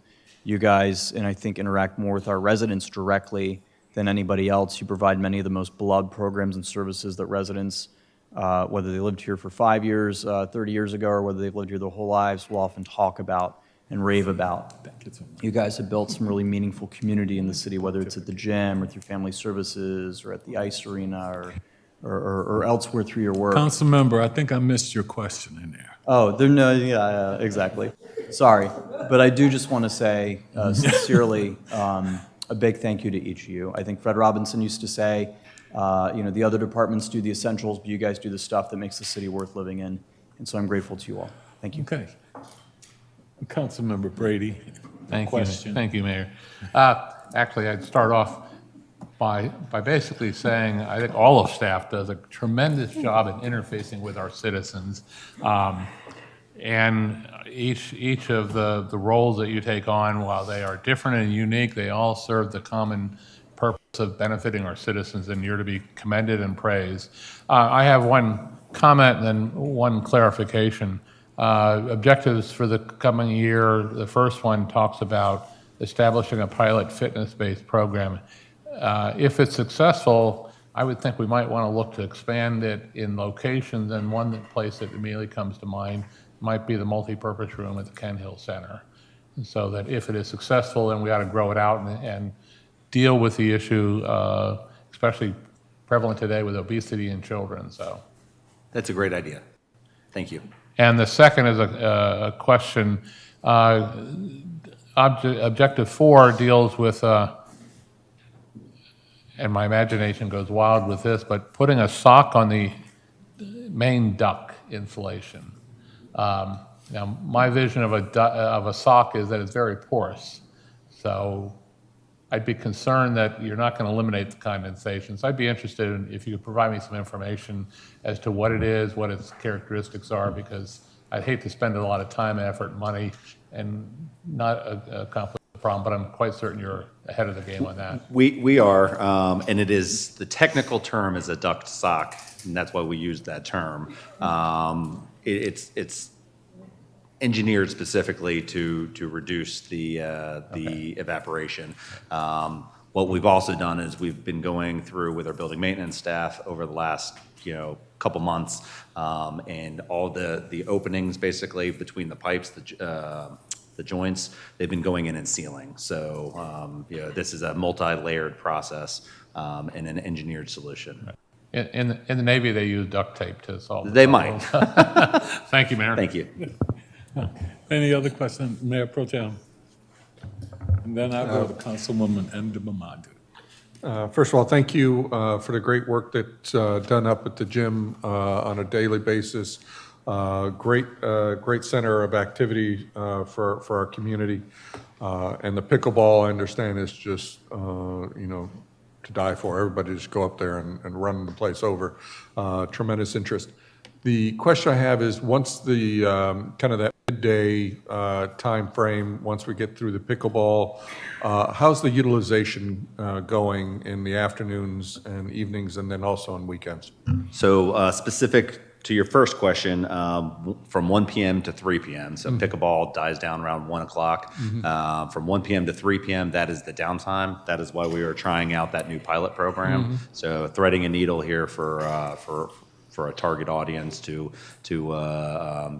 I: You guys, and I think, interact more with our residents directly than anybody else. You provide many of the most beloved programs and services that residents, whether they lived here for 5 years, 30 years ago, or whether they've lived here their whole lives, will often talk about and rave about. You guys have built some really meaningful community in the city, whether it's at the gym or through family services or at the ice arena or elsewhere through your work.
A: Council member, I think I missed your question in there.
I: Oh, yeah, exactly. Sorry. But I do just want to say sincerely a big thank you to each of you. I think Fred Robinson used to say, the other departments do the essentials, but you guys do the stuff that makes the city worth living in. And so I'm grateful to you all. Thank you.
A: Okay. Councilmember Brady. Question.
E: Thank you, Mayor. Actually, I'd start off by basically saying I think all of staff does a tremendous job in interfacing with our citizens. And each of the roles that you take on, while they are different and unique, they all serve the common purpose of benefiting our citizens, and you're to be commended and praised. I have one comment and then one clarification. Objectives for the coming year, the first one talks about establishing a pilot fitness-based program. If it's successful, I would think we might want to look to expand it in locations, and one place that immediately comes to mind might be the multipurpose room at the Kent Hill Center. And so that if it is successful, then we ought to grow it out and deal with the issue, especially prevalent today with obesity in children. So
D: That's a great idea. Thank you.
E: And the second is a question. Objective 4 deals with, and my imagination goes wild with this, but putting a sock on the main duct insulation. Now, my vision of a sock is that it's very porous. So I'd be concerned that you're not going to eliminate the condensation. So I'd be interested in if you could provide me some information as to what it is, what its characteristics are, because I'd hate to spend a lot of time, effort, and money and not accomplish the problem, but I'm quite certain you're ahead of the game on that.
D: We are, and it is, the technical term is a duct sock, and that's why we use that term. It's engineered specifically to reduce the evaporation. What we've also done is we've been going through with our building maintenance staff over the last couple months, and all the openings basically between the pipes, the joints, they've been going in and sealing. So this is a multi-layered process and an engineered solution.
E: In the Navy, they use duct tape to solve the
D: They
E: problem.
D: might.
E: Thank you, Mayor.
D: Thank you.
A: Any other questions, Mayor Pro Tem? And then I'll go to Councilwoman Ndamamadu.
C: First of all, thank you for the great work that's done up at the gym on a daily basis. Great center of activity for our community. And the pickleball, I understand, is just, to die for. Everybody just go up there and run the place over. Tremendous interest. The question I have is, once the kind of that midday time frame, once we get through the pickleball, how's the utilization going in the afternoons and evenings, and then also on weekends?
D: So specific to your first question, from 1 p.m. to 3 p.m. So pickleball dies down around 1 o'clock. From 1 p.m. to 3 p.m., that is the downtime. That is why we are trying out that new pilot program. So threading a needle here for a target audience to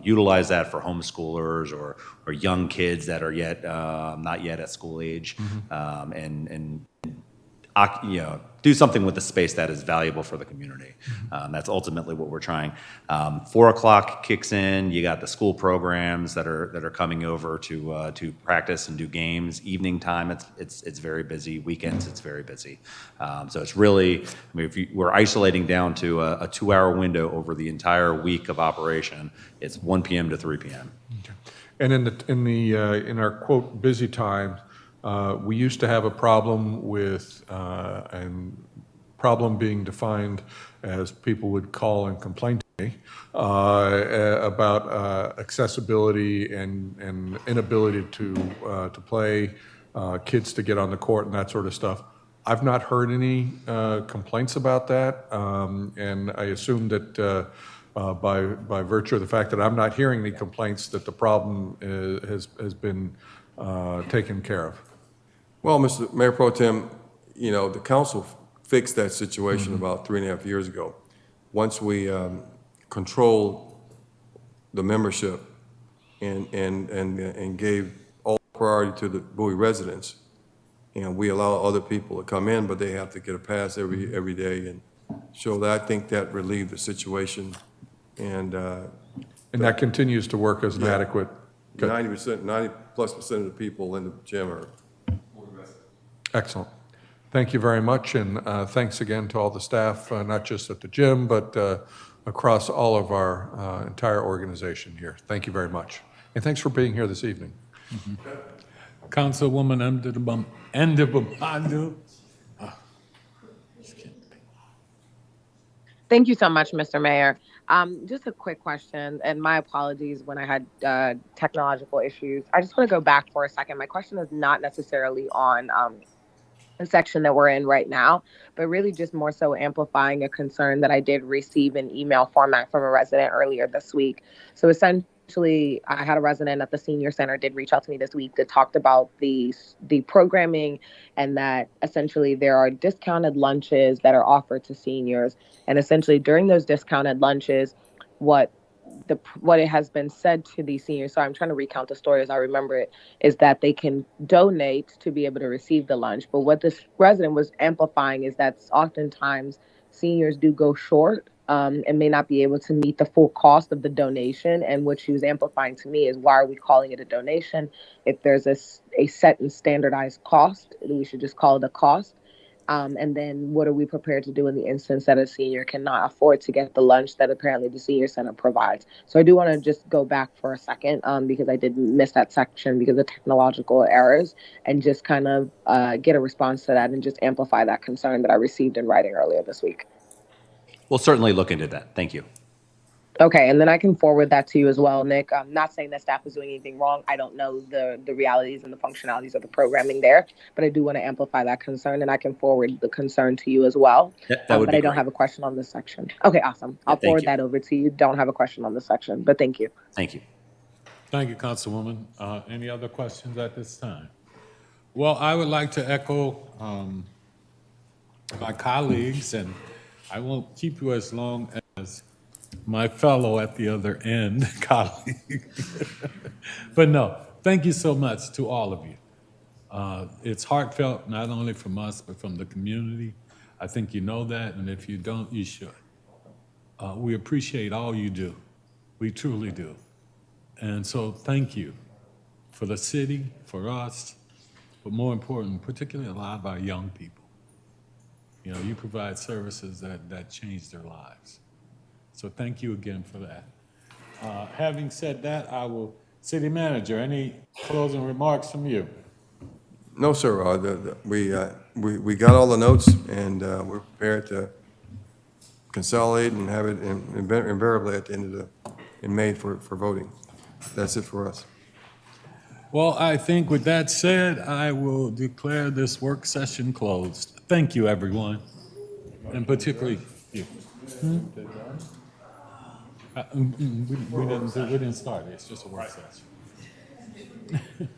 D: utilize that for homeschoolers or young kids that are not yet at school age, and do something with the space that is valuable for the community. That's ultimately what we're trying. 4 o'clock kicks in. You got the school programs that are coming over to practice and do games. Evening time, it's very busy. Weekends, it's very busy. So it's really, if we're isolating down to a 2-hour window over the entire week of operation, it's 1 p.m. to 3 p.m.
A: Okay.
C: And in our quote, busy times, we used to have a problem with, and problem being defined as people would call and complain to me, about accessibility and inability to play, kids to get on the court and that sort of stuff. I've not heard any complaints about that, and I assume that by virtue of the fact that I'm not hearing any complaints, that the problem has been taken care of.
B: Well, Mr. Mayor Pro Tem, you know, the council fixed that situation about 3.5 years ago. Once we controlled the membership and gave all priority to the Bowie residents, and we allow other people to come in, but they have to get a pass every day. And so I think that relieved the situation. And
C: that continues to work as an
B: Yeah.
C: adequate. Good.
B: 90%, 90+% of the people in the gym are
C: Excellent. Thank you very much, and thanks again to all the staff, not just at the gym, but across all of our entire organization here. Thank you very much. And thanks for being here this evening.
A: Councilwoman Ndabamadu.
H: Thank you so much, Mr. Mayor. Just a quick question, and my apologies when I had technological issues. I just want to go back for a second. My question is not necessarily on the section that we're in right now, but really just more so amplifying a concern that I did receive in email format from a resident earlier this week. So essentially, I had a resident at the senior center did reach out to me this week that talked about the programming, and that essentially there are discounted lunches that are offered to seniors. And essentially during those discounted lunches, what it has been said to these seniors, so I'm trying to recount the story as I remember it, is that they can donate to be able to receive the lunch. But what this resident was amplifying is that oftentimes seniors do go short and may not be able to meet the full cost of the donation. And what she was amplifying to me is, why are we calling it a donation? If there's a set and standardized cost, we should just call it a cost. And then what are we prepared to do in the instance that a senior cannot afford to get the lunch that apparently the senior center provides? So I do want to just go back for a second because I did miss that section because of technological errors, and just kind of get a response to that and just amplify that concern that I received in writing earlier this week.
D: We'll certainly look into that. Thank you.
H: Okay, and then I can forward that to you as well, Nick. I'm not saying that staff is doing anything wrong. I don't know the realities and the functionalities of the programming there, but I do want to amplify that concern, and I can forward the concern to you as well.
D: That would
H: but
D: be
H: I don't
D: great.
H: have a question on this section. Okay, awesome. I'll
D: thank
H: forward
D: you.
H: that over to you. Don't have a question on this section, but thank you.
D: Thank you.
A: Thank you, Councilwoman. Any other questions at this time? Well, I would like to echo my colleagues, and I won't keep you as long as my fellow at the other end colleague. But no, thank you so much to all of you. It's heartfelt, not only from us, but from the community. I think you know that, and if you don't, you should. We appreciate all you do. We truly do. And so thank you for the city, for us, but more important, particularly a lot of our young people. You know, you provide services that change their lives. So thank you again for that. Having said that, City Manager, any closing remarks from you?
B: No, sir. We got all the notes, and we're prepared to consolidate and have it invariably at the end of in May for voting. That's it for us.
A: Well, I think with that said, I will declare this work session closed. Thank you, everyone, and particularly you. We didn't start. It's just a work session.